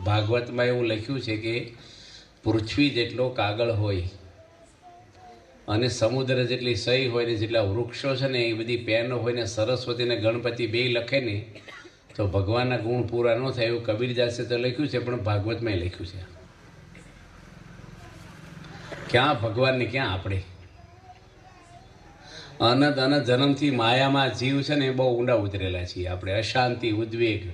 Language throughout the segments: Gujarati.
ભાગવતમાં એવું લખ્યું છે કે પૃથ્વી જેટલો કાગળ હોય અને સમુદ્ર જેટલી સહી હોય ને જેટલા વૃક્ષો છે ને એ બધી પેનો હોય ને સરસ્વતી ને ગણપતિ બે લખે ને તો ભગવાનના ગુણ પૂરા ન થાય એવું કબીરદાસે તો લખ્યું છે, પણ ભાગવતમાં લખ્યું છે. ક્યાં ભગવાન ને ક્યાં આપણે? અનંત અનંત જન્મથી માયામાં જીવ છે ને એ બહુ ઊંડા ઉતરેલા છીએ આપણે. અશાંતિ, ઉદ્વેગ,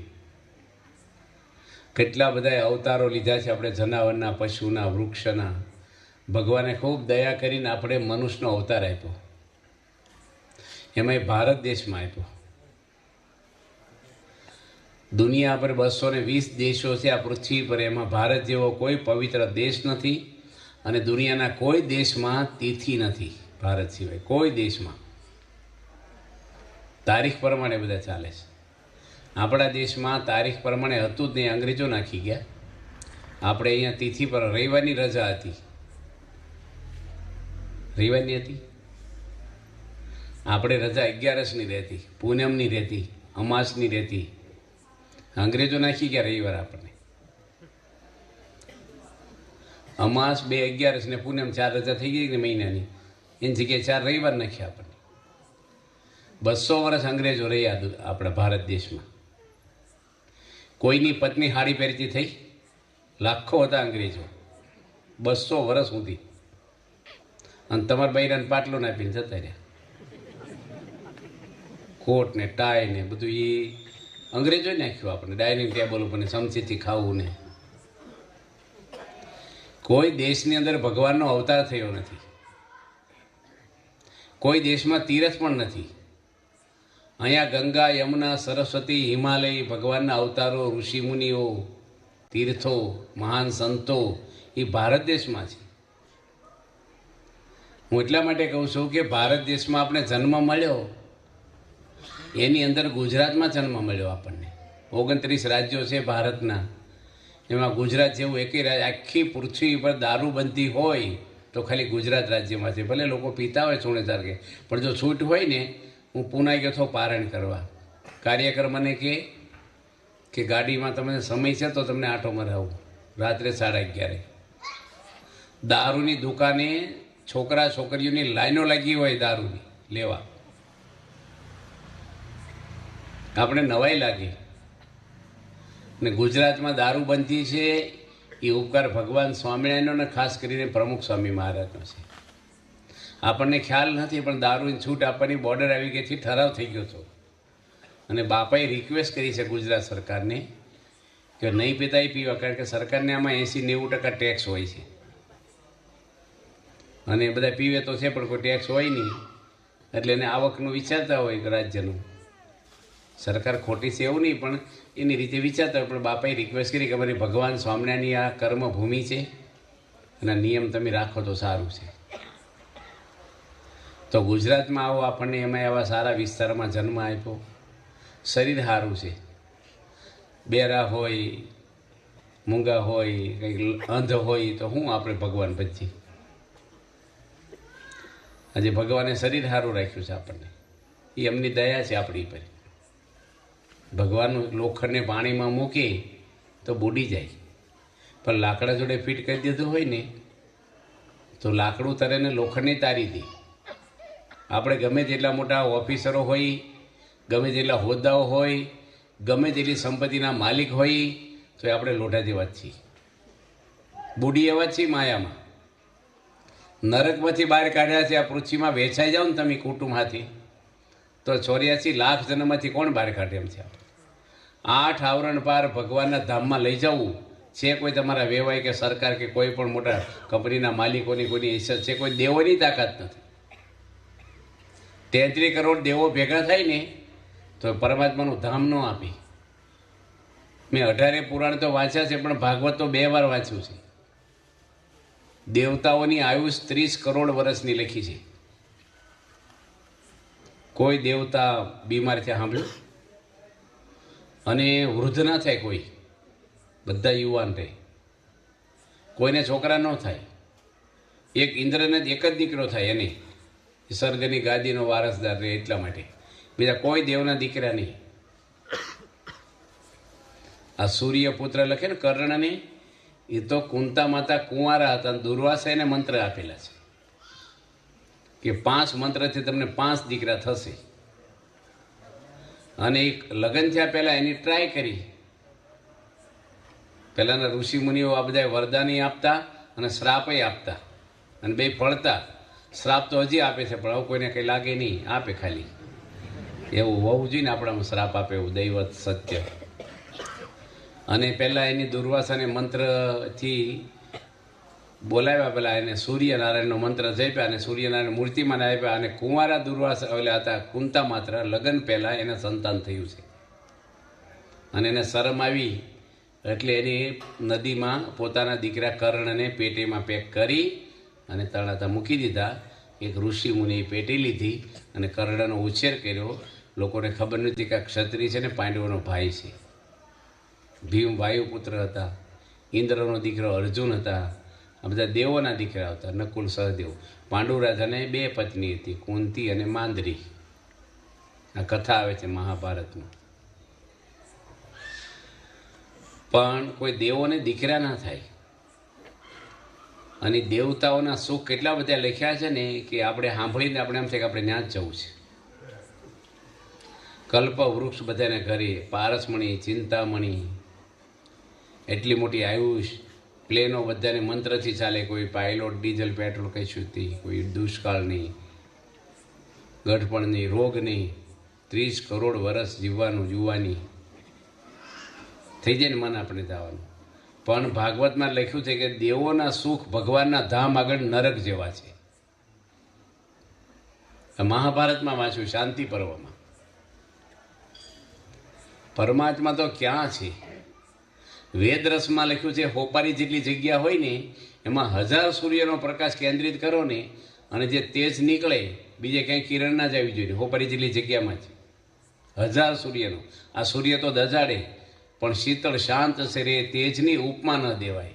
કેટલા બધા અવતારો લીધા છે આપણે, જનાવરના, પશુના, વૃક્ષના. ભગવાને ખૂબ દયા કરીને આપણે મનુષ્યનો અવતાર આપ્યો, એમાંય ભારત દેશમાં આપ્યો. દુનિયા પર 220 દેશો છે આ પૃથ્વી પર, એમાં ભારત જેવો કોઈ પવિત્ર દેશ નથી અને દુનિયાના કોઈ દેશમાં તિથિ નથી ભારત સિવાય, કોઈ દેશમાં. તારીખ પ્રમાણે બધા ચાલે છે. આપણા દેશમાં તારીખ પ્રમાણે હતું જ નહીં, અંગ્રેજો નાખી ગયા. આપણે અહીંયા તિથિ પર રવિવારની રજા હતી, રવિવારની હતી. આપણે રજા 11સની રહેતી, પૂનમની રહેતી, અમાસની રહેતી. અંગ્રેજો નાખી ગયા રવિવાર આપણને. અમાસ 2 11 ને પૂનમ 4 રજા થઈ ગઈ ને મહિનાની, એની જગ્યાએ 4 રવિવાર નાખ્યા આપણને. 200 વર્ષ અંગ્રેજો રહ્યા આપણા ભારત દેશમાં. કોઈની પત્ની હાડી પહેરતી થઈ? લાખો હતા અંગ્રેજો 200 વર્ષ સુધી. અને તમારા બૈરાને પાટલો નાખીને જતા રહ્યા. કોટ ને ટાઈ ને બધું એ અંગ્રેજો નાખ્યું આપણને. ડાઇનિંગ ટેબલ ઉપર ને ચમચીથી ખાવું ને. કોઈ દેશની અંદર ભગવાનનો અવતાર થયો નથી, કોઈ દેશમાં તીરથ પણ નથી. અહીંયા ગંગા, યમુના, સરસ્વતી, હિમાલય, ભગવાનના અવતારો, ઋષિમુનિઓ, તીર્થો, મહાન સંતો એ ભારત દેશમાં છે. હું એટલા માટે કહું છું કે ભારત દેશમાં આપણે જન્મ મળ્યો, એની અંદર ગુજરાતમાં જન્મ મળ્યો આપણને. 29 રાજ્યો છે ભારતના, એમાં ગુજરાત જેવું એકેય રાજ્ય, આખી પૃથ્વી પર દારૂ બનતી હોય તો ખાલી ગુજરાત રાજ્યમાં છે. ભલે લોકો પીતા હોય છોડે તારકે, પણ જો છૂટ હોય ને, હું પૂના ગયો હતો પારણ કરવા. કાર્યકર મને કે ગાડીમાં તમને સમય છે તો તમને આંટો મરાવું રાત્રે 11:30. દારૂની દુકાને છોકરા છોકરીઓની લાઈનો લાગી હોય દારૂની લેવા. આપણે નવાઈ લાગી. ને ગુજરાતમાં દારૂ બનતી છે એ ઉપકાર ભગવાન સ્વામિનારાયણનો, ખાસ કરીને પ્રમુખ સ્વામી મહારાજનો છે. આપણને ખ્યાલ નથી, પણ દારૂની છૂટ આપવાની બોર્ડર આવી ગઈ હતી, ઠરાવ થઈ ગયો હતો. અને બાપાએ રિક્વેસ્ટ કરી છે ગુજરાત સરકારને કે નહીં પીતા એ પીવા, કારણ કે સરકારને આમાં 80-90% ટેક્સ હોય છે. અને બધા પીવે તો છે પણ કોઈ ટેક્સ હોય નહીં, એટલે એને આવકનું વિચારતા હોય કે રાજ્યનું. સરકાર ખોટી છે એવું નહીં, પણ એની રીતે વિચારતા હોય. પણ બાપાએ રિક્વેસ્ટ કરી કે અમારી ભગવાન સ્વામિનારાયણની આ કર્મભૂમિ છે અને નિયમ તમે રાખો તો સારું છે. તો ગુજરાતમાં આવો, આપણને એમાં એવા સારા વિસ્તારમાં જન્મ આપ્યો. શરીર સારું છે. બેરા હોય, મૂંગા હોય, કંઈક અંધ હોય તો હું આપણે ભગવાન ભજી. આજે ભગવાને શરીર સારું રાખ્યું છે આપણને, એ એમની દયા છે આપણી પર. ભગવાનનું લોખંડને પાણીમાં મૂકે તો બુડી જાય, પણ લાકડા જોડે ફિટ કરી દીધું હોય ને તો લાકડું તરે ને લોખંડને તારી દે. આપણે ગમે તેટલા મોટા ઓફિસરો હોય, ગમે તેટલા હોદ્દાઓ હોય, ગમે તેટલી સંપત્તિના માલિક હોય, તો આપણે લોઢા જેવા જ છીએ, બુડી એવા જ છીએ માયામાં. નરકમાંથી બહાર કાઢ્યા છે. આ પૃથ્વીમાં વેચાઈ જાઓ ને તમે કુટુંબમાંથી તો 84 લાખ જન્મમાંથી કોણ બહાર કાઢે એમ છે. 8 આવરણ પાર ભગવાનના ધામમાં લઈ જવું છે. કોઈ તમારા વેવાય કે સરકાર કે કોઈ પણ મોટા કંપનીના માલિકોની કોઈની ઈચ્છા છે? કોઈ દેવોની તાકાત નથી. 33 કરોડ દેવો ભેગા થાય ને તો પરમાત્માનું ધામ ન આપી. મેં 18 પુરાણ તો વાંચ્યા છે, પણ ભાગવત તો 2 વાર વાંચ્યું છે. દેવતાઓની આયુષ 30 કરોડ વર્ષની લખી છે. કોઈ દેવતા બીમાર થયા સાંભળ્યું? અને વૃદ્ધ ના થાય કોઈ, બધા યુવાન રહે. કોઈને છોકરા ન થાય. એક ઇન્દ્રને એક જ દીકરો થાય, એને સ્વર્ગની ગાદીનો વારસદાર રહે એટલા માટે. બીજા કોઈ દેવના દીકરા નહીં. આ સૂર્યપુત્ર લખે ને કર્ણને, એ તો કુંતા માતા કુંવારા હતા, દુર્વાસા એને મંત્ર આપેલા છે કે 5 મંત્રથી તમને 5 દીકરા થશે. અને એક લગ્ન થયા પહેલાં એની ટ્રાય કરી. પહેલાંના ઋષિ મુનિઓ આ બધા વરદાની આપતા અને શ્રાપય આપતા, અને બે ફળતા. શ્રાપ તો હજી આપે છે, પણ આવું કોઈને કંઈ લાગે નહીં, આપે ખાલી. એવું હોવું જોઈએ ને આપણામાં શ્રાપ આપે એવું, દૈવત સત્ય. અને પહેલાં એની દુર્વાસાને મંત્રથી બોલાવ્યા, પહેલાં એને સૂર્યનારાયણનો મંત્ર જપ્યા અને સૂર્યનારાયણ મૂર્તિમાં આપ્યા. અને કુંવારા દુર્વાસા ઓલા હતા કુંતા માત્ર, લગ્ન પહેલાં એને સંતાન થયું છે. અને એને શરમ આવી એટલે એની નદીમાં પોતાના દીકરા કર્ણને પેટીમાં પેક કરી અને તળાતા મૂકી દીધા. એક ઋષિ મુનિએ પેટી લીધી અને કર્ણનો ઉછેર કર્યો. લોકોને ખબર નથી કે આ ક્ષત્રિય છે ને પાંડવોનો ભાઈ છે. ભીમ વાયુપુત્ર હતા, ઇન્દ્રનો દીકરો અર્જુન હતા, આ બધા દેવોના દીકરા હતા, નકુલ સહદેવ. પાંડુ રાજાને 2 પત્ની હતી, કુંતી અને માંદરી. આ કથા આવે છે મહાભારતમાં. પણ કોઈ દેવોને દીકરા ના થાય. અને દેવતાઓના સુખ કેટલા બધા લખ્યા છે ને કે આપણે સાંભળીને આપણે એમ છે કે આપણે ત્યાં જ જવું છે. કલ્પ વૃક્ષ બધાને ઘરે, પારસમણી, ચિંતામણી, એટલી મોટી આયુષ, પ્લેનો બધાને મંત્રથી ચાલે. કોઈ પાયલોટ ડીઝલ પેટ્રોલ કશું નથી, કોઈ દુષ્કાળ નહીં, ગઢપણ નહીં, રોગ નહીં, 30 કરોડ વર્ષ જીવવાનું, યુવાની થઈ જાય ને મન આપણે જવાનું. પણ ભાગવતમાં લખ્યું છે કે દેવોના સુખ ભગવાનના ધામ આગળ નરક જેવા છે. મહાભારતમાં વાંચ્યું, શાંતિ પર્વમાં. પરમાત્મા તો ક્યાં છે? વેદરસમાં લખ્યું છે હોપારી જેટલી જગ્યા હોય ને એમાં 1000 સૂર્યનો પ્રકાશ કેન્દ્રિત કરો ને અને જે તેજ નીકળે બીજે ક્યાંય કિરણ ના જવી જોઈએ. હોપારી જેટલી જગ્યામાં જ 1000 સૂર્યનો. આ સૂર્ય તો દજાડે પણ શીતળ શાંત છે રે, તેજની ઉપમા ન દેવાય.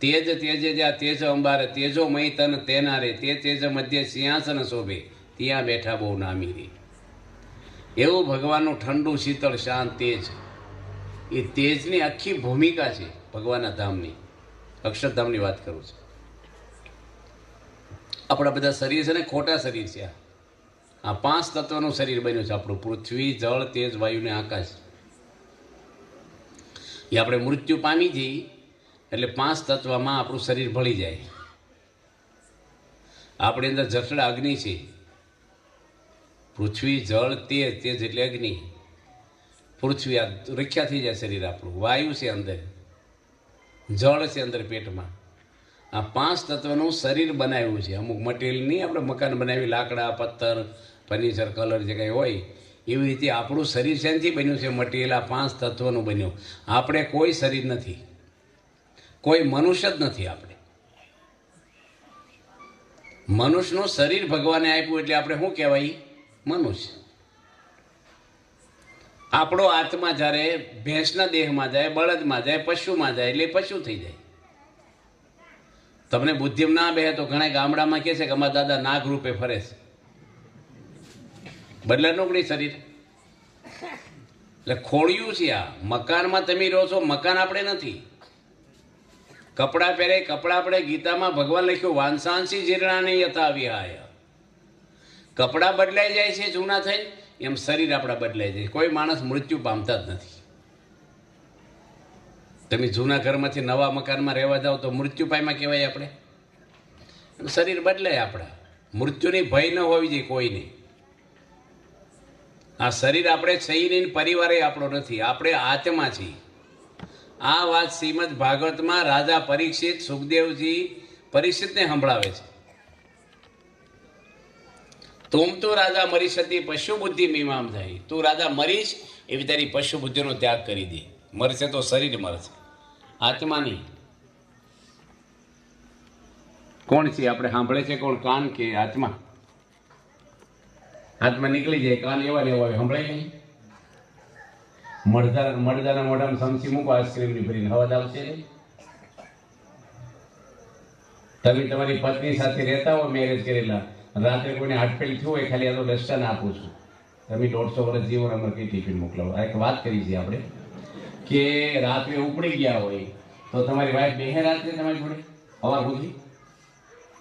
તેજ તેજે જ્યાં તેજ અંબારે, તેજો મય તન તેના રે, તે તેજ મધ્ય સિંહાસન શોભે, ત્યાં બેઠા બહુ નામી રે. એવું ભગવાનનું ઠંડુ શીતળ શાંત તેજ, એ તેજની આખી ભૂમિકા છે ભગવાનના ધામની. અક્ષરધામની વાત કરું છું. આપણા બધા શરીર છે ને ખોટા શરીર છે. આ 5 તત્વનું શરીર બન્યું છે આપણું, પૃથ્વી, જળ, તેજ, વાયુ ને આકાશ. એ આપણે મૃત્યુ પામી જઈએ એટલે 5 તત્વમાં આપણું શરીર ભળી જાય. આપણી અંદર જઠરા અગ્નિ છે. પૃથ્વી, જળ, તેજ, તેજ એટલે અગ્નિ. પૃથ્વી આ રખ્યા થઈ જાય શરીર આપણું. વાયુ છે અંદર, જળ છે અંદર પેટમાં. આ 5 તત્વનું શરીર બનાવ્યું છે. અમુક મટીરિયલ નહીં આપણે મકાન બનાવી, લાકડા, પથ્થર, ફર્નિચર, કલર જે કંઈ હોય એવી રીતે આપણું શરીર શેનાથી બન્યું છે? મટીરિયલ આ 5 તત્વનું બન્યું. આપણે કોઈ શરીર નથી, કોઈ મનુષ્ય જ નથી. આપણે મનુષ્યનું શરીર ભગવાને આપ્યું એટલે આપણે શું કહેવાય? મનુષ્ય. આપણો આત્મા જ્યારે ભેંસના દેહમાં જાય, બળદમાં જાય, પશુમાં જાય એટલે પશુ થઈ જાય. તમને બુદ્ધિમાં ના બે તો ઘણા ગામડામાં કહે છે કે અમારા દાદા નાગ રૂપે ફરે છે. બદલા નોકરી શરીર એટલે ખોળિયું છે. આ મકાનમાં તમે રહો છો, મકાન આપણે નથી. કપડાં પહેરે, કપડાં આપણે, ગીતામાં ભગવાન લખ્યું વાંસાંસી જીર્ણાની યથા વિહાય. કપડાં બદલાઈ જાય છે જૂના થઈને, એમ શરીર આપણા બદલાઈ જાય. કોઈ માણસ મૃત્યુ પામતા જ નથી. તમે જૂના ઘરમાંથી નવા મકાનમાં રહેવા જાઓ તો મૃત્યુ પામ્યા કહેવાય આપણે. શરીર બદલાય આપણા. મૃત્યુની ભય ન હોવી જોઈએ કોઈને. આ શરીર આપણે છીએ નહીં, પરિવાર આપણો નથી, આપણે આત્મા છીએ. આ વાત શ્રીમદ ભાગવતમાં રાજા પરીક્ષિત, સુખદેવજી પરીક્ષિતને સંભળાવે છે. તુમ તો રાજા મરી સતી પશુ બુદ્ધિ મીમામ થાય. તું રાજા મરીશ એવી તારી પશુ બુદ્ધિનો ત્યાગ કરી દે. મરશે તો શરીર મરશે, આત્મા નહીં. કોણ છે આપણે સાંભળે છે? કોણ? કાન કે આત્મા? આત્મા નીકળી જાય, કાન એવા ને એવા સંભળાય નહીં. મળદાના મોઢામાં સમસી મૂકો આઈસ્ક્રીમની ભરીને, અવાજ આવશે નહીં. તમે તમારી પત્ની સાથે રહેતા હો, મેરેજ કરેલા, રાત્રે કોઈને હાટફેલ થયું હોય, ખાલી આ તો દર્શન આપું છું, તમે 150 વર્ષ જીવો, અમારે કઈ ટિફિન મોકલાવો. આ એક વાત કરી છે આપણે કે રાત્રે ઉપડી ગયા હોય તો તમારી વાઈફ બેહે રાત્રે તમારી જોડે હવા સુધી?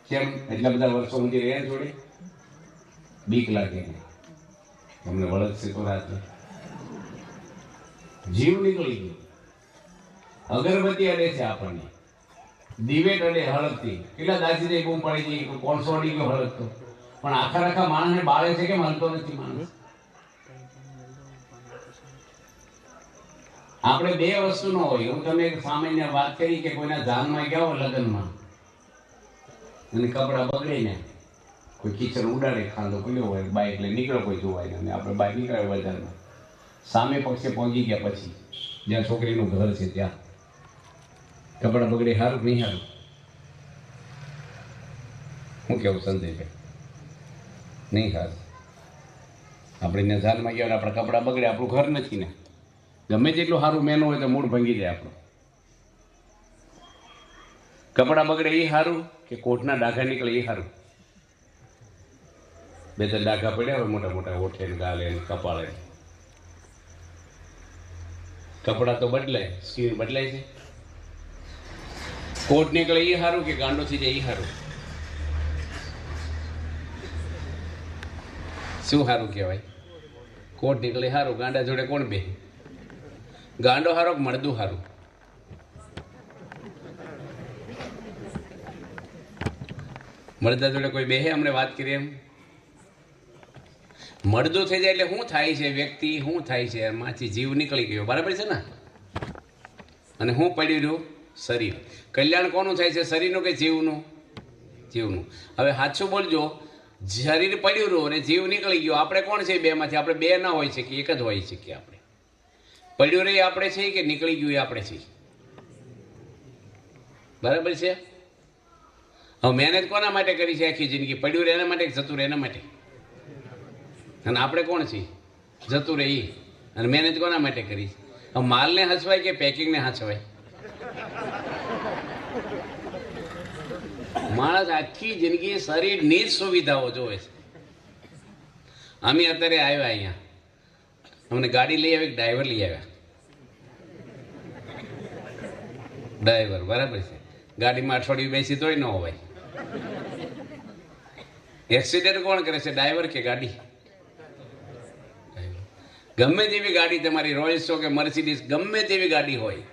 કેમ એટલા બધા વર્ષો સુધી રહ્યા જોડે? બીક લાગે તમને વળગશે તો રાત્રે? જીવ નીકળી ગયો. અગરબત્તી અડે છે આપણને, દિવેટ અડે હળગતી, કેટલા દાજીને બૂમ પડી ગઈ, કોલસો અડી ગયો હળગતો, પણ આખા માણસને બાળે છે કેમ હલતો નથી માણસ? આપણે બે વસ્તુ ન હોય. હું તમે એક સામાન્ય વાત કરી કે કોઈના જાનમાં ગયા હોય લગ્નમાં અને કપડા બગડીને કોઈ કિચન ઉડાડે, ખાંડો ખુલ્યો હોય, બાઇક લઈ નીકળો કોઈ જોવાય અને આપણે બાઇક નીકળે બજારમાં, સામે પક્ષે પહોંચી ગયા પછી જ્યાં છોકરીનું ઘર છે ત્યાં કપડા બગડે, સારું નહીં સારું? હું કેવું સંજયભાઈ? નહીં સારું. આપણે જાનમાં ગયા આપણા કપડા બગડે, આપણું ઘર નથી ને. ગમે તેટલું સારું મેનું હોય તો મૂળ ભાંગી જાય આપણું. કપડા બગડે એ સારું કે કોટના ડાઘા નીકળે એ સારું? બે ત્રણ ડાઘા પડ્યા હોય મોટા મોટા, ઓઠે ને ગાલે ને કપાળે. કપડા તો બદલાય, સ્કીન બદલાય છે. કોટ નીકળે એ સારું કે ગાંડો થઈ જાય એ સારું? શું સારું કહેવાય? કોટ નીકળે સારું. ગાંડા જોડે કોણ બે? ગાંડો હારો કે મળદું હારું? મળદા જોડે કોઈ બેહે? અમને વાત કરીએ એમ મળદું થઈ જાય એટલે શું થાય છે? વ્યક્તિ શું થાય છે? એમાંથી જીવ નીકળી ગયો, બરાબર છે ને? અને હું પડ્યું રહ્યું? શરીર. કલ્યાણ કોનું થાય છે? શરીરનું કે જીવનું? જીવનું. હવે સાચું બોલજો, શરીર પડ્યું રહ્યું અને જીવ નીકળી ગયો, આપણે કોણ છે બેમાંથી? આપણે બે ના હોય છે કે એક જ હોય છે? કે આપણે પડ્યું રહી આપણે છે કે નીકળી ગયું એ આપણે છે? બરાબર છે? હવે મહેનત કોના માટે કરી છે આખી જિંદગી? પડ્યું રહે એના માટે કે જતું રહે એના માટે? અને આપણે કોણ છીએ? જતું રહે એ. અને મહેનત કોના માટે કરી? હવે માલને હસવાય કે પેકિંગને હસવાય? માણસ આખી જિંદગી શરીરની જ સુવિધાઓ જોવે છે. અમે અત્યારે આવ્યા અહીંયા, અમને ગાડી લઈ આવી, ડ્રાઈવર લઈ આવ્યા. ડ્રાઈવર બરાબર છે. ગાડીમાં અઠવાડિયું બેસી તોય ન હોય. એક્સિડન્ટ કોણ કરે છે? ડ્રાઈવર કે ગાડી? ગમે તેવી ગાડી તમારી, રોયલ્સ કે મર્સિડીઝ, ગમે તેવી ગાડી હોય,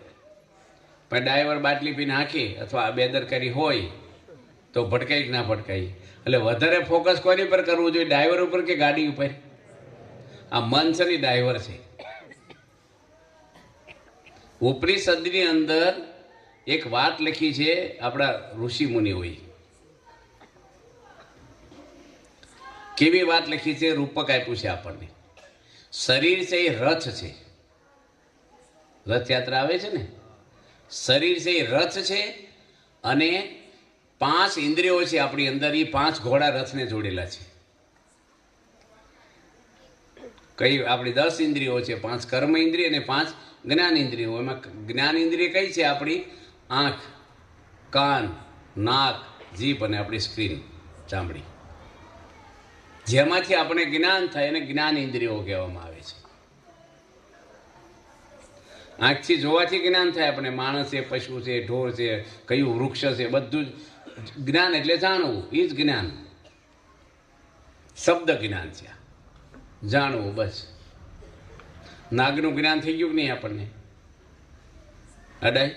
પણ ડ્રાઈવર બાટલી પીને હાંકી અથવા બેદરકારી હોય તો ભટકાઈ કે ના ભટકાઈ? એટલે વધારે ફોકસ કોની પર કરવું જોઈએ? ડ્રાઈવર ઉપર કે ગાડી ઉપર? આ મન છે ને ડ્રાઈવર છે. ઉપનિષદની અંદર એક વાત લખી છે આપણા ઋષિ મુનિઓએ. કેવી વાત લખી છે? રૂપક આપ્યું છે આપણને. શરીર છે એ રથ છે. રથયાત્રા આવે છે ને, શરીર છે એ રથ છે અને 5 ઇન્દ્રિયો છે આપણી અંદર, એ 5 ઘોડા રથને જોડેલા છે. કઈ આપણી 10 ઇન્દ્રિયો છે, 5 કર્મ ઇન્દ્રિય અને 5 જ્ઞાન ઇન્દ્રિયો. એમાં જ્ઞાન ઇન્દ્રિય કઈ છે? આપણી આંખ, કાન, નાક, જીભ અને આપણી સ્ક્રીન, ચામડી. જેમાંથી આપણે જ્ઞાન થાય એને જ્ઞાન ઇન્દ્રિયો કહેવામાં આવે છે. આંખથી જોવાથી જ્ઞાન થાય આપણે, માણસ છે, પશુ છે, ઢોર છે, કયું વૃક્ષ છે, બધું જ જ્ઞાન એટલે જાણવું, એ જ જ્ઞાન. શબ્દ જ્ઞાન છે, જાણવું બસ. નાગનું જ્ઞાન થઈ ગયું કે નહીં આપણને? અડાય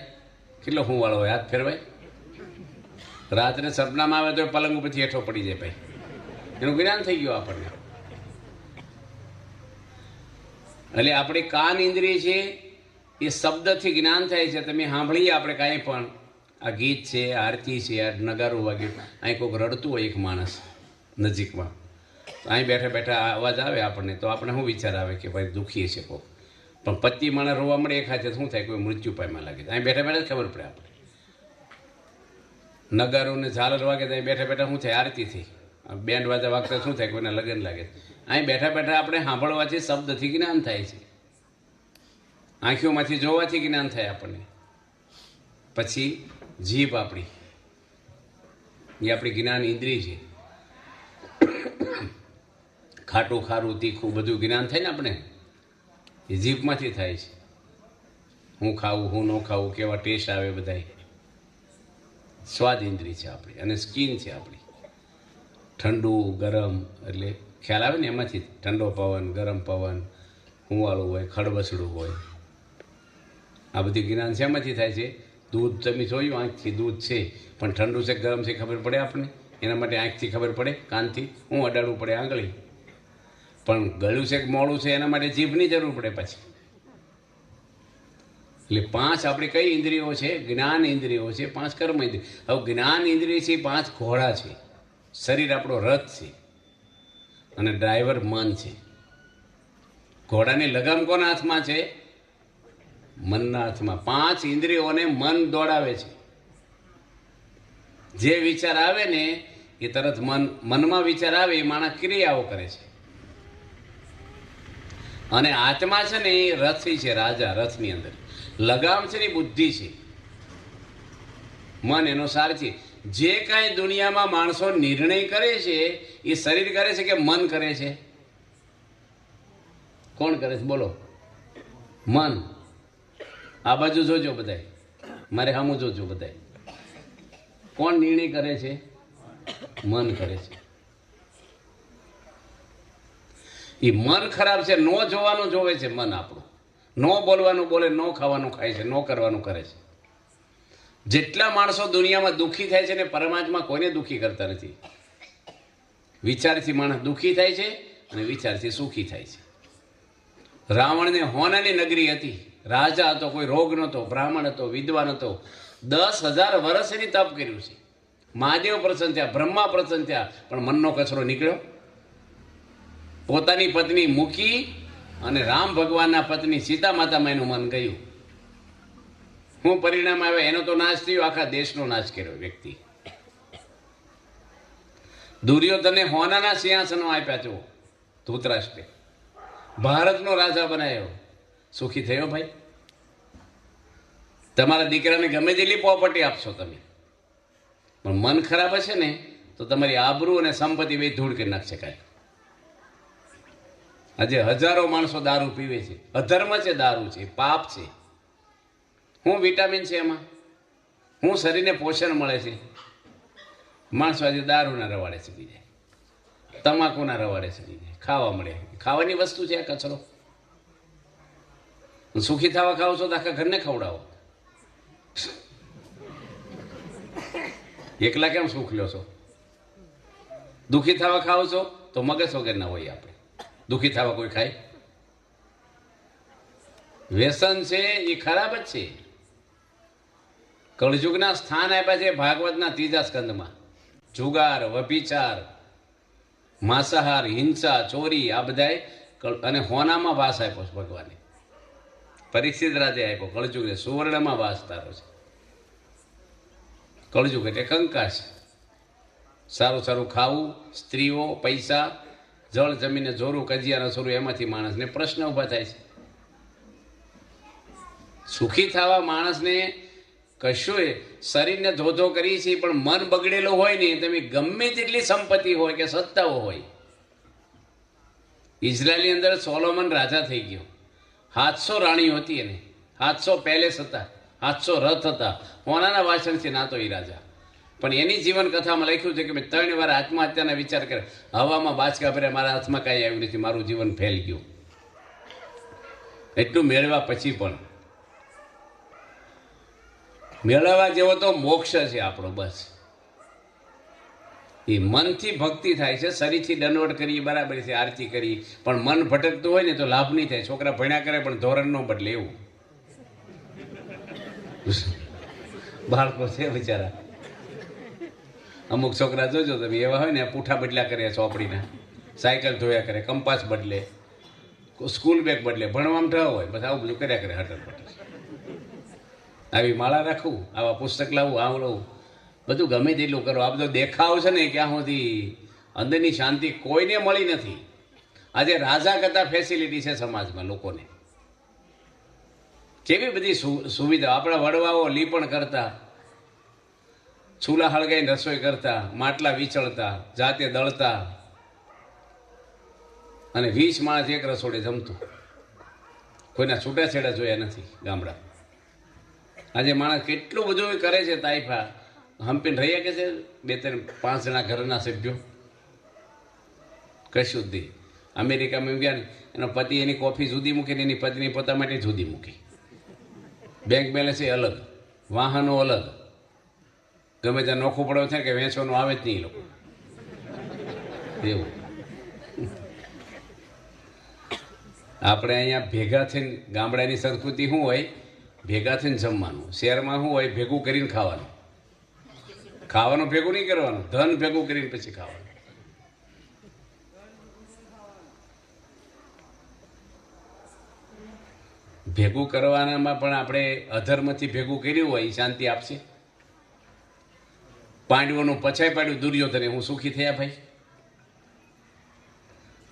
કેટલો હું વાળો હોય, હાથ ફેરવાય. રાત્રે સપનામાં આવે તો પલંગ ઉપરથી હેઠો પડી જાય ભાઈ, એનું જ્ઞાન થઈ ગયું આપણને. એટલે આપણી કાન ઇન્દ્રિય છે એ શબ્દથી જ્ઞાન થાય છે. તમે સાંભળીએ આપણે કાંઈ પણ, આ ગીત છે, આરતી છે, આ નગારું વાગ્યું, અહીં કોઈક રડતું હોય એક માણસ નજીકમાં, તો અહીં બેઠા બેઠા અવાજ આવે આપણને, તો આપણે શું વિચાર આવે કે ભાઈ દુઃખી છે કોઈક. પણ પતિ માણસ રોવા મળે એ ખાતે શું થાય? કોઈ મૃત્યુ પામ્યા લાગે. અહીં બેઠા બેઠા ખબર પડે આપણે. નગારું ને ઝાલર વાગે તો અહીં બેઠા બેઠા શું થાય? આરતી થઈ. બેન્ડ વાજા વાગતા શું થાય? કોઈના લગ્ન લાગે. અહીં બેઠા બેઠા આપણે સાંભળવાથી શબ્દથી જ્ઞાન થાય છે, આંખીઓમાંથી જોવાથી જ્ઞાન થાય આપણને. પછી જીભ આપણી, એ આપણી જ્ઞાન ઇન્દ્રિય છે. ખાટું, ખારું, તીખું બધું જ્ઞાન થાય ને આપણે, એ જીભમાંથી થાય છે. હું ખાવું હું ન ખાવું, કેવા ટેસ્ટ આવે બધાય. સ્વાદ ઇન્દ્રિય છે આપણી, અને સ્કિન છે આપણી. ઠંડુ ગરમ એટલે ખ્યાલ આવે ને એમાંથી. ઠંડો પવન, ગરમ પવન, હુંવાળું હોય, ખડબસડું હોય, આ બધી જ્ઞાન શેમાંથી થાય છે? દૂધ તમે જોયું, આંખથી દૂધ છે, પણ ઠંડુ છે ગરમ છે ખબર પડે આપણને? એના માટે આંખથી ખબર પડે, કાનથી હું અડાડવું પડે આંગળી. પણ ગળ્યું છે કે મોડું છે એના માટે જીભની જરૂર પડે પછી. એટલે 5 આપણી કઈ ઇન્દ્રિયો છે? જ્ઞાન ઇન્દ્રિયો છે, 5 કર્મ ઇન્દ્રિય. હવે જ્ઞાન ઇન્દ્રિય છે 5 ઘોડા છે. શરીર આપણો રથ છે અને ડ્રાઈવર મન છે. ઘોડાની લગામ કોના હાથમાં છે? મનના હાથમાં. 5 ઇન્દ્રિયોને મન દોડાવે છે. જે વિચાર આવે ને એ તરત મનમાં વિચાર આવે એ માણસ ક્રિયાઓ કરે છે. અને આત્મા છે ને એ રથી છે, રાજા. રથની અંદર લગામ છે ને એ બુદ્ધિ છે, મન એનો સારથી. જે કાંઈ દુનિયામાં માણસો નિર્ણય કરે છે એ શરીર કરે છે કે મન કરે છે? કોણ કરે છે બોલો? મન. આ બાજુ જોજો બધાય, મારે સામું જોજો બધાય. કોણ નિર્ણય કરે છે? મન કરે છે. એ મન ખરાબ છે, નો જોવાનું જોવે છે મન આપણું. નો બોલવાનું બોલે, નો ખાવાનું ખાય છે, નો કરવાનું કરે છે. જેટલા માણસો દુનિયામાં દુઃખી થાય છે ને પરમાત્મા કોઈને દુઃખી કરતા નથી. વિચારથી માણસ દુઃખી થાય છે અને વિચારથી સુખી થાય છે. રાવણને હોનાની નગરી હતી, રાજા હતો, કોઈ રોગ નહોતો, બ્રાહ્મણ હતો, વિદ્વાન હતો. 10,000 વર્ષ એની તપ કર્યું છે. મહાદેવ પ્રસન્ન થયા, બ્રહ્મા પ્રસન્ન થયા, પણ મનનો કચરો નીકળ્યો. પોતાની પત્ની મૂકી અને રામ ભગવાનના પત્ની સીતા માતામાં એનું મન ગયું. શું પરિણામ આવે? એનો તો નાશ થયો, આખા દેશનો નાશ કર્યો વ્યક્તિ. દુર્યોધને હોનાના સિંહાસનો આપ્યા છો ધૃતરાષ્ટ્રે, ભારતનો રાજા બનાવ્યો. સુખી થયો ભાઈ? તમારા દીકરાને ગમે તેટલી પ્રોપર્ટી આપશો તમે, પણ મન ખરાબ હશે ને તો તમારી આબરૂ અને સંપત્તિ બે ધૂળ કરી નાખશે. કાંઈ આજે હજારો માણસો દારૂ પીવે છે. અધર્મ છે દારૂ, છે પાપ છે. શું વિટામિન છે એમાં? શું શરીરને પોષણ મળે છે? માણસો આજે દારૂના રવાડે ચડી જાય, તમાકુના રવાડે ચડી જાય, ખાવા મળે. ખાવાની વસ્તુ છે આ કચરો. સુખી થવા ખાવ છો તો આખા ઘરને ખવડાવો. એકલા કેમ સુખ લ્યો છો? દુઃખી થવા ખાવ છો તો મગજ વગરના હોય આપણે. દુઃખી થવા કોઈ ખાય? વ્યસન છે એ ખરાબ જ છે. કળજુગના સ્થાન આપ્યા છે ભાગવતના 3જા સ્કંદમાં. જુગાર, વ્યભિચાર, માંસાહાર, હિંસા, ચોરી, આ બધાય. અને હોનામાં વાસ આપ્યો છે ભગવાને. પરીક્ષિત રાજે આપ્યો. કળજુગે સુવર્ણમાં વાસ તારો છે. કળજુગ એટલે કંકાસ. સારું સારું ખાવું, સ્ત્રીઓ, પૈસા, જળ જમીને જોરું, કજિયાના સોરું, એમાંથી માણસને પ્રશ્ન ઊભા થાય છે. સુખી થવા માણસને કશું શરીરને ધોધો કરી છે, પણ મન બગડેલું હોય ને, તમે ગમે તેટલી સંપત્તિ હોય કે સત્તાઓ હોય. ઇઝરાયલની અંદર સોલોમન રાજા થઈ ગયો. 700 રાણીઓ હતી એને, 700 પેલેસ હતા, 700 રથ હતા. હોનાના વાસણથી નાતો એ રાજા. પણ એની જીવન કથામાં લખ્યું છે કે મેં 3 વાર આત્મહત્યાના વિચાર કરે, હવામાં બાચકા ભર્યા, મારા હાથમાં કાંઈ આવ્યું નથી, મારું જીવન ફેલ ગયું. એટલું મેળવ્યા પછી પણ મેળવવા જેવો તો મોક્ષ છે આપણો. બસ એ મનથી ભક્તિ થાય છે, શરીરથી દંડવટ કરીએ બરાબર છે, આરતી કરી, પણ મન ભટકતું હોય ને તો લાભ નહીં થાય. છોકરા ભણ્યા કરે પણ ધોરણ ન બદલે એવું. બાળકો છે બિચારા, અમુક છોકરા જોજો તમે એવા હોય ને, પૂઠા બદલ્યા કરે ચોપડીના, સાયકલ ધોયા કરે, કંપાસ બદલે, સ્કૂલ બેગ બદલે, ભણવામાં ઠ હોય, બસ આવું બધું કર્યા કરે. હટર પટર આવી માળા રાખવું, આવા પુસ્તક લાવવું, આવું લાવવું, બધું ગમે તેટલું કરો. આ બધો દેખાવ છે ને ક્યાં સુધી અંદરની શાંતિ કોઈને મળી નથી. આજે રાજા કરતા ફેસિલિટી છે સમાજમાં લોકોને. કેવી બધી સુવિધા. આપણા વડવાઓ લીપણ કરતા, ચૂલા હળગાઈને રસોઈ કરતા, માટલા વિચળતા, જાતે દળતા, અને 20 માણસ એક રસોડે જમતું. કોઈના છૂટાછેડા જોયા નથી ગામડા. આજે માણસ કેટલું બધું કરે છે તાઇફા, હંપીને રહ્યા કે છે 2-3-5 જણા ઘરના સભ્યો, કશું જ નહીં. અમેરિકામાં એમ ગયા ને, એનો પતિ એની કોફી જુદી મૂકી ને એની પત્ની પોતા માટે જુદી મૂકી, બેંક બેલેન્સ એ અલગ, વાહનો અલગ, ગમે ત્યાં નોખું પડે છે કે વેચવાનું આવે જ નહીં એ લોકો એવું. આપણે અહીંયા ભેગા થઈને, ગામડાની સંસ્કૃતિ શું હોય, ભેગા થઈને જમવાનું. શહેરમાં શું હોય, ભેગું કરીને ખાવાનું. ખાવાનું ભેગું નહીં કરવાનું, ધન ભેગું કરીને પછી ખાવાનું. ભેગું કરવાનામાં પણ આપણે અધર્મથી ભેગું કર્યું હોય એ શાંતિ આપશે. પાંડવોનું પછાઈ પાડ્યું દુર્યોધને, હું સુખી થયા ભાઈ.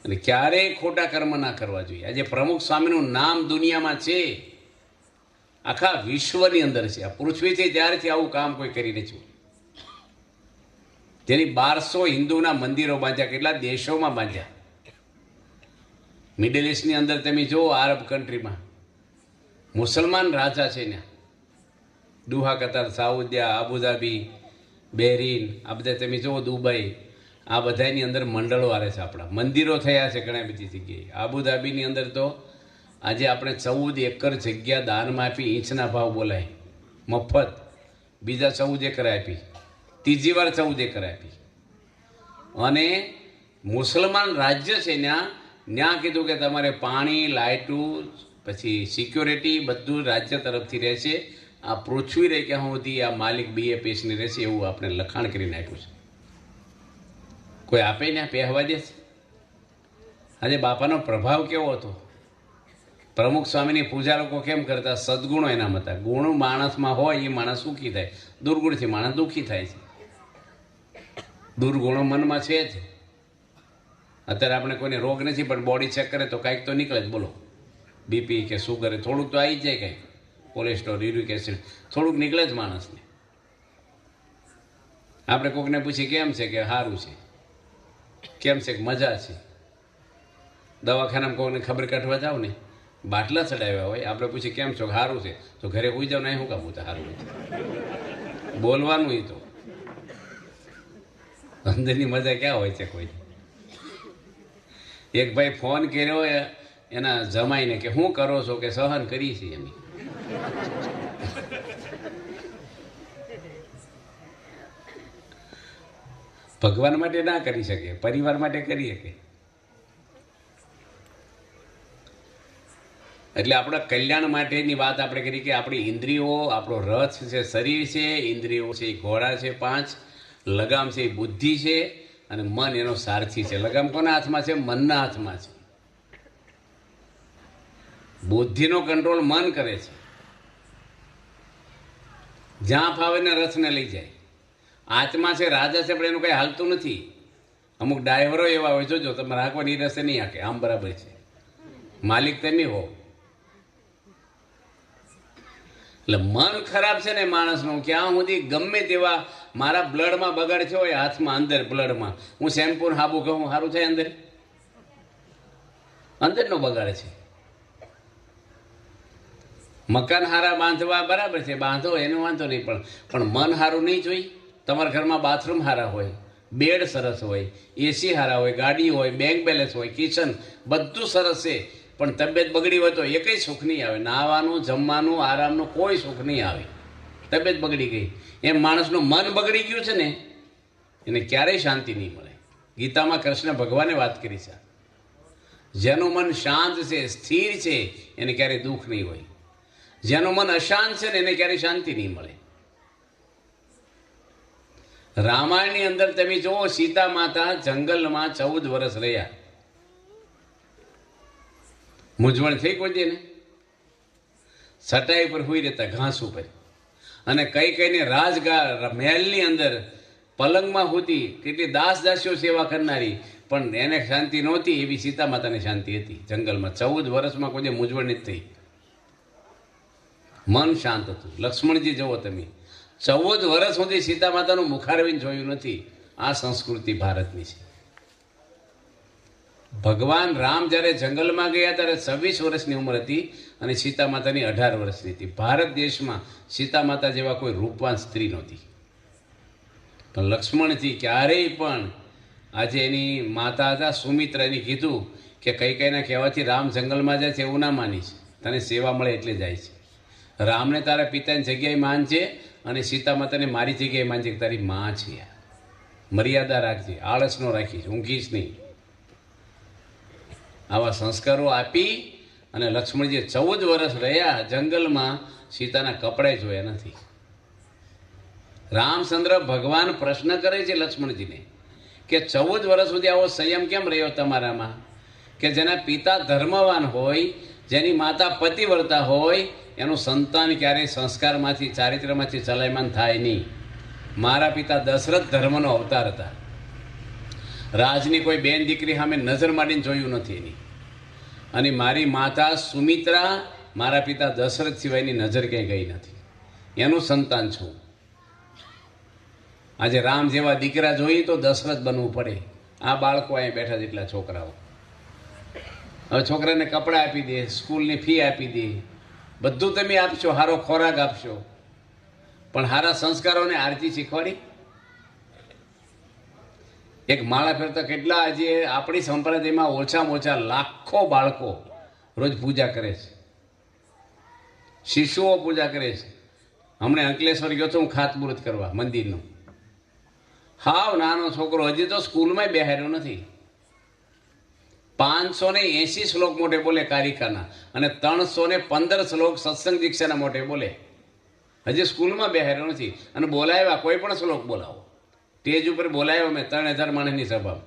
અને ક્યારેય ખોટા કર્મ ના કરવા જોઈએ. આજે પ્રમુખ સ્વામીનું નામ દુનિયામાં છે, આખા વિશ્વની અંદર છે. આ પૃથ્વી છે ત્યારથી આવું કામ કોઈ કરી નથી. જેની 1200 હિન્દુના મંદિરો બાંધ્યા, કેટલા દેશોમાં બાંધ્યા. મિડલ ઇસ્ટની અંદર તમે જુઓ, આરબ કન્ટ્રીમાં મુસલમાન રાજા છે ને, દુહા, કતાર, સાઉદિયા, અબુધાબી, બહેરીન, આ બધા તમે જુઓ, દુબઈ, આ બધાની અંદર મંડળો આવે છે. આપણા મંદિરો થયા છે ઘણા બધી જગ્યાએ. અબુધાબીની અંદર તો આજે આપણે 14 એકર જગ્યા દાનમાં આપી, ઇંચના ભાવ બોલાય, મફત. બીજા 14 એકર આપી, ત્રીજી વાર 14 એકર આપી. અને મુસલમાન રાજ્ય છે ત્યાં કીધું કે તમારે પાણી, લાઇટું, પછી સિક્યોરિટી બધું રાજ્ય તરફથી રહેશે. આ પૃથ્વી રહે ક્યાં સુધી આ માલિક BAPSની રહેશે, એવું આપણે લખાણ કરીને આપ્યું છે. કોઈ આપે ને પહેવા દે છે. આજે બાપાનો પ્રભાવ કેવો હતો. પ્રમુખ સ્વામીની પૂજા લોકો કેમ કરતા, સદગુણો એનામ હતા. ગુણ માણસમાં હોય એ માણસ સુખી થાય, દુર્ગુણથી માણસ દુઃખી થાય છે. દુર્ગુણો મનમાં છે જ. અત્યારે આપણે કોઈને રોગ નથી, પણ બોડી ચેક કરે તો કાંઈક તો નીકળે જ. બોલો, BP કે સુગર થોડુંક તો આવી જ જાય, કંઈક કોલેસ્ટ્રોલ, યુરિક એસિડ થોડુંક નીકળે જ માણસને. આપણે કોઈકને પૂછીએ કેમ છે, કે સારું છે. કેમ છે, કે મજા છે. દવાખાનામાં કોઈને ખબર કાઢવા જાવ ને, બાટલા ચડાવ્યા હોય, આપણે પૂછીએ કેમ છો, સારું છે, તો ઘરે હોઈ જાવ ને, શું કામ પૂછે સારું છે. બોલવાનું એ તો અંદરની મજા ક્યાં હોય છે કોઈ. એક ભાઈ ફોન કર્યો એના જમાઈને કે શું કરો છો, કે સહન કરી છે એની. ભગવાન માટે ના કરી શકે, પરિવાર માટે કરી શકે. એટલે આપણા કલ્યાણ માટેની વાત આપણે કરી કે આપણી ઇન્દ્રિયો, આપણો રથ છે શરીર છે, ઇન્દ્રિયો છે એ ઘોડા છે 5, લગામ છે એ બુદ્ધિ છે, અને મન એનો સારથી છે. લગામ કોના હાથમાં છે? મનના હાથમાં છે. બુદ્ધિનો કંટ્રોલ મન કરે છે, જ્યાં ફાવે ને રથને લઈ જાય. આત્મા છે, રાજા છે, પણ એનું કંઈ હાલતું નથી. અમુક ડ્રાઈવરો એવા હોય, જોજો તમે રાખવાની રસ્તે નહીં હાકે, આમ બરાબર છે, માલિક તમે હો. એટલે મન ખરાબ છે ને માણસનું, ક્યાં સુધી ગમે તેવા મારા બ્લડમાં બગાડ થયો હોય, હાથમાં અંદર બ્લડમાં, હું શેમ્પુ હાબુ કહું સારું થાય, અંદરનો બગાડ છે. મકાન હારા બાંધવા બરાબર છે, બાંધો એનો વાંધો નહીં, પણ મન સારું નહીં જોઈ. તમારા ઘરમાં બાથરૂમ સારા હોય, બેડ સરસ હોય, AC સારા હોય, ગાડી હોય, બેંક બેલેન્સ હોય, કિચન બધું સરસ છે, પણ તબિયત બગડી હોય તો એ કંઈ સુખ નહીં આવે. નાહવાનું, જમવાનું, આરામનું કોઈ સુખ નહીં આવે. તબિયત બગડી ગઈ એમ માણસનું મન બગડી ગયું છે ને, એને ક્યારેય શાંતિ નહીં મળે. ગીતામાં કૃષ્ણ ભગવાને વાત કરી છે, જેનું મન શાંત છે, સ્થિર છે, એને ક્યારેય દુઃખ નહીં હોય. જેનું મન અશાંત છે ને એને ક્યારેય શાંતિ નહીં મળે. રામાયણની અંદર તમે જુઓ, સીતા માતા જંગલમાં 14 વર્ષ રહ્યા. મૂંઝવણ થઈ કોઈ દે ને, ચટાઈ પર હોઈ રહેતા, ઘાસ ઉપર, અને કઈ કઈને મહેલની અંદર પલંગમાં હોતી, કેટલી દાસીઓ સેવા કરનારી, પણ એને શાંતિ નહોતી. એવી સીતા માતાને શાંતિ હતી જંગલમાં. 14 વર્ષમાં કોઈ મૂંઝવણ નથી થઈ, મન શાંત હતું. લક્ષ્મણજી જુઓ તમે, 14 વર્ષ સુધી સીતા માતાનું મુખારવિંદ જોયું નથી. આ સંસ્કૃતિ ભારતની છે. ભગવાન રામ જ્યારે જંગલમાં ગયા ત્યારે 26 વર્ષની ઉંમર હતી અને સીતા માતાની 18 વર્ષની હતી. ભારત દેશમાં સીતા માતા જેવા કોઈ રૂપવાન સ્ત્રી નહોતી. પણ લક્ષ્મણજી ક્યારેય પણ આજે એની માતા હતા સુમિત્રા એને કીધું કે કઈ કઈના કહેવાથી રામ જંગલમાં જાય છે એવું ના માનીશ, તને સેવા મળે એટલે જાય છે. રામને તારા પિતાની જગ્યાએ માનજે અને સીતા માતાને મારી જગ્યાએ માનજે કે તારી માં છે. મર્યાદા રાખજે, આળસ ન રાખીશ, ઊંઘીશ નહીં. આવા સંસ્કારો આપી અને લક્ષ્મણજીએ 14 વર્ષ રહ્યા જંગલમાં, સીતાના કપડાં જોયા નથી. રામચંદ્ર ભગવાન પ્રશ્ન કરે છે લક્ષ્મણજીને કે 14 વર્ષ સુધી આવો સંયમ કેમ રહ્યો તમારામાં, કે જેના પિતા ધર્મવાન હોય, જેની માતા પતિવ્રતા હોય, એનું સંતાન ક્યારેય સંસ્કારમાંથી ચારિત્રમાંથી ચલાયમાન થાય નહીં. મારા પિતા દશરથ ધર્મનો અવતાર હતા. રાજની કોઈ બેન દીકરી સામે નજર માંડીને જોયું નથી એની. અને મારી માતા સુમિત્રા મારા પિતા દશરથ સિવાયની નજર ક્યાંય ગઈ નથી. એનું સંતાન છું. આજે રામ જેવા દીકરા જોઈએ તો દશરથ બનવું પડે. આ બાળકો અહીં બેઠા જેટલા છોકરાઓ, હવે છોકરાને કપડાં આપી દે, સ્કૂલની ફી આપી દે, બધું તમે આપશો, સારો ખોરાક આપશો, પણ સારા સંસ્કારોને આરતી શીખવાડી? એક માળા ફેરતા કેટલા આજે આપણી સંપ્રદાયમાં ઓછામાં ઓછા લાખો બાળકો રોજ પૂજા કરે છે, શિશુઓ પૂજા કરે છે. હમણાં અંકલેશ્વર ગયો તો હું ખાતમુહૂર્ત કરવા મંદિરનું. હાવ નાનો છોકરો હજી તો સ્કૂલમાં બેહાર્યો નથી. 580 શ્લોક મોટે બોલે કારિકાના અને 315 શ્લોક સત્સંગ દીક્ષાના મોટે બોલે. હજી સ્કૂલમાં બેહાર્યો નથી. અને બોલાવ્યા કોઈ પણ શ્લોક બોલાવો, સ્ટેજ ઉપર બોલાવ્યો મેં 3000 માણસની સભા.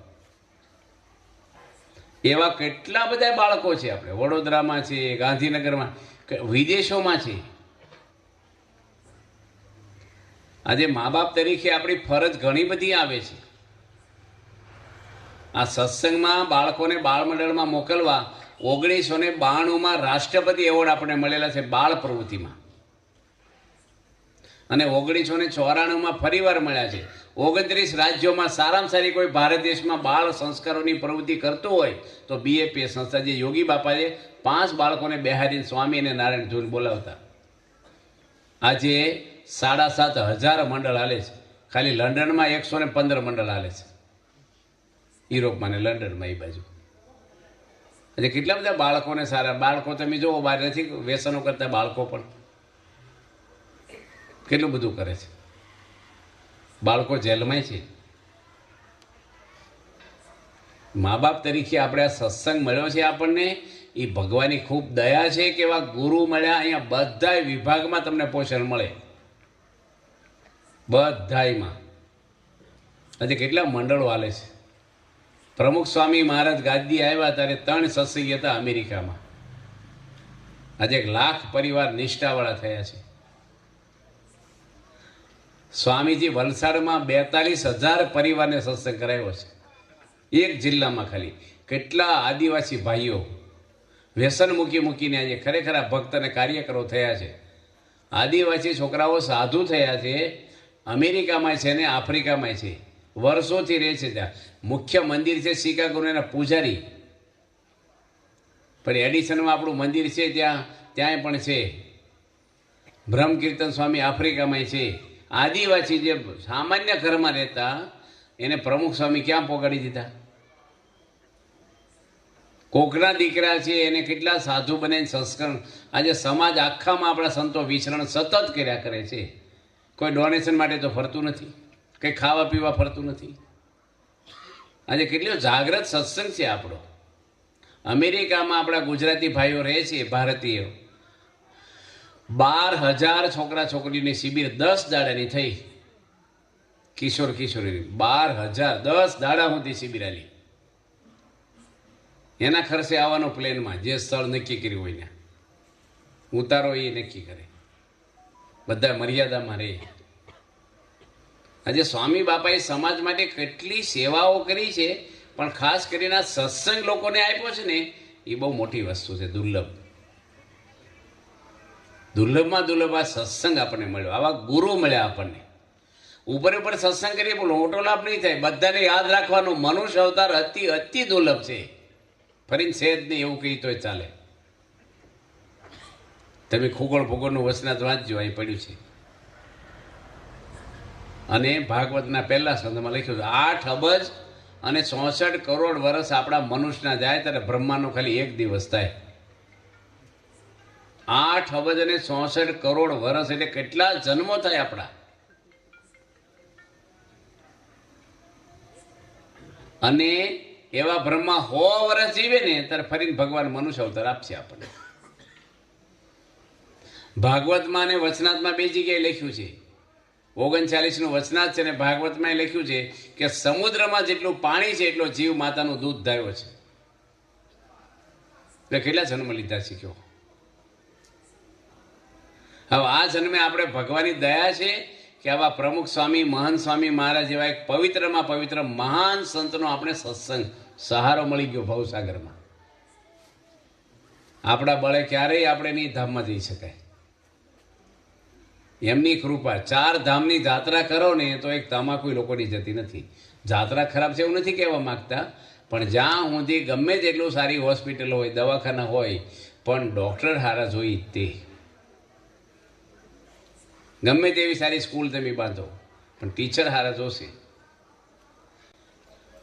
એવા કેટલા બધા બાળકો છે આપણે વડોદરામાં છે, ગાંધીનગરમાં, વિદેશોમાં છે. આજે મા બાપ તરીકે આપણી ફરજ ઘણી બધી આવે છે. આ સત્સંગમાં બાળકોને બાળમંડળમાં મોકલવા 1992માં રાષ્ટ્રપતિ એવોર્ડ આપણને મળેલા છે બાળ પ્રવૃત્તિમાં, અને 1994માં ફરીવાર મળ્યા છે. 29 રાજ્યોમાં સારામાં સારી કોઈ ભારત દેશમાં બાળ સંસ્કારોની પ્રવૃત્તિ કરતું હોય તો BAPS સંસ્થા, જે યોગી બાપાએ 5 બાળકોને બેહારીને સ્વામી અને નારાયણ ધૂન બોલાવતા. આજે 7,500 મંડળ હાલે છે. ખાલી લંડનમાં 115 મંડળ હાલે છે, યુરોપમાં ને લંડનમાં એ બાજુ. આજે કેટલા બધા બાળકોને સારા બાળકો તમે જુઓ, બહાર નથી વ્યસનો કરતા બાળકો પણ કેટલું બધું કરે છે. બાળકો જેલમાં છે. મા બાપ તરીકે આપણે આ સત્સંગ મળ્યો છે આપણને, એ ભગવાનની ખૂબ દયા છે કે એવા ગુરુ મળ્યા. અહીંયા બધા વિભાગમાં તમને પોષણ મળે, બધાયમાં. આજે કેટલા મંડળો હાલે છે. પ્રમુખ સ્વામી મહારાજ ગાદી આવ્યા ત્યારે 3 સત્સંગી હતા અમેરિકામાં. આજે 1 લાખ પરિવાર નિષ્ઠાવાળા થયા છે. સ્વામીજી વલસાડમાં 42,000 પરિવારને સત્સંગ કરાવ્યો છે એક જિલ્લામાં. ખાલી કેટલા આદિવાસી ભાઈઓ વ્યસન મૂકીને આજે ખરેખર આ ભક્ત અને કાર્યકરો થયા છે. આદિવાસી છોકરાઓ સાધુ થયા છે. અમેરિકામાં છે ને આફ્રિકામાં છે, વર્ષોથી રહે છે ત્યાં. મુખ્ય મંદિર છે શિકાગોના પૂજારી, પણ એડિસનમાં આપણું મંદિર છે ત્યાંય પણ છે. બ્રહ્મ કીર્તન સ્વામી આફ્રિકામાં છે. આદિવાસી જે સામાન્ય ઘરમાં રહેતા એને પ્રમુખ સ્વામી ક્યાં પોગાડી દીધા? કોકના દીકરા છે એને કેટલા સાધુ બને સંસ્કરણ. આજે સમાજ આખામાં આપણા સંતો વિચરણ સતત કર્યા કરે છે. કોઈ ડોનેશન માટે તો ફરતું નથી, કંઈ ખાવા પીવા ફરતું નથી. આજે કેટલો જાગ્રત સત્સંગ છે આપણો. અમેરિકામાં આપણા ગુજરાતી ભાઈઓ રહે છે, ભારતીયો. 12,000 છોકરા છોકરીની શિબિર 10 દાડાની થઈ. કિશોર કિશોરીની 12,000 10 દાડા સુધી શિબિર આલી. એના ખર્ચે આવવાનો પ્લેનમાં, જે સ્થળ નક્કી કર્યું હોય ત્યાં ઉતારો એ નક્કી કરે. બધા મર્યાદામાં રહે. આજે સ્વામી બાપાએ સમાજ માટે કેટલી સેવાઓ કરી છે, પણ ખાસ કરીને આ સત્સંગ લોકોને આપ્યો છે ને, એ બહુ મોટી વસ્તુ છે. દુર્લભમાં દુર્લભ આ સત્સંગ આપણને મળ્યો, આવા ગુરુ મળ્યા આપણને. ઉપર સત્સંગ કરીએ પણ મોટો લાભ નહીં થાય. બધાને યાદ રાખવાનું, મનુષ્ય અવતાર અતિ દુર્લભ છે. ફરીને છે જ નહીં એવું કહી તોય ચાલે. તમે ખુગોળ ભૂગોળનું વચનાત વાંચજો, અહીં પડ્યું છે. અને ભાગવતના પહેલા સ્કંદમાં લખ્યું છે 8 અબજ અને 64 કરોડ વર્ષ આપણા મનુષ્યના જાય ત્યારે બ્રહ્માંડનો ખાલી એક દિવસ થાય. 8 અબજ અને 64 કરોડ વર્ષ એટલે કેટલા જન્મો થાય આપણા. અને એવા બ્રહ્મા 100 વર્ષ જીવે ને ત્યારે ફરીને ભગવાન મનુષ્ય અવતાર આપશે આપણને. ભાગવતમાં અને વચનાથમાં બે જગ્યાએ લખ્યું છે. 39નું વચનાથ છે ને ભાગવતમાં લખ્યું છે કે સમુદ્રમાં જેટલું પાણી છે એટલો જીવ માતાનું દૂધ ધાર્યો છે. એટલે કેટલા જન્મ લીધા શીખ્યો. હવે આ જન્મે આપણે ભગવાનની દયા છે કે આવા પ્રમુખ સ્વામી મહંત સ્વામી મહારાજ જેવા એક પવિત્રમાં પવિત્ર મહાન સંતનો આપણે સત્સંગ સહારો મળી ગયો ભવસાગરમાં. આપણા બળે ક્યારેય આપણે નહીં ધામમાં જઈ શકાય. એમની કૃપા. 4 ધામની જાત્રા કરો ને તો એક તમાકુ લોકોની જતી નથી. જાત્રા ખરાબ છે એવું નથી કહેવા માગતા, પણ જ્યાં સુધી ગમે તેટલું સારી હોસ્પિટલ હોય દવાખાના હોય પણ ડૉક્ટર હારા જોઈ તે. ગમે તેવી સારી સ્કૂલ તમે બાંધો પણ ટીચર હારા જોશે.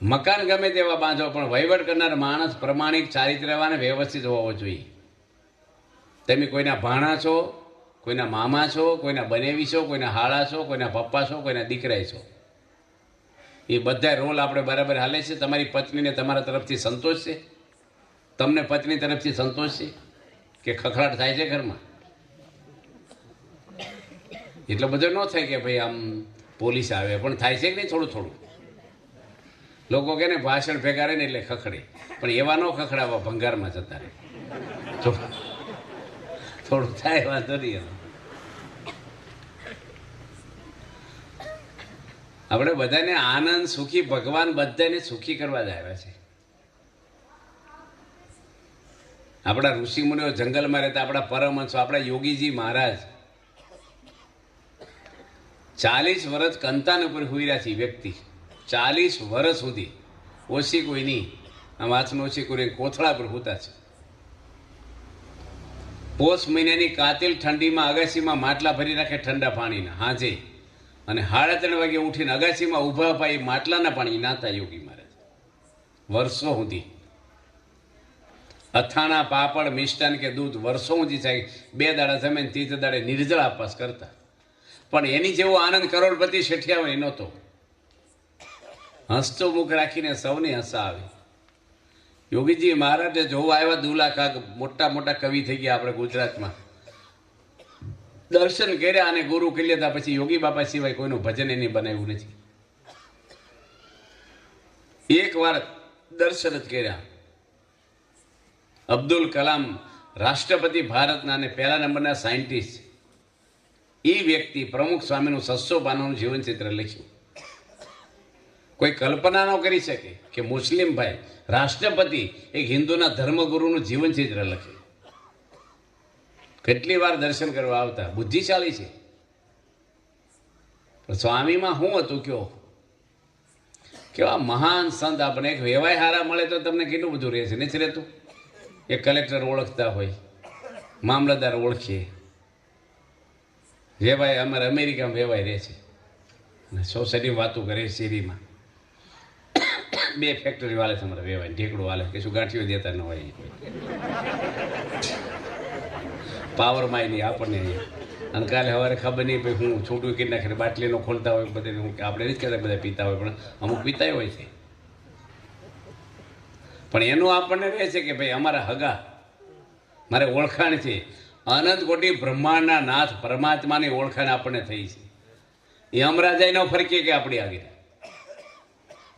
મકાન ગમે તેવા બાંધો પણ વહીવટ કરનાર માણસ પ્રમાણિક ચારિત્ર્યવાન વ્યવસ્થિત હોવો જોઈએ. તમે કોઈના ભાણા છો, કોઈના મામા છો, કોઈના બનેવી છો, કોઈના હાળા છો, કોઈના પપ્પા છો, કોઈના દીકરા છો, એ બધા રોલ આપણે બરાબર હાલે છે. તમારી પત્નીને તમારા તરફથી સંતોષ છે? તમને પત્ની તરફથી સંતોષ છે કે ખખડાટ થાય છે ઘરમાં? એટલો બધો ન થાય કે ભાઈ આમ પોલીસ આવે, પણ થાય છે કે નહીં થોડું થોડું. લોકો કહે ને ભાષણ ભેગા રહે ને એટલે ખખડે, પણ એવા ન ખખડાવા ભંગારમાં જતા રહે. થોડું થાય વાંધો નહીં. આપણે બધાને આનંદ સુખી, ભગવાન બધાને સુખી કરવા જ આવ્યા છે. આપણા ઋષિમુનિઓ જંગલમાં રહેતા, આપણા પરમહંસો, આપણા યોગીજી મહારાજ 40 વર્ષ કંતાન ઉપર હુઈ છે વ્યક્તિ. 40 વર્ષ સુધી ઓછી કોઈ નહીં, આમ હાથમાં ઓછી કોઈ કોથળા પર હોતા છે. પોષ મહિનાની કાતિલ ઠંડીમાં અગાસીમાં માટલા ભરી રાખે ઠંડા પાણીના હાજે, અને 3:30 વાગે ઉઠીને અગાસીમાં ઊભા પાઈ માટલાના પાણી નાતા યોગી મહારાજ વર્ષો સુધી. અથાણા, પાપડ, મિષ્ટાન કે દૂધ વર્ષો સુધી થાય. 2 દાડા જમીન 3 દાડે નિર્જળ આપાસ કરતા. પણ એની જેવો આનંદ કરોડપતિ શેઠિયા હોય નહોતો. હસતો મુખ રાખીને સૌને હસાવે. યોગીજી મહારાજે જોવા આવ્યા દુલા કાક, મોટા મોટા કવિ થઈ ગયા આપણે ગુજરાતમાં. દર્શન કર્યા અને ગુરુ કરી લીધા પછી યોગી બાપા સિવાય કોઈનું ભજન એને બનાવ્યું નથી. એક વાર દર્શન જ કર્યા. અબ્દુલ કલામ રાષ્ટ્રપતિ ભારતના અને પહેલા નંબરના સાયન્ટિસ્ટ, એ વ્યક્તિ પ્રમુખ સ્વામીનું 600 પાનાનું જીવનચિત્ર લખ્યું. કોઈ કલ્પના ન કરી શકે કે મુસ્લિમ ભાઈ રાષ્ટ્રપતિ એક હિન્દુના ધર્મગુરુનું જીવનચિત્ર લખે. કેટલી વાર દર્શન કરવા આવતા, બુદ્ધિશાળી છે. સ્વામીમાં શું હતું કયો, કેવા મહાન સંત. આપણે એક વેવાય હારા મળે તો તમને કેટલું બધું રહે છે, નથી રહેતું? એક કલેક્ટર ઓળખતા હોય, મામલતદાર ઓળખીએ. વેવાય અમારે અમેરિકામાં વેવાય રહે છે, સોસાયટીમાં વાતું કરે શેરીમાં. 2 ફેક્ટરી વાલે તમારે વેવાય, ઢેકડું વાલે કે શું ગાંઠીઓ દેતા ન હોય. પાવરમાં નહીં આપણને. અને કાલે સવારે ખબર નહીં ભાઈ હું છૂટું કરી નાખે બાટલીનો ખોલતા હોય બધે. આપણે નથી કહેતા બધા પીતા હોય, પણ અમુક પીતા હોય છે. પણ એનું આપણને રહે છે કે ભાઈ અમારા હગા, મારે ઓળખાણ છે. અનંત કોટી બ્રહ્માંડના નાથ પરમાત્માની ઓળખાણ આપણને થઈ છે. એ અમરાજાઈ ન ફરકીએ કે આપણી આગળ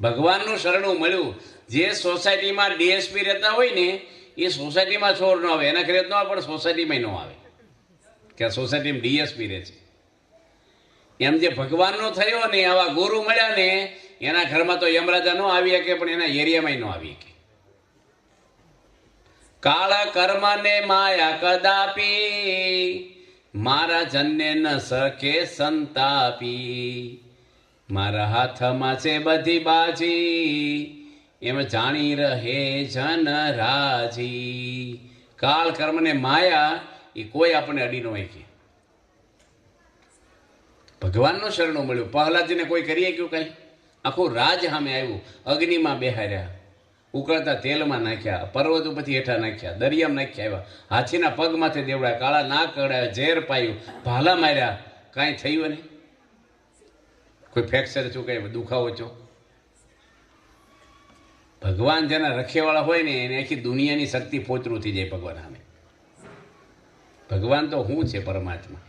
ભગવાનનું શરણું મળ્યું. જે સોસાયટીમાં ડીએસપી રહેતા હોય ને એ સોસાયટીમાં ચોર ન આવે, એના ઘરે ન આવે પણ સોસાયટીમાં ન આવે કે આ સોસાયટીમાં ડીએસપી રહે છે. એમ જે ભગવાનનો થયો ને આવા ગુરુ મળ્યા ને એના ઘરમાં તો યમરાજા ન આવી શકે, પણ એના એરિયામાં ન આવી શકે. કાળ કર્મને માયા કદાપી મારા જનને ન સકે સંતાપી. મારા હાથમાં છે બધી બાજી એમ જાણી રહે જન રાજી. કાળ કર્મ ને માયા એ કોઈ આપણને અડી ન કે. ભગવાનનું શરણું મળ્યું. પ્રહલાદજીને કોઈ કરીએ ક્યું કઈ? આખું રાજ સામે આવ્યું. અગ્નિમાં બેહાર્યા, ઉકળતા તેલમાં નાખ્યા, પર્વત ઉપરથી હેઠા નાખ્યા, દરિયામાં નાખ્યા, આવ્યા હાથીના પગ માથે દેવડાયા, કાળા નાક કઢાયા, ઝેર પાયું, ભાલા માર્યા, કાંઈ થયું નહીં. કોઈ ફ્રેક્ચર છું, કઈ દુખાવો છો? ભગવાન જેના રખેવાળા હોય ને એને આખી દુનિયાની શક્તિ પોચરું થઈ જાય ભગવાન સામે. ભગવાન તો શું છે? પરમાત્મા.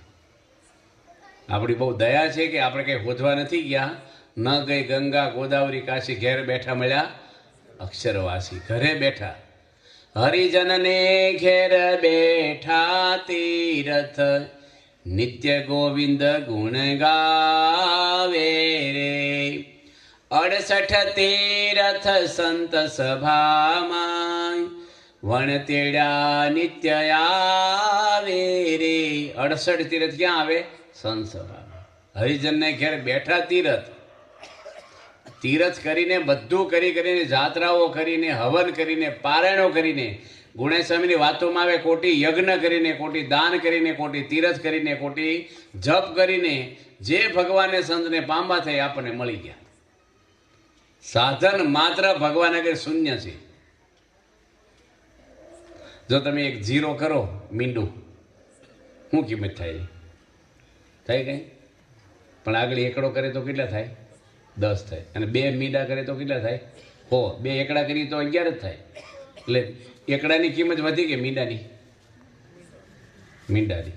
આપણી બહુ દયા છે કે આપણે કંઈ શોધવા નથી ગયા. ન ગઈ ગંગા ગોદાવરી કાશી, ઘેર બેઠા મળ્યા અક્ષરવાસી. ઘરે બેઠા હરિજનને ઘેર બેઠા તીરથ, નિત્ય ગોવિંદ ગુણ ગાવે રે. 68 તીરથ સંત સભામાં, વણ તેડા નિત્ય આવે રે. 68 તીરથ ક્યાં આવે? સંત સભામાં. હરિજનને ઘેર બેઠા તીરથ. તીરથ કરીને બધું કરીને, જાત્રાઓ કરીને, હવન કરીને, પારાયણો કરીને, ગુણેસ્વામીની વાતોમાં આવે કોટી યજ્ઞ કરીને, કોટી દાન કરીને, કોટી તીરથ કરીને, કોટી જપ કરીને, જે ભગવાનને સંતને પામવા થઈ આપણને મળી ગયા. સાધન માત્ર ભગવાન આગળ શૂન્ય છે. જો તમે એક જીરો કરો મીંડું, શું કિંમત થાય? થાય કઈ? પણ આગળ એકડો કરે તો કેટલા થાય? 10 થાય. અને 2 મીંડા કરે તો કેટલા થાય? 100. 2 એકડા કરી તો 11 જ થાય. એટલે એકડાની કિંમત વધી કે મીંડાની? મીંડાની.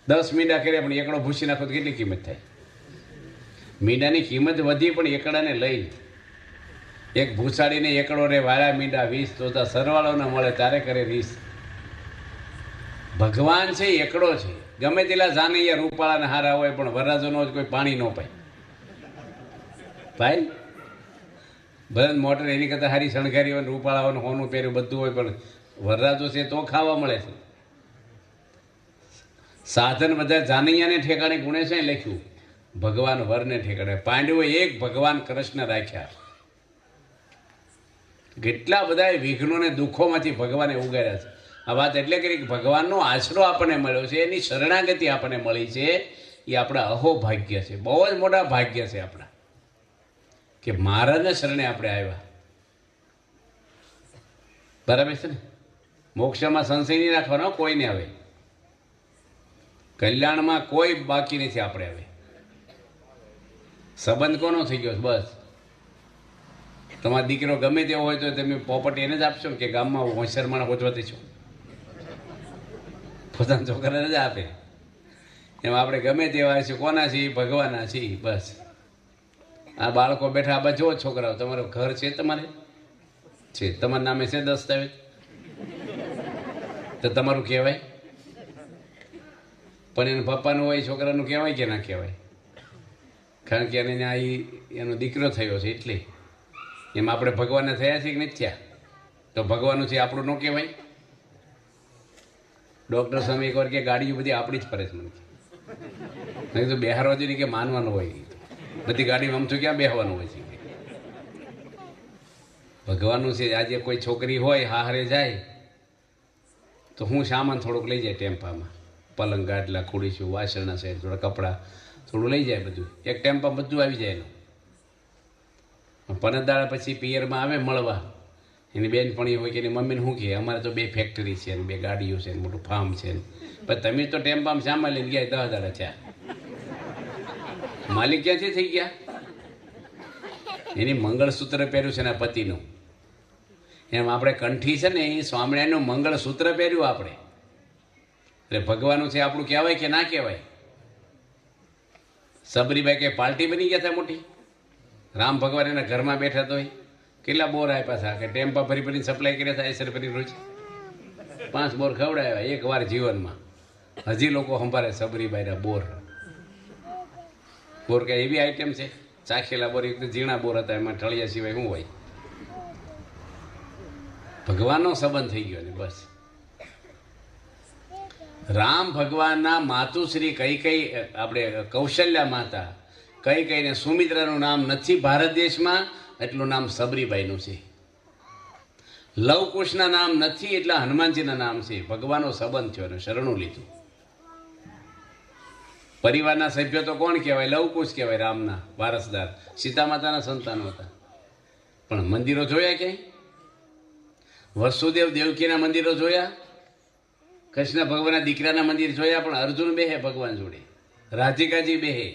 10 મીંડા કર્યા પણ એકડો ભૂસી નાખો તો કેટલી કિંમત થાય? મીંડાની કિંમત વધી પણ એકડાને લઈને. એક ભૂસાડીને એકડો રે વાળા મીંડા 20, તો સરવાળો ન મળે તારે કરે 20. ભગવાન છે એકડો છે. ગમે તેલા જાનૈયા રૂપાળાને હારા હોય પણ વરરાજો નો કોઈ પાણી ન પાય. ભાઈ ભલે મોટર એની કરતાં સારી શણગારી હોય, રૂપાળા હોય, હોનું પહેર્યું બધું હોય, પણ વરરાજો છે તો ખાવા મળે છે. સાધન બધા જાનૈયાને ઠેકાણે ગુણે છે લખ્યું, ભગવાન વરને ઠેકાણે. પાંડવોએ એક ભગવાન કૃષ્ણ રાખ્યા. કેટલા બધા વિઘ્નોને દુઃખોમાંથી ભગવાને ઉગાર્યા છે. આ વાત એટલે કરી કે ભગવાનનો આશરો આપણને મળ્યો છે, એની શરણાગતિ આપણને મળી છે. એ આપણા અહોભાગ્ય છે, બહુ જ મોટા ભાગ્ય છે આપણા, કે મહારાજના શરણે આપણે આવ્યા. બરાબર છે ને? મોક્ષમાં સંશય નહીં રાખવાનો કોઈને. આવે કલ્યાણમાં કોઈ બાકી નથી આપણે. હવે સંબંધ કોનો થઈ ગયો? બસ તમારો દીકરો ગમે તેવો હોય તો તમે પ્રોપર્ટી એને જ આપશો કે ગામમાં હોશિયારમાં હોજવાતી છો? પોતાના છોકરાને જ આપે. એમ આપણે ગમે તેવા છીએ, કોના છીએ? ભગવાનના છીએ. બસ આ બાળકો બેઠા આ બાજુ છોકરાઓ, તમારું ઘર છે? તમારે છે? તમારા નામે છે દસ્તાવેજ? તો તમારું કહેવાય. પણ એના પપ્પાનું હોય, છોકરાનું કહેવાય કે ના કહેવાય? કારણ કે એને એનો દીકરો થયો છે એટલે. એમ આપણે ભગવાનને થયા છે કે નથી થયા? તો ભગવાનનું છે આપણું ન કહેવાય? ડૉક્ટર સ્વામી એકવાર કે ગાડીઓ બધી આપણી જ ફરે છે. મને નહીં તો બેહારવા જોઈએ કે માનવાનું હોય. બધી ગાડીમાં આમ તો ક્યાં બેહવાનું હોય છે? ભગવાનનું છે. આજે કોઈ છોકરી હોય હારે જાય તો હું સામાન થોડુંક લઈ જાય ટેમ્પામાં, પલંગ ગાડલા ખુડીશું, વાસણના છે, થોડા કપડાં થોડું લઈ જાય. બધું એક ટેમ્પા બધું આવી જાય એનું. 15 દાડા પછી પિયરમાં આવે મળવા. એની બેનપણી હોય કે એની મમ્મીને શું કહે, અમારે તો 2 ફેક્ટરી છે ને 2 ગાડીઓ છે ને મોટું ફાર્મ છે ને. પણ તમે તો ટેમ્પામાં સામાન લઈને ગયા 10 દાડા થયા. માલિક ક્યાંથી થઈ ગયા? એની મંગળસૂત્ર પહેર્યું છે એના પતિનું. એમ આપણે કંઠી છે ને એ સ્વામિનારાયણનું મંગળસૂત્ર પહેર્યું આપણે. એટલે ભગવાનનું છે આપણું કહેવાય કે ના કહેવાય? સબરીબાઈ કે પાર્ટી બની ગયા હતા મોટી. રામ ભગવાન એના ઘરમાં બેઠા તો કેટલા બોર આપ્યા હતા કે ટેમ્પા ભરી ભરીને સપ્લાય કર્યા હતા. એસર ભરી રોજ 5 બોર ખવડાવ્યા એક વાર જીવનમાં. હજી લોકો સંભાળે સબરીબાઈના બોર. બોર કે એવી આઈટમ છે, ચાખેલા બોર ઝીણા બોર હતા, એમાં ઠળિયા સિવાય શું હોય? ભગવાનનો સંબંધ થઈ ગયો ને બસ. રામ ભગવાનના માતુશ્રી કઈ આપણે કૌશલ્યા માતા કઈ ને સુમિત્રાનું નામ નથી ભારત દેશમાં, એટલું નામ સબરીબાઈનું છે. લવકુશના નામ નથી એટલે હનુમાનજીના નામ છે. ભગવાનનો સંબંધ થયો અને શરણું લીધું. પરિવારના સભ્યો તો કોણ કહેવાય? લવકુશ કહેવાય. રામના વારસદાર સીતા માતાના સંતાનો હતા. પણ મંદિરો જોયા ક્યાંય? વસુદેવ દેવકીના મંદિરો જોયા? કૃષ્ણ ભગવાનના દીકરાના મંદિર જોયા? પણ અર્જુન બેહે ભગવાન જોડે, રાધિકાજી બેહે.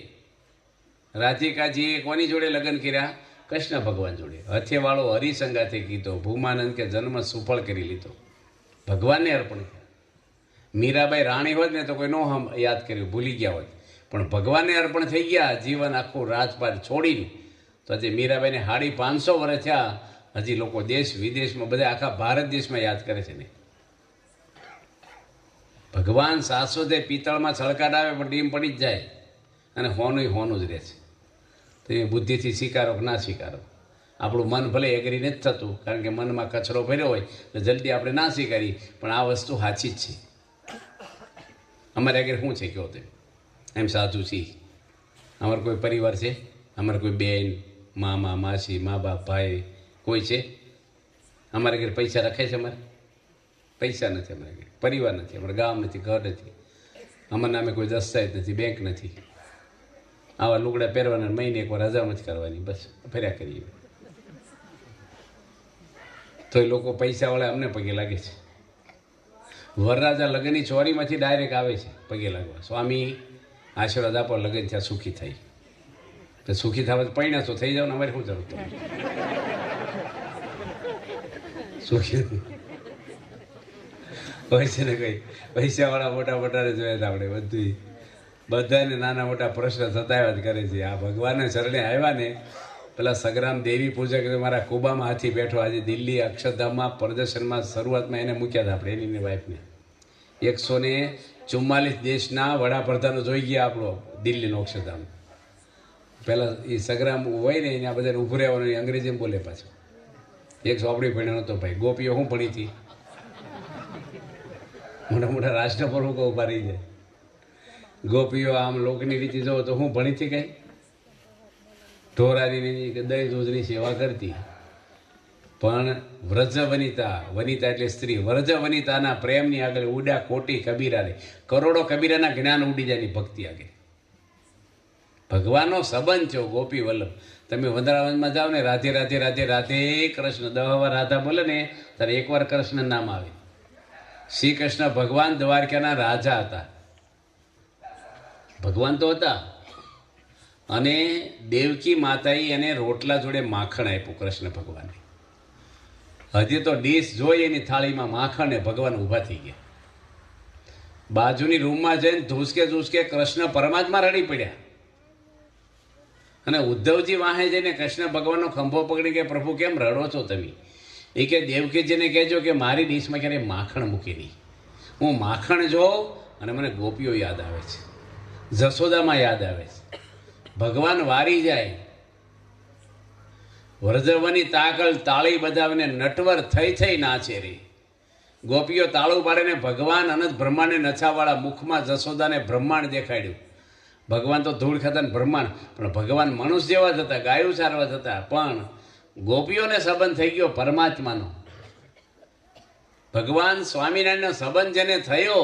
રાધિકાજીએ કોની જોડે લગ્ન કર્યા? કૃષ્ણ ભગવાન જોડે. હથેવાળો હરિસંગાથે કીધો, ભૂમાનંદ કે જન્મ સુફળ કરી લીધો, ભગવાનને અર્પણ કર્યા. મીરાબાઈ રાણી હોત ને તો કોઈ નો યાદ કર્યું, ભૂલી ગયા હોત, પણ ભગવાનને અર્પણ થઈ ગયા. જીવન આખું રાજપાટ છોડીને તો આજે મીરાબાઈને 550 વર્ષ થયા. હજી લોકો દેશ વિદેશમાં બધા આખા ભારત દેશમાં યાદ કરે છે ને. ભગવાન શાશ્વતે પિત્તળમાં છળકાટ આવે પણ ડીમ પડી જ જાય અને હોનું હોનું જ રહે છે. તો એ બુદ્ધિથી સ્વીકારો કે ના સ્વીકારો. આપણું મન ભલે એગ્રી નથી થતું, કારણ કે મનમાં કચરો ભર્યો હોય તો જલ્દી આપણે ના સ્વીકારી, પણ આ વસ્તુ સાચી જ છે. અમારે આગળ શું છે કહો તમે? એમ સાધુ છીએ. અમારો કોઈ પરિવાર છે? અમારે કોઈ બેન, મામા, માસી, મા બાપ, ભાઈ કોઈ છે? અમારે ઘરે પૈસા રખે છે? અમારે પૈસા નથી. અમારે ઘરે પરિવાર નથી. અમારે ગામ નથી, ઘર નથી. અમારા નામે કોઈ દસ્તાવેજ નથી, બેંક નથી. આવા લુગડા પહેરવાના, મહિને એકવાર હજામત કરવાની, બસ ફર્યા કરીએ. તો એ લોકો પૈસાવાળા અમને પગે લાગે છે. વરરાજા લગ્નની ચોરીમાંથી ડાયરેક્ટ આવે છે પગે લાગવા, સ્વામી આશીર્વાદ આપો, લગ્ન ત્યાં સુખી થાય. તો સુખી થવા પૈણા તો થઈ જાવ ને, અમારે શું જરૂર? સુખી હોય છે ને કઈ પૈસાવાળા મોટા મોટાને જોયા હતા આપણે. બધાને નાના મોટા પ્રશ્ન થતા જ કરે છે. આ ભગવાનને શરણે આવ્યા ને, પેલા સંગ્રામ દેવી પૂજક મારા કુબામાં હાથી બેઠો. આજે દિલ્હી અક્ષરધામમાં પ્રદર્શનમાં શરૂઆતમાં એને મૂક્યા હતા આપણે, એની વાઈફને. 144 દેશના વડાપ્રધાનો જોઈ ગયા આપણો દિલ્હીનો અક્ષરધામ. પહેલાં એ સંગ્રામ હોય ને એને આ બધાને ઊભું રહેવાનું, એ અંગ્રેજીમાં બોલે પાછો. એક ચોપડી ભણ્યો નહોતો ભાઈ. ગોપીઓ શું ભણી હતી? મોટા મોટા રાષ્ટ્રપ્રમુખો ઊભા રહી જાય. ગોપીઓ આમ લોકની રીતિ જોવો તો હું ભણી હતી કઈ? ઢોરાની દહીં દૂધની સેવા કરતી. પણ વ્રજ વનિતા, વનિતા એટલે સ્ત્રી, વ્રજ વનિતાના પ્રેમની આગળ ઉડા કોટી કબીરાને, કરોડો કબીરાના જ્ઞાન ઉડી જાય ભક્તિ આગળ. ભગવાનનો સંબંધ છે ગોપી વલ્લભ. તમે વૃંદાવનમાં જાઓ ને, રાધે રાધે રાધે રાધે કૃષ્ણ 10 વાર રાધા બોલે ને ત્યારે એકવાર કૃષ્ણ નામ આવે. શ્રી કૃષ્ણ ભગવાન દ્વારકાના રાજા હતા, ભગવાન તો હતા. અને દેવકી માતાએ એને રોટલા જોડે માખણ આપ્યું કૃષ્ણ ભગવાને. હજી તો ડીશ જોઈ એની થાળીમાં માખણ ને ભગવાન ઊભા થઈ ગયા. બાજુની રૂમમાં જઈને ધૂસકે કૃષ્ણ પરમાત્મા રડી પડ્યા. અને ઉદ્ધવજી વાહે જઈને કૃષ્ણ ભગવાનનો ખંભો પકડી કે પ્રભુ કેમ રડો છો તમે? એ કે દેવકીજીને કહેજો કે મારી ડીશમાં ક્યારેય માખણ મૂકી નહીં. હું માખણ જોઉં અને મને ગોપીઓ યાદ આવે છે, જશોદામાં યાદ આવે છે. ભગવાન વારી જાય. વ્રજવની તાકલ તાળી બજાવીને નટવર થઈ નાચે રે. ગોપીઓ તાળું પાડીને ભગવાન અનંત બ્રહ્માંડને નચાવાળા મુખમાં જશોદાને બ્રહ્માંડ દેખાડ્યું. ભગવાન તો ધૂળ ખાતા બ્રહ્માંડ, પણ ભગવાન મનુષ્ય જેવા જ હતા, ગાયું ચારવા હતા. પણ ગોપીઓને સંબંધ થઈ ગયો પરમાત્માનો. ભગવાન સ્વામિનારાયણનો સંબંધ જેને થયો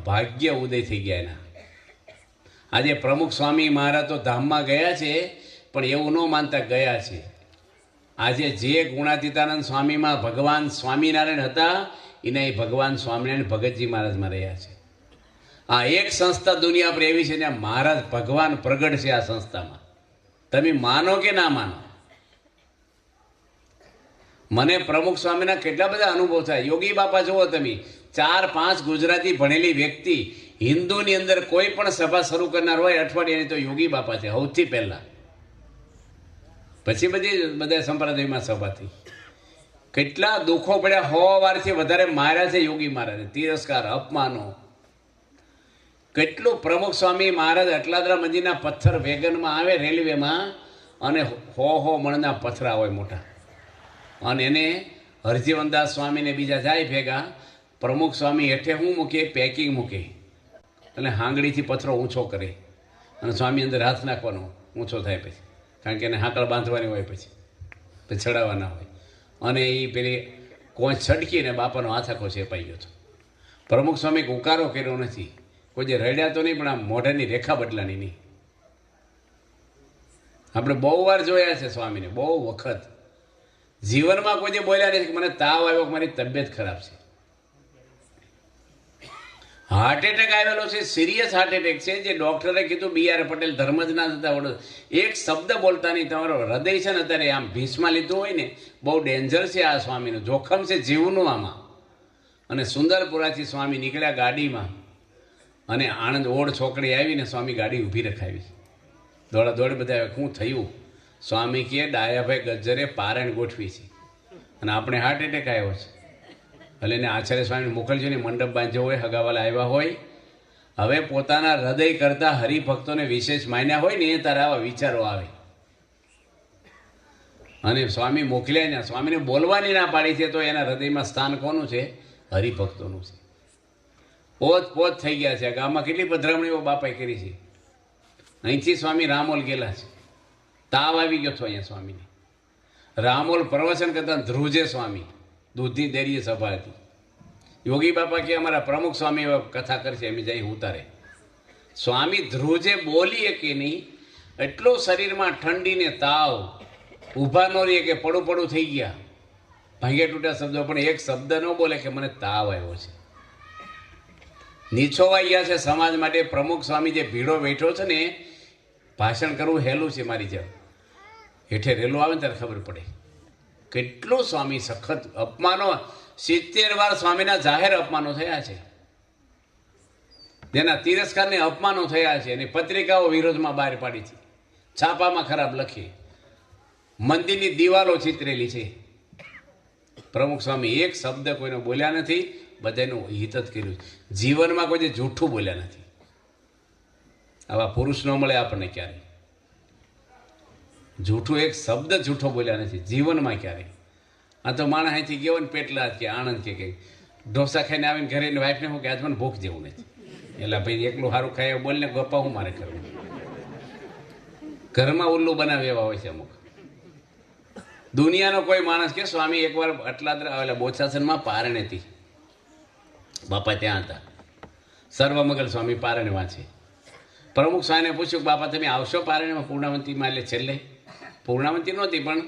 ભાગ્ય ઉદય થઈ ગયા એના. આજે પ્રમુખ સ્વામી મહારાજ તો ધામમાં ગયા છે, પણ એવું ન માનતા ગયા છે. આજે જે ગુણાતીતાનંદ સ્વામીમાં ભગવાન સ્વામિનારાયણ હતા, એના એ ભગવાન સ્વામિનારાયણ ભગતજી મહારાજમાં રહ્યા છે. આ એક સંસ્થા દુનિયા પર એવી છે ત્યાં મહારાજ ભગવાન પ્રગટ છે આ સંસ્થામાં. તમે માનો કે ના માનો. મને પ્રમુખ સ્વામીના કેટલા બધા અનુભવ થાય. યોગી બાપા જુઓ તમે, 4-5 ગુજરાતી ભણેલી વ્યક્તિ, હિન્દુની અંદર કોઈ પણ સભા શરૂ કરનાર હોય અઠવાડિયાની તો યોગી બાપા છે સૌથી પહેલા. પછી બધા સંપ્રદાયમાં સભા થઈ. કેટલા દુઃખો પડ્યા, 100 વારથી વધારે માર્યા છે યોગી મહારાજે, તિરસ્કાર, અપમાનો. કેટલું પ્રમુખ સ્વામી મહારાજ અટલાદરા મંદિરના પથ્થર વેગનમાં આવે રેલવેમાં, અને 100 મણના પથરા હોય મોટા, અને એને હરજીવનદાસ સ્વામીને બીજા જાય ભેગા. પ્રમુખ સ્વામી હેઠે શું મૂકે? પેકિંગ મૂકે, એટલે હાંગડીથી પથરો ઊંચો કરે, અને સ્વામી અંદર હાથ નાખવાનો ઊંચો થાય પછી, કારણ કે એને હાંકળ બાંધવાની હોય, પછી ચડાવવાના હોય. અને એ પેલી કોઈ છટકીને બાપાનો હાથ આખો ચેપાઈ ગયો હતો. પ્રમુખ સ્વામી ઉકારો કર્યો નથી, કોઈ જે રડ્યા તો નહીં, પણ આમ મોઢાની રેખા બદલાની નહીં. આપણે બહુ વાર જોયા છે સ્વામીને, બહુ વખત. જીવનમાં કોઈ જે બોલ્યા નથી કે મને તાવ આવ્યો, મારી તબિયત ખરાબ છે. હાર્ટ એટેક આવેલો છે, સિરિયસ હાર્ટ એટેક છે, જે ડૉક્ટરે કીધું BR પટેલ ધર્મ જ ના થતા વડો એક શબ્દ બોલતા નહીં, તમારો હૃદય છે ને અત્યારે આમ ભીસમાં લીધું હોય ને, બહુ ડેન્જર છે આ સ્વામીનું, જોખમ છે જીવનું આમાં. અને સુંદરપુરાથી સ્વામી નીકળ્યા ગાડીમાં, અને આણંદ ઓડ છોકરી આવીને સ્વામી ગાડી ઊભી રખાવી. દોડા દોડ બધા આવે, શું થયું? સ્વામી કહે ડાયાભાઈ ગજ્જરે પારાયણ ગોઠવી છે અને આપણે હાર્ટ એટેક આવ્યો છે. એટલે એને આચાર્ય સ્વામીને મોકલજો ને, મંડપ બાંધ્યો હોય, હગાવાલા આવ્યા હોય. હવે પોતાના હૃદય કરતાં હરિભક્તોને વિશેષ માન્યા હોય ને, એ તારે આવા વિચારો આવે. અને સ્વામી મોકલ્યા ને, સ્વામીને બોલવાની ના પાડી છે, તો એના હૃદયમાં સ્થાન કોનું છે? હરિભક્તોનું છે. પોત પોત થઈ ગયા છે. ગામમાં કેટલી પધરામણીઓ બાપાએ કરી છે. અહીંથી સ્વામી રામોલ ગયેલા છે, તાવ આવી ગયો હતો અહીંયા સ્વામીને. રામોલ પ્રવચન કરતા ધ્રુજે સ્વામી, દૂધની ડેરીએ સભા હતી. યોગી બાપા કે અમારા પ્રમુખ સ્વામી એવા કથા કરશે, એમ જઈ ઉતારે. સ્વામી ધ્રુજે બોલીએ કે નહીં, એટલો શરીરમાં ઠંડીને તાવ, ઊભા ન રહીએ કે પડું પડું થઈ ગયા, ભાંગે તૂટ્યા શબ્દો, પણ એક શબ્દ ન બોલે કે મને તાવ આવ્યો છે. નીચોવાઈ ગયા છે સમાજ માટે. પ્રમુખ સ્વામી જે ભીડો બેઠો છે ને, ભાષણ કરવું હેલું છે મારી જેમ. હેઠે રેલો આવે ને ત્યારે ખબર પડે કેટલું સ્વામી સખત અપમાનો. 70 વાર સ્વામીના જાહેર અપમાનો થયા છે, જેના તિરસ્કારને અપમાનો થયા છે, અને પત્રિકાઓ વિરોધમાં બહાર પાડી છે, છાપામાં ખરાબ લખી, મંદિરની દિવાલો ચિતરેલી છે. પ્રમુખ સ્વામી એક શબ્દ કોઈને બોલ્યા નથી, બધાનું હિત જ કર્યું. જીવનમાં કોઈ જૂઠું બોલ્યા નથી. આવા પુરુષ ન મળે આપણને ક્યારેય. જૂઠું એક શબ્દ જૂઠો બોલ્યા નથી જીવનમાં ક્યારેય. આ તો માણસ અહીંથી ગયો ને પેટલા કે આણંદ કે કંઈ ઢોસા ખાઈને આવીને ઘરે વાઈફને હું કે આજ મને ભૂખ જેવું નથી. એટલે ભાઈ એકલું સારું ખાય બોલને ગપ્પા હું મારે કરવું. ઘરમાં ઉલ્લુ બનાવે એવા હોય છે અમુક. દુનિયાનો કોઈ માણસ કે સ્વામી એકવાર આટલા બોચાસનમાં પારણ હતી, બાપા ત્યાં હતા, સર્વમંગલ સ્વામી પારણ વાંચે. પ્રમુખ સ્વામીને પૂછ્યું કે બાપા તમે આવશો પારણમાં પૂર્ણાવંતીમાં? એટલે છેલ્લે પૂર્ણાવંતી નહોતી, પણ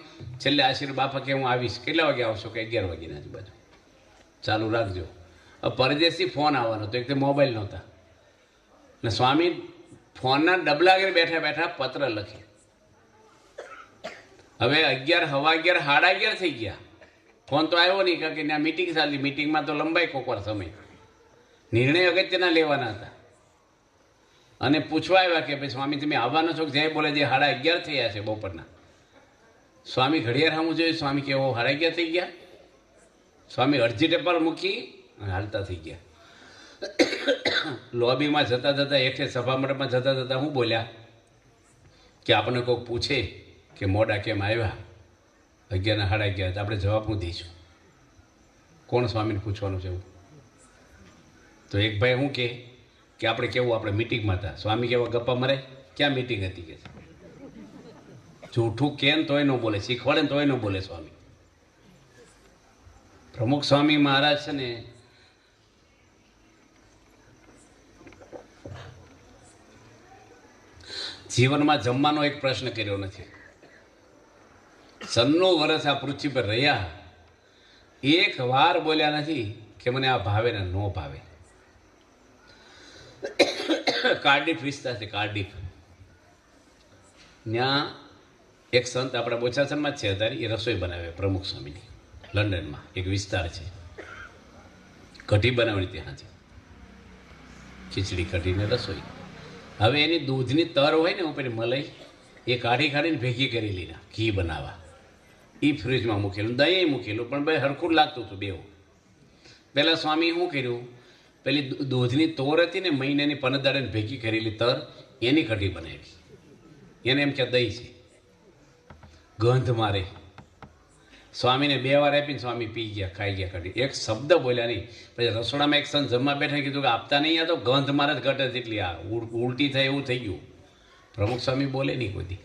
છેલ્લે આશીર્વાદ બાપા કે હું આવીશ. કેટલા વાગે આવશો? કે 11 વાગ્યાની આજુબાજુ. ચાલુ રાખજો. પરદેશથી ફોન આવવાનો તો એક તો મોબાઈલ નહોતા, ને સ્વામી ફોનના ડબલા આગળ બેઠા બેઠા પત્ર લખે. હવે 11, સવા 11, સાડા 11 થઈ ગયા. ફોન તો આવ્યો નહીં, કારણ કે ત્યાં મિટિંગ ચાલી. મિટિંગમાં તો લંબાઈ કોકવાર સમય, નિર્ણય અગત્યના લેવાના હતા. અને પૂછવા આવ્યા કે ભાઈ સ્વામી તમે આવવાનો છો? જે બોલે જે 11:30 થયા છે બપોરના. સ્વામી ઘડિયાળ સામું જોયું. સ્વામી કે 11:30 થઈ ગયા. સ્વામી અરજી ટેપર મૂકી અને હાલતા થઈ ગયા. લોબીમાં જતા જતા, હેઠે સભા મંડપમાં જતા જતા હું બોલ્યા કે આપણને કોઈક પૂછે કે મોડા કેમ આવ્યા 11 ના 11:30, તો આપણે જવાબ હું દઈશું. કોણ સ્વામીને પૂછવાનું છે એવું? તો એક ભાઈ શું કે આપણે કેવું, આપણે મિટિંગમાં હતા. સ્વામી કેવા ગપ્પા મારે, ક્યાં મિટિંગ હતી કે જૂઠું કેમ તોય ન બોલે, શીખવાડે ને તોય ન બોલે સ્વામી. પ્રમુખ સ્વામી મહારાજ છે ને, જીવનમાં જમવાનો એક પ્રશ્ન કર્યો નથી. 96 વર્ષ આ પૃથ્વી પર રહ્યા, એક વાર બોલ્યા નથી કે મને આ ભાવે ને ન ભાવે. કાર્ડિફ વિસ્તાર છે, કાર્ડિફ. ત્યાં એક સંત આપણા બોચાસનમાં જ છે અત્યારે, એ રસોઈ બનાવે પ્રમુખ સ્વામીની. લંડનમાં એક વિસ્તાર છે, કઢી બનાવવાની ત્યાં છે, ખીચડી કઢીને રસોઈ. હવે એની દૂધની તર હોય ને ઉપર મલાઈ, એ કાઢીને ભેગી કરી લીધા ઘી બનાવવા. એ ફ્રીજમાં મૂકેલું, દહીં મૂકેલું, પણ ભાઈ હરખું લાગતું હતું બેવું. પહેલાં સ્વામી શું કર્યું, પેલી દૂધની તોર હતી ને, મહિનાની 15 દાડાની ભેગી કરેલી તર, એની કઢી બનાવી. એને એમ કે દહીં છે, ગંધ મારે. સ્વામીને 2 વાર આપીને સ્વામી પી ગયા, ખાઈ ગયા કઢી. એક શબ્દ બોલ્યા નહીં. પછી રસોડામાં એક સંત જમવા બેઠા, કીધું કે આપતા નહીં, આ તો ગંધ મારે જ ઘટે જેટલી, આ ઉલટી થાય એવું થઈ ગયું. પ્રમુખ સ્વામી બોલે નહીં કોઈ દી.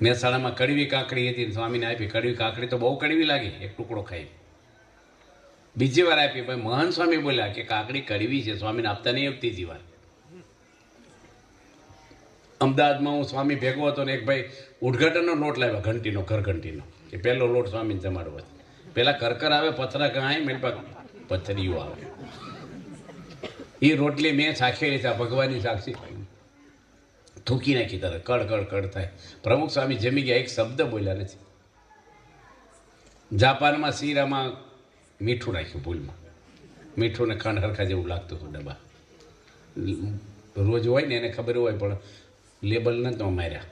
મહેસાણામાં કડવી કાકડી હતી, સ્વામીને આપી. કડવી કાકડી તો બહુ કડવી લાગે, એક ટુકડો ખાઈ. બીજી વાર આપી. ભાઈ મહાન સ્વામી બોલ્યા કે કાકડી કડવી છે, સ્વામીને આપતા નહીં આવતી. ત્રીજી વાર અમદાવાદમાં હું સ્વામી ભેગો હતો ને એક ભાઈ ઉદઘાટનનો લોટ લાવ્યા, ઘંટીનો, ઘર ઘંટીનો, કે પહેલો લોટ સ્વામીને જમાડવો. પેલા કરકર આવે, પથરા કાંઈ મેં પથરીઓ આવે. એ રોટલી મેં ચાખેલી છે, ભગવાનની સાક્ષી થૂકી નાખી તરત, કડ કડ કડ થાય. પ્રમુખ સ્વામી જમી ગયા, એક શબ્દ બોલ્યા નથી. જાપાનમાં શીરામાં મીઠું નાખ્યું ભૂલમાં, મીઠું ને ખાંડ હરખા જેવું લાગતું હતું ડબ્બા. રોજ હોય ને એને ખબર હોય, પણ લેબલ નહોતો માર્યા.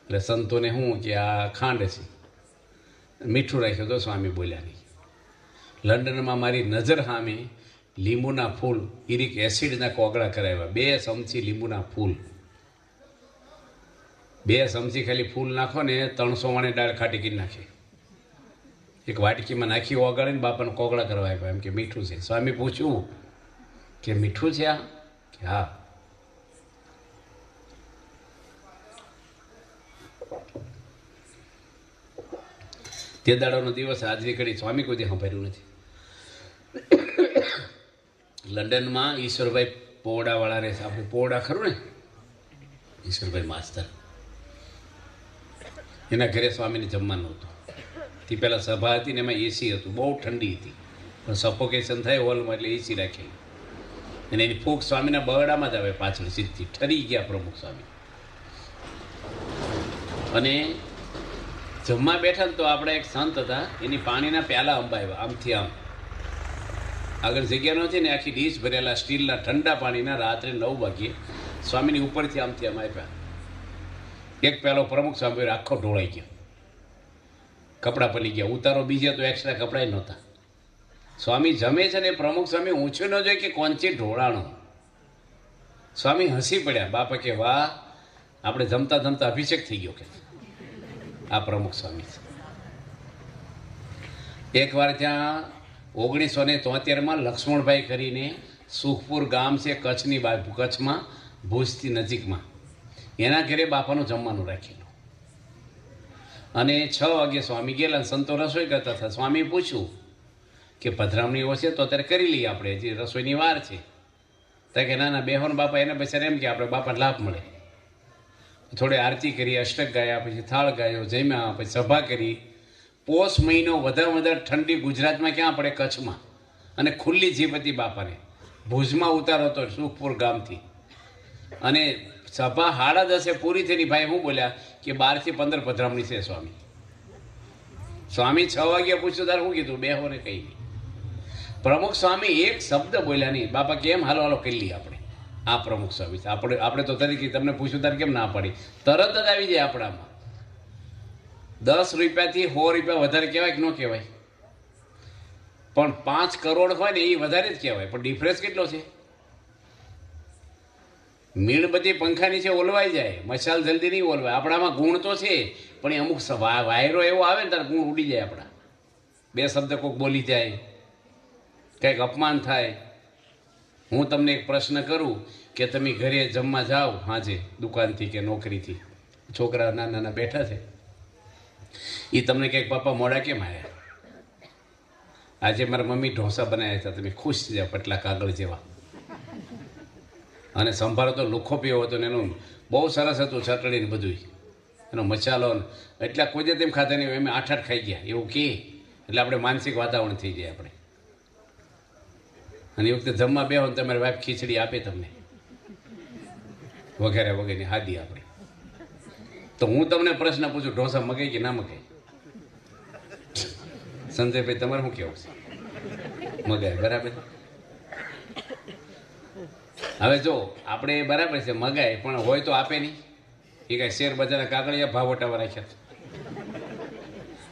એટલે સંતોને શું કે આ ખાંડ છે, મીઠું રાખ્યું તો સ્વામી બોલ્યા નહીં. લંડનમાં મારી નજર સામે લીંબુના ફૂલ ઇરિક એસિડના કોગળા કરાવ્યા. 2 ચમચી લીંબુના ફૂલ, 2 ચમચી ખાલી ફૂલ નાખો ને 300 વાણી દાળ ખાટી કરી નાખે. એક વાટકીમાં નાખી ઓગાળીને બાપાને કોગળા કરવા આપ્યા, એમ કે મીઠું છે. સ્વામી પૂછ્યું કે મીઠું છે આ? કે હા. તે દાડાનો દિવસ હાજરી કરી સ્વામી કોઈ સાંભળ્યું નથી. લંડનમાં ઈશ્વરભાઈ પોવડાવાળા રહે છે, આપણે પોવડા ખરું ને, ઈશ્વરભાઈ માસ્તર, એના ઘરે સ્વામીને જમવાનું હતું. તે પહેલાં સભા હતી ને એમાં એસી હતું, બહુ ઠંડી હતી, પણ સફોકેશન થાય હોલમાં એટલે એસી રાખેલી. અને એની ફૂંક સ્વામીના બરડામાં જ આવે પાછળ સીધી. ઠરી ગયા પ્રમુખ સ્વામી. અને જમવા બેઠા ને તો આપણે એક સંત હતા, એની પાણીના પ્યાલા અંબાવ્યા આમથી આમ. આગળ જગ્યા નહોતી ને, આખી ડીશ ભરેલા સ્ટીલના ઠંડા પાણીના. રાત્રે 9 વાગ્યે સ્વામીની ઉપરથી આમથી આમ આપ્યા. એક પ્યાલો પ્રમુખ સ્વામી આખો ઢોળાઈ ગયો, કપડાં પલી ગયા. ઉતારો બીજે તો એક્સ્ટ્રા કપડાં નહોતા. સ્વામી જમે છે ને પ્રમુખ સ્વામી ઊંચું ન જોઈએ કે કોંચી ઢોળાણો. સ્વામી હસી પડ્યા. બાપા કે વાહ, આપણે જમતા જમતા અભિષેક થઈ ગયો કે આ પ્રમુખ સ્વામી છે. એકવાર ત્યાં 1973માં લક્ષ્મણભાઈ કરીને સુખપુર ગામ છે કચ્છની બાજુ, કચ્છમાં ભુજથી નજીકમાં, એના ઘરે બાપાનું જમવાનું રાખેલું. અને 6 વાગે સ્વામી ગયેલા, સંતો રસોઈ કરતા હતા. સ્વામી પૂછ્યું કે પધરામણીઓ છે તો અત્યારે કરી લઈએ આપણે, જે રસોઈની વાર છે. તો કે ના ના બેહોન બાપા, એને પછી એમ કે આપણે બાપા લાભ મળે. થોડી આરતી કરી, અષ્ટક ગાયા, પછી થાળ ગાયો, જમ્યા, પછી સભા કરી. પોષ મહિનો વધારે વધારે ઠંડી ગુજરાતમાં ક્યાં પડે? કચ્છમાં. અને ખુલ્લી જીપ હતી બાપાને. ભુજમાં ઉતારો હતો સુખપુર ગામથી. અને સભા 10:30 પૂરી થઈને ભાઈ હું બોલ્યા કે 12 થી 15 પધરામણી છે સ્વામી. સ્વામી 6 વાગ્યા પૂછ્યું તારે શું કીધું? બેહો ને કહી નહીં. પ્રમુખ સ્વામી એક શબ્દ બોલ્યા નહીં. બાપા કેમ હાલો હાલો કરી લઈએ આપણે, આ પ્રમુખ સ્વામી છે. આપણે તો તરીકે તમને પૂછ્યું તારે કેમ ના પાડી? તરત જ આવી જાય આપણામાં. 10 રૂપિયાથી 100 રૂપિયા વધારે કહેવાય કે ન કહેવાય? પણ 5 કરોડ હોય ને એ વધારે જ કહેવાય. પણ ડિફરન્સ કેટલો છે? મીણબત્તી પંખાની છે, ઓલવાઈ જાય. મશાલ જલ્દી નહીં ઓલવાય. આપણામાં ગુણ તો છે, પણ એ અમુક વાયરો એવો આવે ને ત્યારે ગુણ ઉડી જાય આપણા. 2 શબ્દ કોઈક બોલી જાય, કંઈક અપમાન થાય. હું તમને એક પ્રશ્ન કરું કે તમે ઘરે જમવા જાઓ હાજે દુકાનથી કે નોકરીથી, છોકરા નાના નાના બેઠા છે, એ તમને કંઈક પપ્પા મોડા કેમ આવ્યા? આજે મારા મમ્મી ઢોસા બનાવ્યા હતા, તમે ખુશ થઈ જાઓ પટલા કાગળ જેવા. અને સંભારો તો લુખો પીવો હતો ને એનું બહુ સરસ હતું, ચટણીને બધું, એનો મસાલો. એટલા કોઈ જ તેમ ખાતા નહીં, એમ 8 ખાઈ ગયા એવું કહે. એટલે આપણે માનસિક વાતાવરણ થઈ જાય આપણે. અને એ વખતે જમવા બેહો ને તમારી વાઈફ ખીચડી આપે તમને વગેરે વગેરે હાદી આપણે. તો હું તમને પ્રશ્ન પૂછું, ઢોસા મગાઈ કે ના મગાઈ? સંજયભાઈ તમારે શું કહેવું છે? મગાય, બરાબર. હવે જો આપણે બરાબર છે મગાય, પણ હોય તો આપે નહીં. એ કાંઈ શેર બજારના કાગળિયા ભાવ વટાવા રાખ્યા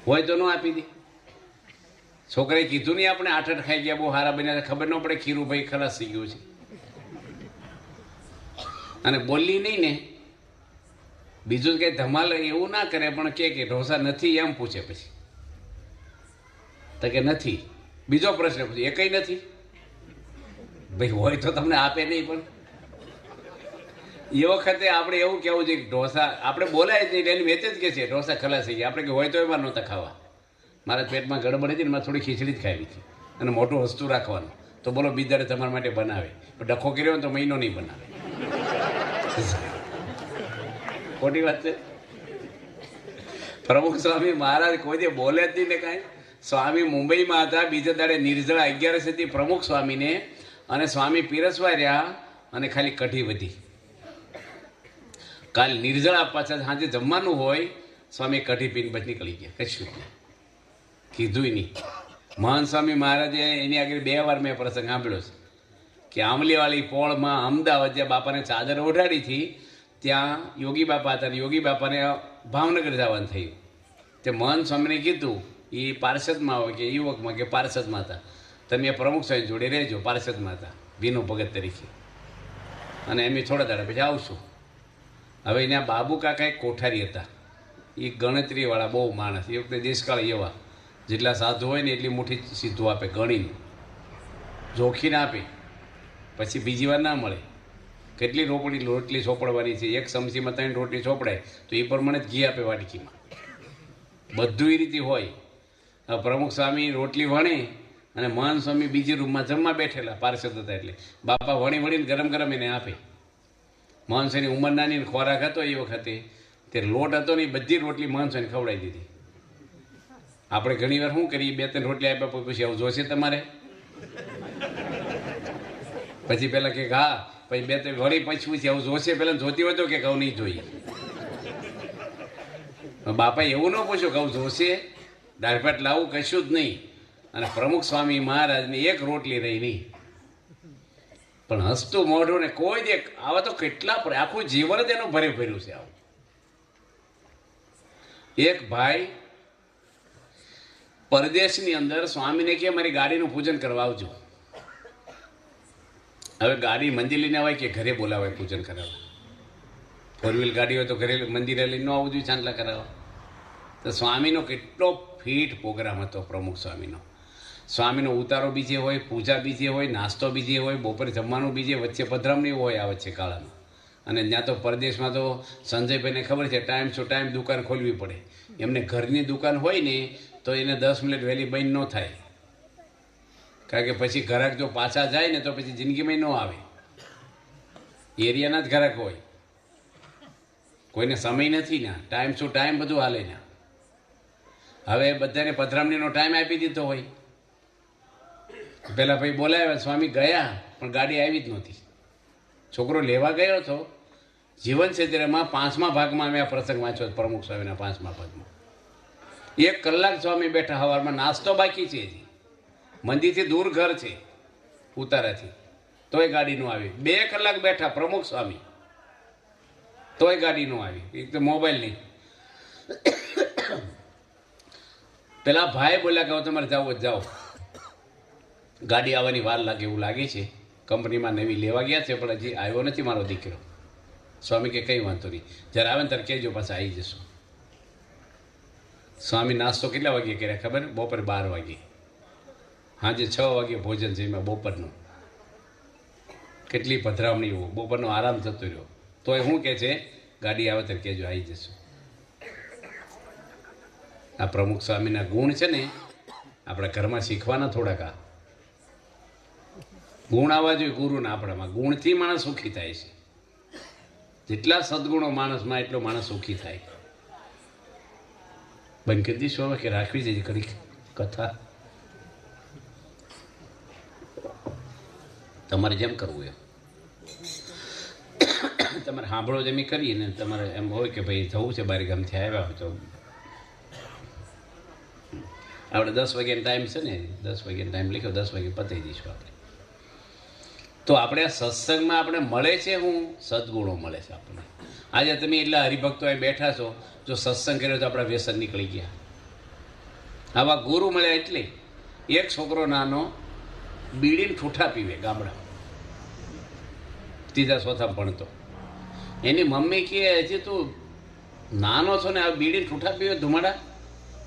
હોય તો ન આપી દે. છોકરાએ કીધું નહીં આપણે 8 ખાઈ ગયા, બહુ સારા બન્યા, ખબર ન પડે ખીરું ભાઈ ખલાસ થઈ ગયું છે. અને બોલી નહીં ને, બીજું કંઈ ધમાલ એવું ના કરે, પણ કે ઢોસા નથી એમ પૂછે. પછી તો કે નથી. બીજો પ્રશ્ન પૂછે, એ કંઈ નથી. ભાઈ હોય તો તમને આપે નહીં. પણ એ વખતે આપણે એવું કહેવું છે કે ઢોસા આપણે બોલાય જ નહીં, એની વેચે જ કે છે ઢોસા ખલાસ થઈ ગયા. આપણે કે હોય તો એમાં નહોતા ખાવા, મારા પેટમાં ગડબડ હતી ને મારે થોડી ખીચડી જ ખાવી હતી. અને મોઢું હસતું રાખવાનું. તો બોલો બીજાડે તમારા માટે બનાવે. ડખો કર્યો ને તો મહિનો નહીં બનાવે. ખોટી વાત છે. પ્રમુખ સ્વામી મહારાજ કોઈ દે બોલે જ નહીં ને કાંઈ. સ્વામી મુંબઈમાં હતા, બીજા દાડે નિર્જળા 11 હતી પ્રમુખ સ્વામીને, અને સ્વામી પીરસવા રહ્યા અને ખાલી કઢી વધી. કાલ નિર્જળા પાછા સાંજે જમવાનું હોય, સ્વામી કઢી પીને બસ નીકળી ગયા, કશું જ નહીં, કીધું નહીં. મહાન સ્વામી મહારાજે એની આગળ 2 વાર મેં પ્રસંગ સાંભળ્યો છે કે આંબલીવાળી પોળમાં અમદાવાદ જ્યાં બાપાને ચાદર ઓઢાડી હતી ત્યાં યોગી બાપા હતા. યોગી બાપાને ભાવનગર જવાનું થયું. તે મહાન સ્વામીને કીધું, એ પાર્ષદમાં હોય કે યુવકમાં કે પાર્ષદમાં હતા, તમે પ્રમુખ સ્વામી જોડે રહેજો, પાર્ષદમાં હતા વિનો ભગત તરીકે, અને એમ થોડા દાડા પછી આવશું. હવે એના બાબુ કાકા એક કોઠારી હતા, એ ગણતરીવાળા બહુ માણસ. એ વખતે દેશકાળ એવા, જેટલા સાધુ હોય ને એટલી મુઠ્ઠી સીધું આપે, ગણીને જોખીને આપે, પછી બીજી વાર ના મળે. કેટલી રોટલી ચોપડવાની છે, એક સમસીમાં 3 રોટલી ચોપડાય તો એ પ્રમાણે જ ઘી આપે વાટકીમાં. બધું એ રીતે હોય. પ્રમુખ સ્વામી રોટલી વણે અને મહાન સ્વામી બીજી રૂમમાં જમવા બેઠેલા, પાર્ષદ હતા એટલે બાપા વણીને ગરમ ગરમ એને આપે. મહાન સ્વામીની ઉંમર નાની, ખોરાક હતો એ વખતે, તે લોટ હતો ને એ બધી રોટલી મહાન સ્વામીને ખવડાવી દીધી. આપણે ઘણી વાર શું કરીએ, 2-3 રોટલી આપ્યા પછી આવું જોશે તમારે, પછી પેલા કે હા, પછી 2-3 વળી પછી આવું જોશે, પેલા જોતી હોય તો કે ઘઉં નહીં જોઈએ. બાપા એવું ન પૂછ્યું ઘઉં જોશે, દાળ ભાત લાવું, કશું જ નહીં. અને પ્રમુખ સ્વામી મહારાજની એક રોટલી રહી નહીં, પણ હસતું મોઢું ને કોઈ દે. આવા તો કેટલા, આખું જીવન જ એનું ભર્યું છે. આવું એક ભાઈ પરદેશની અંદર સ્વામીને કે મારી ગાડીનું પૂજન કરવા આવજો. હવે ગાડી મંદિર લઈને આવે કે ઘરે બોલાવાય પૂજન કરાવવા? 4 વ્હીલ ગાડી હોય તો ઘરે મંદિરે લઈને ન આવવું જોઈએ ચાંદલા કરાવવા? તો સ્વામીનો કેટલો ફીટ પ્રોગ્રામ હતો પ્રમુખ સ્વામીનો. સ્વામીનો ઉતારો બીજે હોય, પૂજા બીજે હોય, નાસ્તો બીજે હોય, બપોરે જમવાનું બીજે, વચ્ચે પધરામણી હોય આ વચ્ચે કાળામાં. અને ત્યાં તો પરદેશમાં તો સંજયભાઈને ખબર છે, ટાઈમ ટુ ટાઈમ દુકાન ખોલવી પડે. એમને ઘરની દુકાન હોય ને તો એને 10 મિનિટ વહેલી બંધ ન થાય, કારણ કે પછી ગ્રાહક જો પાછા જાય ને તો પછી જિંદગીમાં ન આવે. એરિયાના જ ગ્રાહક હોય, કોઈને સમય નથી ને, ટાઈમ ટુ ટાઈમ બધું હાલે ને. હવે બધાને પધરામણીનો ટાઈમ આપી દીધો હોય. પેલા ભાઈ બોલાવ્યા, સ્વામી ગયા પણ ગાડી આવી જ નહોતી. છોકરો લેવા ગયો હતો. જીવન ક્ષેત્રમાં 5મા ભાગમાં અમે આ પ્રસંગ વાંચ્યો, પ્રમુખ સ્વામીના 5મા ભાગમાં. 1 કલાક સ્વામી બેઠા, સવારમાં નાસ્તો બાકી છે, મંદિરથી દૂર ઘર છે ઉતારાથી, તોય ગાડી ન આવી. 2 કલાક બેઠા પ્રમુખ સ્વામી, તોય ગાડી ન આવી. એક તો મોબાઈલ નહીં. પેલા ભાઈ બોલ્યા કે તમારે જાઓ જ જાઓ, ગાડી આવવાની વાર લાગે એવું લાગે છે. કંપનીમાં નવી લેવા ગયા છે પણ હજી આવ્યો નથી મારો દીકરો. સ્વામી કે કંઈ વાંધો નહીં, જ્યારે આવે ને ત્યારે કહેજો, પાછા આવી જશો. સ્વામી નાસ્તો કેટલા વાગ્યે કર્યા ખબર? બપોરે 12 વાગે. સાંજે 6 વાગે ભોજન છે એમાં બપોરનું. કેટલી પધરામણી, બપોરનો આરામ થતો રહ્યો. તોય શું કહે છે, ગાડી આવે ત્યારે કહેજો, આવી જશો. આ પ્રમુખ સ્વામીના ગુણ છે ને, આપણા ઘરમાં શીખવાના થોડાક. આ ગુણ આવવા જોઈએ ગુરુના આપણામાં. ગુણથી માણસ સુખી થાય છે. જેટલા સદગુણો માણસમાં એટલો માણસ સુખી થાય. બંધ કરી દઈશું હવે કે રાખવી જઈએ ઘડી કથા? તમારે જેમ કરવું એમ. તમારે સાંભળો જ એમ કરીને, તમારે એમ હોય કે ભાઈ જવું છે બારી ગામથી આવ્યા હોય તો આપણે 10 વાગ્યાનો ટાઈમ છે ને, 10 વાગ્યાનો ટાઈમ લખ્યો, 10 વાગે પતાવી દઈશું આપણે. તો આપણે આ સત્સંગમાં આપણે મળે છે, હું સદગુણો મળે છે આપણને. આજે તમે એટલા હરિભક્તો અહીં બેઠા છો, જો સત્સંગ કર્યો તો આપણા વ્યસન નીકળી ગયા. આવા ગુરુ મળ્યા. એટલે એક છોકરો નાનો બીડીને ઠૂઠા પીવે ગામડા, 3-4 ભણતો. એની મમ્મી કહે, હજી તું નાનો છો ને આ બીડીને ઠૂઠા પીવે ધુમાડા,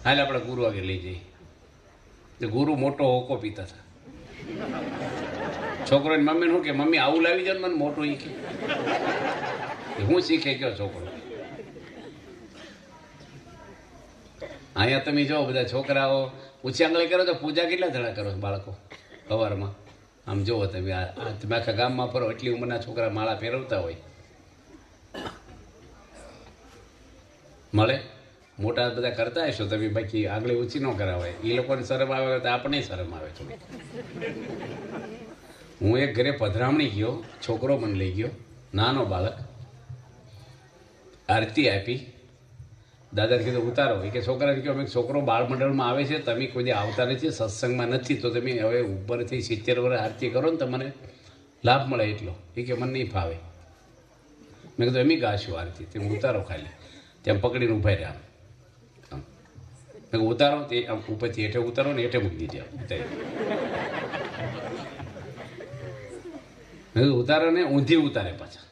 હાલ આપણે ગુરુ આગળ લઈ જઈએ. ગુરુ મોટો હોકો પીતા હતા. છોકરોની મમ્મીને શું કે, મમ્મી આવું લાવી જાવ ને મને મોટું. એ કે હું શીખે કયો છોકરો? અહીંયા તમે જો બધા છોકરાઓ ઊંચી આંગળી કરો તો પૂજા કેટલા ધડા કરો બાળકો સવારમાં? આમ જુઓ તમે, તમે આખા ગામમાં ફરો, એટલી ઉંમરના છોકરા માળા ફેરવતા હોય. મળે? મોટા બધા કરતા હશો તમે, બાકી આંગળી ઊંચી ન કરાવાય. એ લોકોને શરમ આવે તો આપણને શરમ આવે છે. હું એક ઘરે પધરામણી ગયો, છોકરો મને લઈ ગયો, નાનો બાળક. આરતી આપી, દાદાને કીધું ઉતારો. એ કે છોકરાને કહ્યું અમે છોકરો બાળ મંડળમાં આવે છે, તમે કોઈ આવતા નથી, સત્સંગમાં નથી, તો તમે હવે ઉપરથી 70 વર્ષ આરતી કરો ને તમને લાભ મળે એટલો. એ કે મને નહીં ફાવે. મેં કીધું એમ ગાશું આરતી, તમે ઉતારો ખાલી. ત્યાં પકડીને ઊભા રહ્યા. મેં કહું ઉતારો, તે આમ ઉપરથી હેઠે ઉતારો ને હેઠે મૂકી દીધી. મેં કીધું ઉતારો ને ઊંધી ઉતારે પાછા.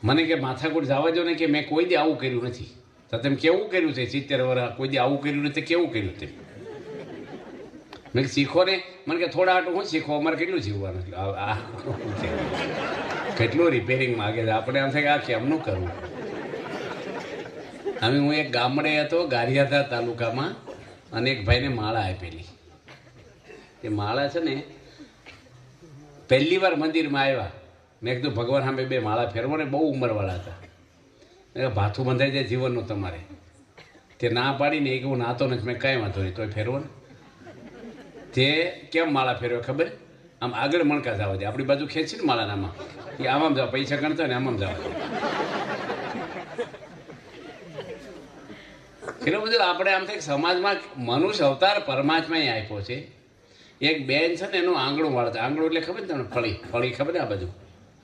મને કે માથાકૂટ જવા જો ને, કે મેં કોઈ દી આવું કર્યું નથી. તો તેમ કેવું કર્યું છે 70 વર્ષ કોઈ દી આવું કર્યું નથી, કેવું કર્યું તેમ? મેં શીખો ને. મને કે થોડા આટલું હું શીખો, અમારે કેટલું જીવવાનું, કેટલું રિપેરિંગ માગે છે. આપણે આમ થાય કે આ કેમનું કરવું. હવે હું એક ગામડે હતો, ગારિયાધાર તાલુકામાં, અને એક ભાઈને માળા આપેલી. એ માળા છે ને, પહેલી વાર મંદિરમાં આવ્યા. મેં કીધું ભગવાન સામે 2 માળા ફેરવો ને. બહુ ઉંમરવાળા હતા. મેં ભાથું બંધાઈ જાય જીવનનું તમારે. તે ના પાડીને એ કે હું નાતો નથી. મેં કાંઈ વાંધો નહીં, તોય ફેરવો ને. તે કેમ માળા ફેરવે ખબર? આમ આગળ મણકા જવા દે. આપણી બાજુ ખેંચી ને માળાનામાં, એ આમ જવા, પૈસા ગણતા ને આમ જવા દે. એટલું બધું આપણે આમ થાય સમાજમાં મનુષ્ય અવતાર પરમાત્માએ આપ્યો છે. એક બેન છે ને, એનું આંગણું વાળતા. આંગણું એટલે ખબર ને તમને? ફળી ખબર ને? આ બાજુ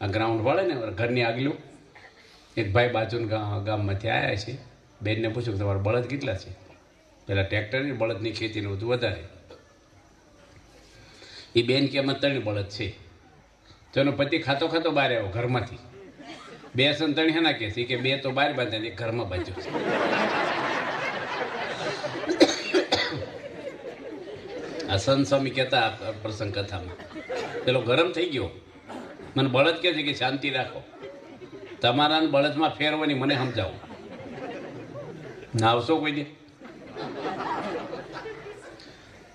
આ ગ્રાઉન્ડ વાળે ને, ઘરની આગલું. એક ભાઈ બાજુના ગામમાંથી આવ્યા છે. બેનને પૂછ્યું કે તમારા બળદ કેટલા છે? પહેલાં ટ્રેક્ટરની બળદની ખેતીને બધું વધારે. એ બેન કે એમાં 3 બળદ છે. તો એનો પતિ ખાતો ખાતો બહાર આવ્યો ઘરમાંથી. 2 સન 3 હેના કે છે? કે 2 તો બહાર બાંધ્યા, એક ઘરમાં બાંધ્યું છે. આ સંત સ્વામી કહેતા પ્રસંગ કથામાં, પેલો ગરમ થઈ ગયો. મને બળદ કહે છે કે શાંતિ રાખો, તમારા બળદમાં ફેરવાની મને સમજાવો. નાવશો કોઈ દે?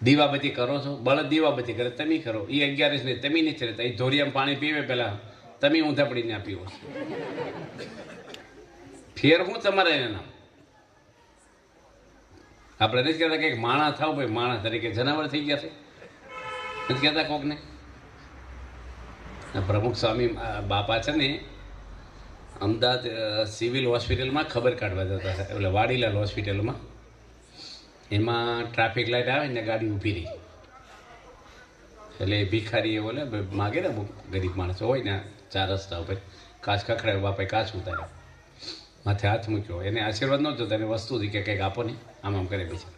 દીવાબત્તી કરો છો? બળદ દીવાબત્તી કરે, તમે કરો. એ 11 ને તમે નથી રહેતા. એ ધોરિયામાં પાણી પીવે પહેલાં, તમે ઊંધા પડીને ના પીવો. ફેર હું તમારે એને નામ? આપણે નથી કહેતા કે માણસ થાવ ભાઈ, માણસ તરીકે જનાવર થઈ ગયા છે, નથી કહેતા કોકને? પ્રમુખ સ્વામી બાપા છે ને, અમદાવાદ સિવિલ હોસ્પિટલમાં ખબર કાઢવા જતા હતા, એટલે વાડીલાલ હોસ્પિટલમાં. એમાં ટ્રાફિક લાઇટ આવે ને, ગાડી ઊભી રહી. એટલે ભિખારી બોલે માગે ને, ગરીબ માણસો હોય ને 4 રસ્તા ઉપર, કાચ ખખડાયો. બાપાએ કાચ ઉતાર્યો, માથે હાથ મૂક્યો. એને આશીર્વાદ ન જોતા, એને વસ્તુથી કે કંઈક આપો ને, આમ કરે. પછી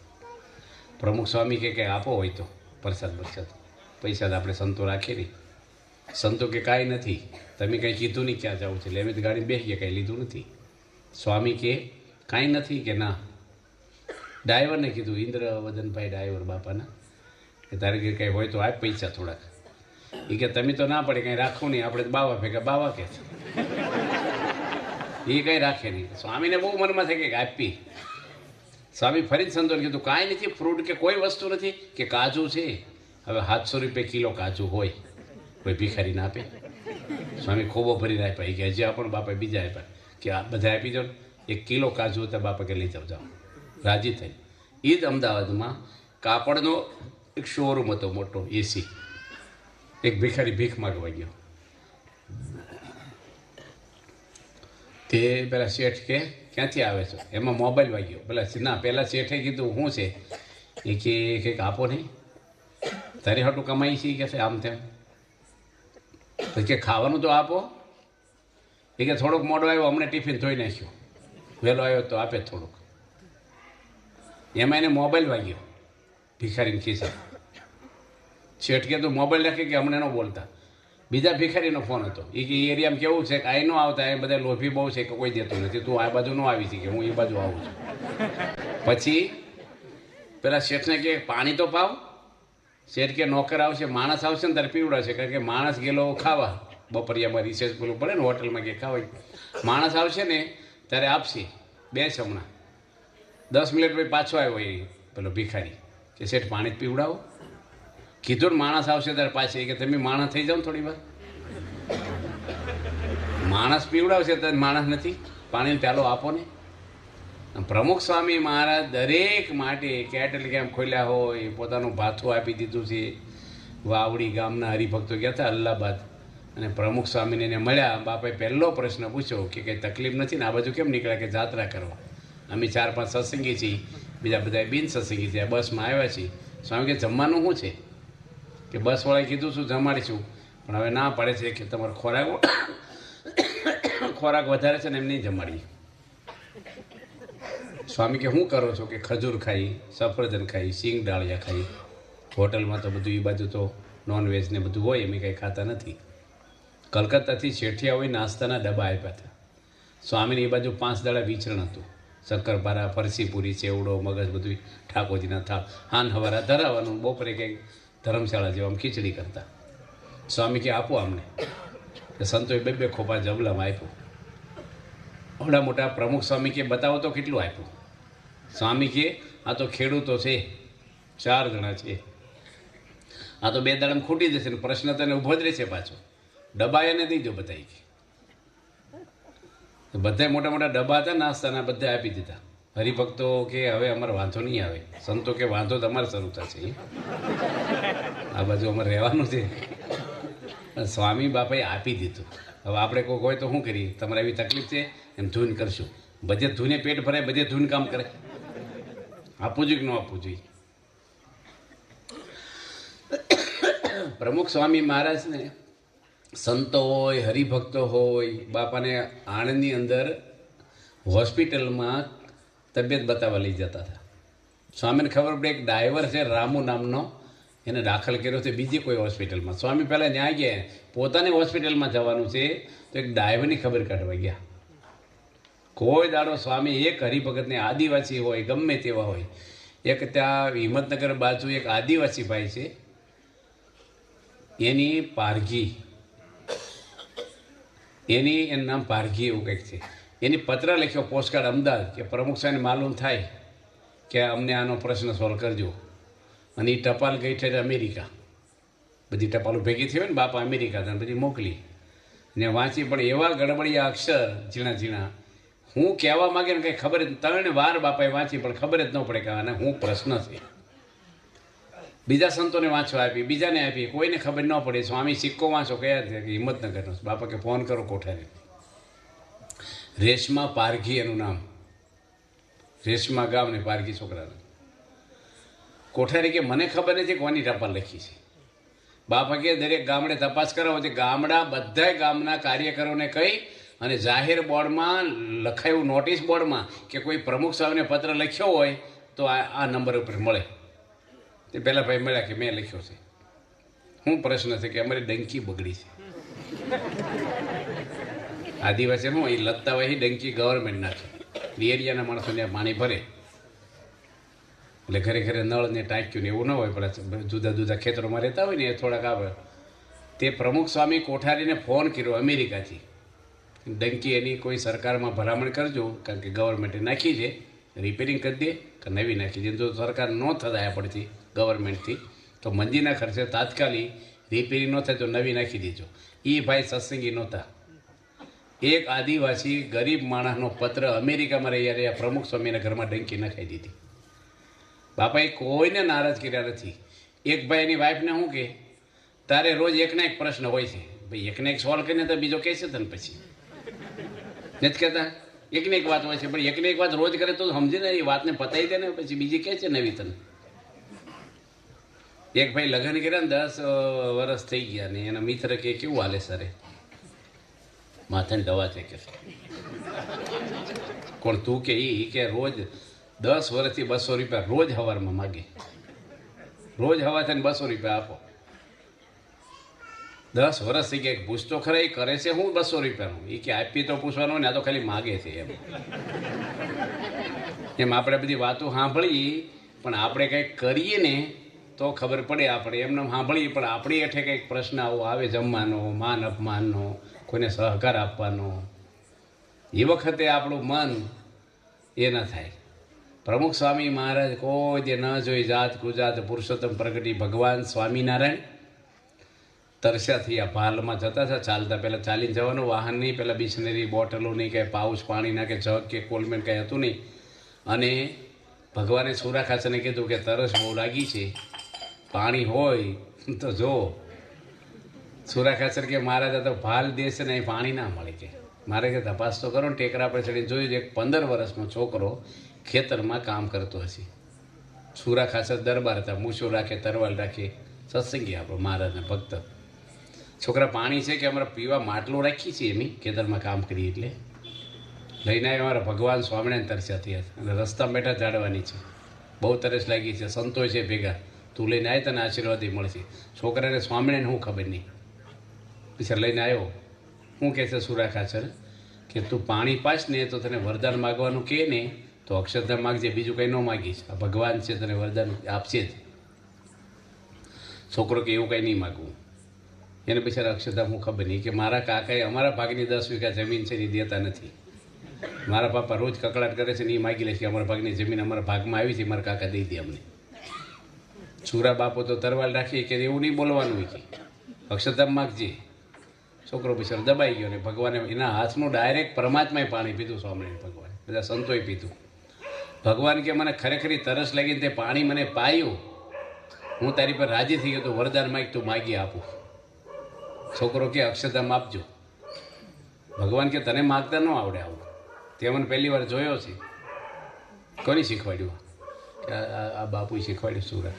પ્રમુખ સ્વામી કે કંઈ આપો હોય તો પ્રસાદ બરસાદ, પૈસા આપણે સંતો રાખીએ નહીં. સંતો કે કાંઈ નથી, તમે કંઈ કીધું નહીં ક્યાં જવું છે. એટલે એમ ગાડી બેસી ગયા, કંઈ લીધું નથી. સ્વામી કે કાંઈ નથી? કે ના. ડ્રાઈવરને કીધું, ઇન્દ્રવદનભાઈ ડ્રાઈવર બાપાના, કે તારે કે કંઈ હોય તો આપ પૈસા થોડાક. એ કે તમે તો ના પડે, કંઈ રાખવું નહીં, આપણે બાવા ભેગા બાવા કે છે. એ કંઈ રાખે નહીં. સ્વામીને બહુ મનમાં થાય કે આપી. સ્વામી ફરી જ સંતોને કીધું કાંઈ નથી, ફ્રૂટ કે કોઈ વસ્તુ નથી. કે કાજુ છે, હવે 700 રૂપિયા કિલો કાજુ હોય, કોઈ ભિખારી ના આપે? સ્વામી ખોબો ભરીને આપ્યા. કે હજી આપણને બાપા બીજા આપ્યા, કે આ બધા આપી જાઓ. 1 કિલો કાજુ હતા, બાપા કે લઈ જાઓ. રાજી થઈ. એ જ અમદાવાદમાં કાપડનો એક શોરૂમ હતો મોટો, એસી. એક ભિખારી ભીખ માગવા ગયો. તે પેલા શેઠ કે ક્યાંથી આવે છો? એમાં મોબાઈલ વાગ્યો. ના, પહેલાં શેઠે કીધું શું છે? એ કે કંઈક આપો નહીં, તારી હાટું કમાઈ છે કે છે આમ તેમ. તો કે ખાવાનું તો આપો. એ કે થોડોક મોડો આવ્યો, હમણાં ટિફિન ધોઈ નાખ્યો, વહેલો આવ્યો તો આપે થોડુંક. એમાં એને મોબાઈલ વાગ્યો ભિખારીને ખિસ્સે. શેઠ કે તું મોબાઈલ રાખે કે હમણાં ન બોલતા. બીજા ભિખારીનો ફોન હતો. એ કે એરિયામાં કેવું છે કે અહીં ન આવતા, એ બધા લોભી બહુ છે કે કોઈ દેતું નથી, તું આ બાજુ ન આવી છે, કે હું એ બાજુ આવું છું. પછી પેલા શેઠને કે પાણી તો પાવ. શેઠ કે નોકર આવશે, માણસ આવશે ને તારે પીવડાવશે, કારણ કે માણસ ગયેલો ખાવા, બપોરિયામાં રિસેસ પેલું પડે ને હોટલમાં, કે ખાવા માણસ આવશે ને ત્યારે આપશે. બેસ હમણાં 10 મિનિટ પછી પાછો આવ્યો. એ પેલો ભિખારી કે શેઠ પાણી જ પીવડાવો. કીધું ને માણસ આવશે ત્યારે પાછી કે તમે માણસ થઈ જાઓ ને થોડી વાર. માણસ પીવડાવશે તો માણસ નથી, પાણીનો પ્યાલો આપો ને. પ્રમુખ સ્વામી મહારાજ દરેક માટે કેટલ કેમ્પ ખોલ્યા હોય, પોતાનું ભાથું આપી દીધું છે. વાવડી ગામના હરિભક્તો ગયા હતા અલ્હાબાદ, અને પ્રમુખ સ્વામીને એને મળ્યા. બાપાએ પહેલો પ્રશ્ન પૂછ્યો કે કંઈ તકલીફ નથી ને, આ બાજુ કેમ નીકળ્યા? કે જાત્રા કરવા. અમે 4-5 સત્સંગી છીએ, બીજા બધા બિન સત્સંગી છે, બસમાં આવ્યા છીએ. સ્વામી કે જમવાનું શું છે? કે બસવાળાએ કીધું શું જમાડીશું, પણ હવે ના પડે છે કે તમારો ખોરાક વધારે છે ને એમ નહીં જમાડીએ. સ્વામી કે શું કરો છો? કે ખજૂર ખાઈ, સફરજન ખાઈ, સિંગ ડાળિયા ખાઈ. હોટલમાં તો બધું એ બાજુ તો નોનવેજ ને બધું હોય, એમ કંઈ ખાતા નથી. કલકત્તાથી શેઠિયા હોય નાસ્તાના ડબ્બા આપ્યા હતા. સ્વામીને એ બાજુ 5 દાડા વિચરણ હતું. શક્કરપારા, ફરસીપુરી, ચેવડો, મગજ બધું ઠાકોરજીના થાળ. હાન હવારા ધરાવવાનું, બપોરે કંઈક ધર્મશાળા જેવા ખીચડી કરતા. સ્વામી કે આપો અમને. સંતોએ 2 ખોપા જબલામાં આપ્યું. આવડા મોટા પ્રમુખ સ્વામી કે બતાવો તો કેટલું આપ્યું. સ્વામી કે આ તો ખેડૂતો છે, 4 જણા છે, આ તો 2 દાડામાં ખૂટી જશે ને પ્રશ્ન તને ઊભો જ રહેશે પાછો. ડબ્બા એને દઈજો બતાવી કે બધા મોટા મોટા ડબ્બા હતા નાસ્તાના, બધા આપી દીધા. હરિભક્તો કે હવે અમારે વાંધો નહીં આવે. સંતો કે વાંધો તમારે શરૂ થશે, આ બાજુ અમારે રહેવાનું છે. સ્વામી બાપાએ આપી દીધું. હવે આપણે કોઈ હોય તો શું કરીએ? તમારે એવી તકલીફ છે એમ ધૂન કરશું. બધે ધૂને પેટ ભરાય, બધે ધૂન કામ કરે. આપવું જોઈએ કે ન આપવું જોઈએ? પ્રમુખ સ્વામી મહારાજને સંતો હોય, હરિભક્તો હોય, બાપાને આણંદની અંદર હોસ્પિટલમાં તબિયત બતાવવા લઈ જતા હતા. સ્વામીને ખબર પડે એક ડ્રાઈવર છે રામુ નામનો, એને દાખલ કર્યો છે બીજી કોઈ હોસ્પિટલમાં. સ્વામી પહેલાં ન્યાય ગયા, પોતાની હોસ્પિટલમાં જવાનું છે તો એક ડ્રાઈવરની ખબર કાઢવા ગયા. કોઈ દાડો સ્વામી એક હરિભગતને, આદિવાસી હોય ગમે તેવા હોય, એક ત્યાં હિંમતનગર બાજુ એક આદિવાસી ભાઈ છે, એની પારઘી, એનું નામ પારઘી એવું કંઈક છે. એની પત્ર લખ્યો પોસ્ટકાર્ડ અમદાવાદ કે પ્રમુખ સાહેબને માલુમ થાય કે અમને આનો પ્રશ્ન સોલ્વ કરજો. અને એ ટપાલ ગઈ છે અમેરિકા. બધી ટપાલો ભેગી થઈ હોય ને, બાપા અમેરિકા હતા, બધી મોકલી ને વાંચી. પણ એવા ગડબડિયા અક્ષર ઝીણા ઝીણા, હું કહેવા માગે ને કંઈ ખબર જ 3 વાર બાપાએ વાંચી પણ ખબર જ ન પડે કે આને હું પ્રશ્ન છે. બીજા સંતોને વાંચવા આપી, બીજાને આપી, કોઈને ખબર ન પડે. સ્વામી સિક્કો વાંચો કયા છે કે હિંમતનગરનો. બાપા કે ફોન કરો કોઠારી. રેશમા પારઘી એનું નામ, રેશમા ગામ ને પારઘી છોકરાનું. કોઠારી કે મને ખબર નથી કોની ટપાલ લખી છે. બાપા કે દરેક ગામડે તપાસ કરાવો છે. ગામડા બધા ગામના કાર્યકરોને કહી અને જાહેર બોર્ડમાં લખાયું, નોટિસ બોર્ડમાં કે કોઈ પ્રમુખ સાહેબને પત્ર લખ્યો હોય તો આ નંબર ઉપર મળે. તે પહેલાં ભાઈ મળ્યા કે મેં લખ્યો છે. શું પ્રશ્ન છે? કે અમારી ડંકી બગડી છે. આદિવાસી શું એ લત્તા હોય, ડંકી ગવર્મેન્ટ નાખે, એરિયાના માણસોને પાણી ભરે એટલે ઘરે ઘરે નળ ને ટાંક્યું ને એવું ન હોય. પેલા જુદા જુદા ખેતરોમાં રહેતા હોય ને એ થોડાક આવે. તે પ્રમુખ સ્વામી કોઠારીને ફોન કર્યો અમેરિકાથી, ડંકી એની કોઈ સરકારમાં ભલામણ કરજો, કારણ કે ગવર્મેન્ટે નાખી છે, રિપેરિંગ કરી દે કે નવી નાખી દે. જો સરકાર ન થતા પડતી ગવર્મેન્ટથી તો મંદિરના ખર્ચે તાત્કાલિક રિપેરિંગ ન થાય તો નવી નાખી દેજો. એ ભાઈ સત્સંગી નહોતા. એક આદિવાસી ગરીબ માણસનો પત્ર અમેરિકામાં રહ્યા પ્રમુખ સ્વામીના ઘરમાં ડંકી નખાઈ દીધી. બાપાએ કોઈને નારાજ કર્યા નથી. એક ભાઈ એની વાઈફને શું કે, તારે રોજ એકના એક પ્રશ્ન હોય છે, ભાઈ એકને એક સોલ્વ કરીને તો બીજો કહે છે તને પછી નથી કહેતા. એકને એક વાત હોય છે, પણ એકને એક વાત રોજ કરે તો સમજીને એ વાતને પતાવી દે ને, પછી બીજી કહે છે નવી તને. એક ભાઈ લગ્ન કર્યા ને 10 વર્ષ થઈ ગયા ને એના મિત્ર કે કેવું હાલે સરે? માથાની દવા છે કે. કોણ તું? કે એ કે રોજ 10 વર્ષથી 200 રૂપિયા રોજ સવારમાં માગે, રોજ હવા થઈને 200 રૂપિયા આપો. 10 વર્ષ થઈ ગયા. પૂછતો ખરા એ કરે છે હું 200 રૂપિયાનું? એ કે આપી તો પૂછવાનું ને, આ તો ખાલી માગે છે એમ આપણે બધી વાતો સાંભળીએ, પણ આપણે કંઈક કરીએ ને તો ખબર પડે. આપણે એમને સાંભળીએ પણ આપણી હેઠે કંઈક પ્રશ્ન આવો આવે જમવાનો, માન અપમાનનો, કોઈને સહકાર આપવાનો, એ વખતે આપણું મન એ ન થાય. પ્રમુખ સ્વામી મહારાજ કોઈ જે ન જોઈ જાત ગુજરાત પુરુષોત્તમ પ્રગટી ભગવાન સ્વામિનારાયણ તરસ્યા થયા. ભાલમાં જતા હતા ચાલતા, પહેલાં ચાલીને જવાનું, વાહન નહીં, પહેલાં બિસ્લેરી બોટલો નહીં, કાંઈ પાઉચ પાણીના કે જગ કે કોલમેન્ટ કાંઈ હતું નહીં. અને ભગવાને સુરાખાસને કીધું કે તરસ બહુ લાગી છે, પાણી હોય તો જો. સુરાખાસર કે મહારાજ તો ભાલ દેશે ને અહીં પાણી ના મળે કે મારે કે તપાસ તો કરો ને. ટેકરા પર ચડીને જોયું એક 15 વર્ષનો છોકરો ખેતરમાં કામ કરતો હશે. સુરાખાસર દરબાર હતા, મૂછો રાખે, તરવાલ રાખે, સત્સંગી આપણો મહારાજના ભક્ત. છોકરા પાણી છે કે અમારે પીવા માટલું રાખી છીએ એમ ખેતરમાં કામ કરીએ એટલે લઈને આવ્યા. અમારા ભગવાન સ્વામિનારાયણ તરસ્યા થયા અને રસ્તા બેઠા જાડવાની છે, બહુ તરસ લાગી છે, સંતોષ છે ભેગા, તું લઈને આવે તને આશીર્વાદ મળશે. છોકરાને સ્વામિનારાયણ શું ખબર નહીં, પછી લઈને આવ્યો. શું કહે છે સુરાખાસર કે તું પાણી પાસ ને તો તને વરદાન માગવાનું કહે ને તો અક્ષરધામ માગજે, બીજું કંઈ ન માગીશ, આ ભગવાન છે તને વરદાન આપશે જ. છોકરો કે એવું કંઈ નહીં માગવું. એને બિચારા અક્ષરધામ હું ખબર નહીં કે મારા કાકાએ અમારા ભાગની 10 વીઘા જમીન છે એ દેતા નથી. મારા પાપા રોજ કકડાટ કરે છે ને એ માગી લે છે કે અમારા ભાગની જમીન અમારા ભાગમાં આવી છે, મારા કાકા દઈ દે અમને. છોકરા બાપો તો તરવાલ રાખીએ કે એવું નહીં બોલવાનું કે અક્ષરધામ માગજે. છોકરો બિચારો દબાઈ ગયો ને ભગવાને એના હાથનું ડાયરેક્ટ પરમાત્માએ પાણી પીધું. સ્વામિનારાયણ ભગવાન બધા સંતોએ પીધું. ભગવાન કે મને ખરેખરી તરસ લાગીને તે પાણી મને પાયું, હું તારી પર રાજી થઈ ગયો, તો વરદાન માગ તું માગી આપું. છોકરો કે અક્ષરધામ આપજો. ભગવાન કે તને માગતા ન આવડે આવું, તે મને પહેલી વાર જોયો છે. કોની શીખવાડ્યું? કે આ બાપુએ શીખવાડ્યું સુરત.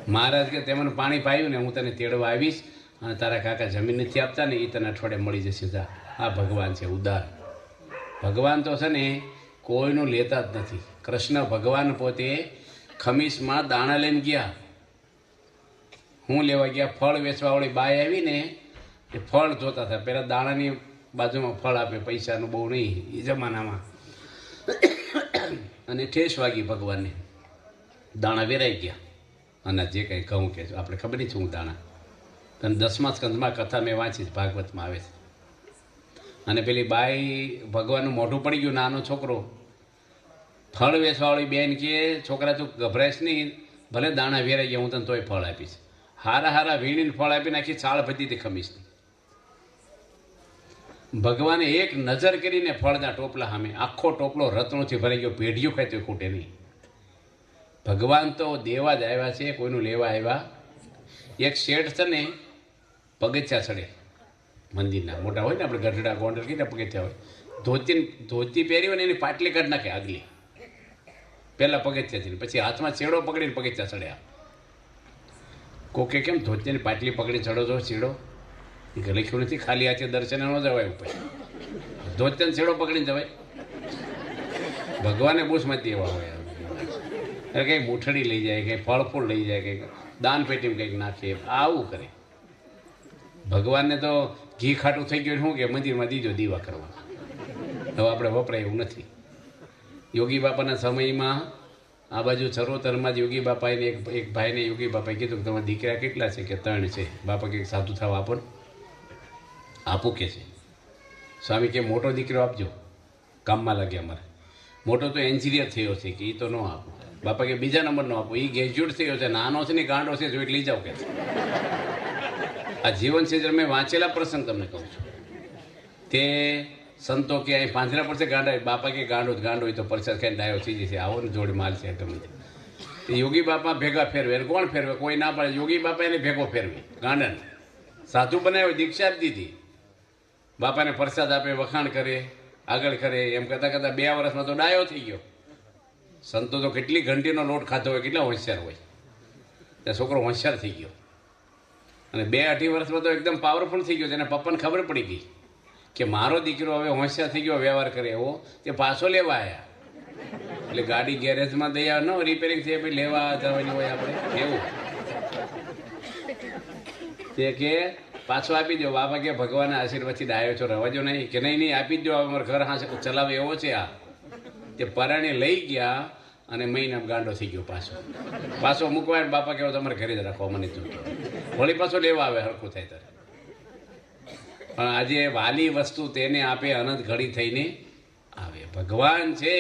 મહારાજ કે તે મને પાણી પાયું ને હું તને તેડવા આવીશ અને તારા કાકા જમીન નથી આપતા ને એ તને અઠવાડિયે મળી જશે. જા, આ ભગવાન છે ઉદાર. ભગવાન તો છે ને કોઈનું લેતા જ નથી. કૃષ્ણ ભગવાન પોતે ખમીસમાં દાણા લઈને ગયા. હું લેવા ગયા, ફળ વેચવાવાળી બાઈ આવી ને એ ફળ જોતા હતા. પહેલાં દાણાની બાજુમાં ફળ આપે, પૈસાનું બહુ નહીં એ જમાનામાં. અને ઠેસ વાગી ભગવાનને, દાણા વેરાઈ ગયા. અને જે કંઈ કહું કે આપણે ખબર નહીં છું દાણા. અને 10મા સ્કંદમાં કથા મેં વાંચી છે, ભાગવતમાં આવે છે. અને પેલી બાઈ ભગવાનનું મોઢું પડી ગયું, નાનો છોકરો. ફળ વેચવાવાળી બેન કહે છોકરા તું ગભરાઈશ નહીં, ભલે દાણા વેરાઈ ગયા હું તને તોય ફળ આપીશ. હારા હારા વીણીને ફળ આપી નાખી, છાળ ભજી હતી ખમીસની. ભગવાને એક નજર કરીને ફળના ટોપલા સામે આખો ટોપલો રત્નોથી ભરાઈ ગયો. પેઢીઓ ખાય તો ખૂટે નહીં. ભગવાન તો દેવા જ આવ્યા છે, કોઈનું લેવા આવ્યા. એક શેઠ છે ને પગથિયા ચડે મંદિરના, મોટા હોય ને આપણે ગઢડા ગોંડલ કહીને પગથિયા હોય, ધોતી પહેરી હોય ને એની પાટલી કાઢ નાખે આગલી, પહેલાં પગથિયાથી, પછી હાથમાં છેડો પકડીને પગથિયા ચડ્યા. કોકે કેમ ધોતિયાની પાટલી પકડી ચડો છો છેડો? એ લખ્યું નથી, ખાલી હાથે દર્શને ન જવાય ઉપર, ધોતિયાનો છેડો પકડીને જવાય. ભગવાને બૂસમાંથી એવા હોય, એટલે કંઈક બૂઠડી લઈ જાય, કંઈ ફળ ફૂલ લઈ જાય, કંઈક દાન પેટીમાં કંઈક નાખે, આવું કરે. ભગવાનને તો ઘી ખાટું થઈ ગયું શું કે મંદિરમાં દીજો દીવા કરવા. હવે આપણે વપરાય એવું નથી. યોગી બાપાના સમયમાં આ બાજુ ચરોતરમાં જ યોગી બાપાએ એક ભાઈને યોગી બાપાએ કીધું કે તમારા દીકરા કેટલા છે? કે 3 છે. બાપા કંઈક સાધુ થવા આપો ને. આપું કે છે. સ્વામી કે મોટો દીકરો આપજો, કામમાં લાગે અમારે. મોટો તો એન્જિનિયર થયો છે કે એ તો ન આપો. બાપા કે બીજા નંબરનો આપો, એ ગ્રેજ્યુએટ થયો છે, નાનો છે ને ગાંડો છે, જોઈ લઈ જાઓ કે છે. આ જીવન છે મેં વાંચેલા પ્રસંગ તમને કહું છું. તે સંતો કે અહીં પાંજરા પડશે ગાંડા, બાપા કે ગાંડો જ ગાંડો હોય તો પરસાદ ખાઈને ડાયો થઈ જશે, આવો ને જોડે માલ છે ગમે તે. યોગી બાપા ભેગા ફેરવે, કોણ ફેરવે? કોઈ ના પાડે. યોગી બાપા એને ભેગો ફેરવે, ગાંડાને સાધુ બનાવ્યો, દીક્ષા જ દીધી. બાપાને પ્રસાદ આપે, વખાણ કરે, આગળ કરે, એમ કરતાં કરતાં 2 વર્ષમાં તો ડાયો થઈ ગયો. સંતો તો કેટલી ઘંટીનો લોટ ખાતો હોય, કેટલા હોશિયાર હોય. ત્યાં છોકરો હોશિયાર થઈ ગયો અને 2-2.5 વર્ષમાં તો એકદમ પાવરફુલ થઈ ગયો. તેના પપ્પાને ખબર પડી ગઈ કે મારો દીકરો હવે હોશિયાર થઈ ગયો, વ્યવહાર કરે એવો. તે પાછો લેવા આવ્યા. એટલે ગાડી ગેરેજમાં દઈ આવે, ન રિપેરિંગ થઈ ભાઈ લેવા જવાની હોય આપણે એવું. તે કે પાછો આપી દો. બાપા કે ભગવાનના આશીર્વાદથી ડાયો છો, રવાજો નહીં. કે નહીં આપી જ દો, અમારે ઘર હા ચલાવે એવો છે આ. તે પરાણે લઈ ગયા અને મહિના ગાંડો થઈ ગયો. પાછો મૂકવા બાપા કહેવો તમારે ઘરે જ રાખો, મને તું વળી પાછો લેવા આવે, હરખું થાય ત્યારે. પણ આજે વાલી વસ્તુ તેને આપે, અનંત ઘડી થઈને આવે. ભગવાન છે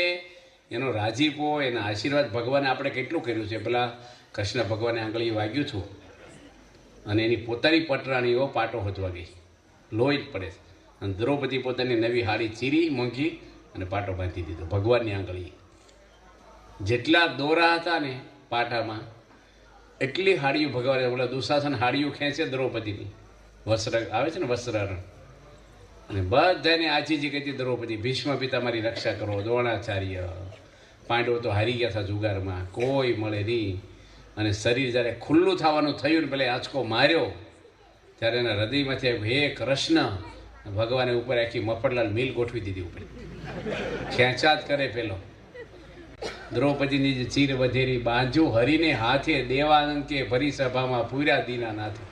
એનો રાજીપો, એના આશીર્વાદ ભગવાને આપણે કેટલું કર્યું છે. પેલા કૃષ્ણ ભગવાને આંગળી વાગ્યું છું અને એની પોતાની પટરાણીઓ પાટો હોતવા ગઈ, લોહી જ પડે છે. અને દ્રૌપદી પોતાની નવી હાડી ચીરી મૂકી અને પાટો બાંધી દીધો ભગવાનની આંગળી. જેટલા દોરા હતા ને પાટામાં એટલી હાડીઓ ભગવાને, ઓલા દુશાસન હાડીઓ ખેંચે દ્રૌપદીની, વસ્ત્ર આવે છે ને વસ્ત્રારણ, અને બધાને આજીજી કહેતી દ્રૌપદી, ભીષ્મ પિતા મારી રક્ષા કરો, દ્રોણાચાર્ય. પાંડવો તો હારી ગયા હતા જુગારમાં, કોઈ મળે નહીં. અને શરીર જ્યારે ખુલ્લું થવાનું થયું ને પેલા આંચકો માર્યો ત્યારે એના હૃદયમાંથી આવ્યું, હે કૃષ્ણ. ભગવાને ઉપર આખી મફતલાલ મિલ ગોઠવી દીધી ઉપર, ખેંચાત કરે પેલો. દ્રૌપદીની જે ચીર વધેરી બાંધ્યું હરીને હાથે, દેવાનંદ કે ભરી સભામાં પૂર્યા દીના નાથે.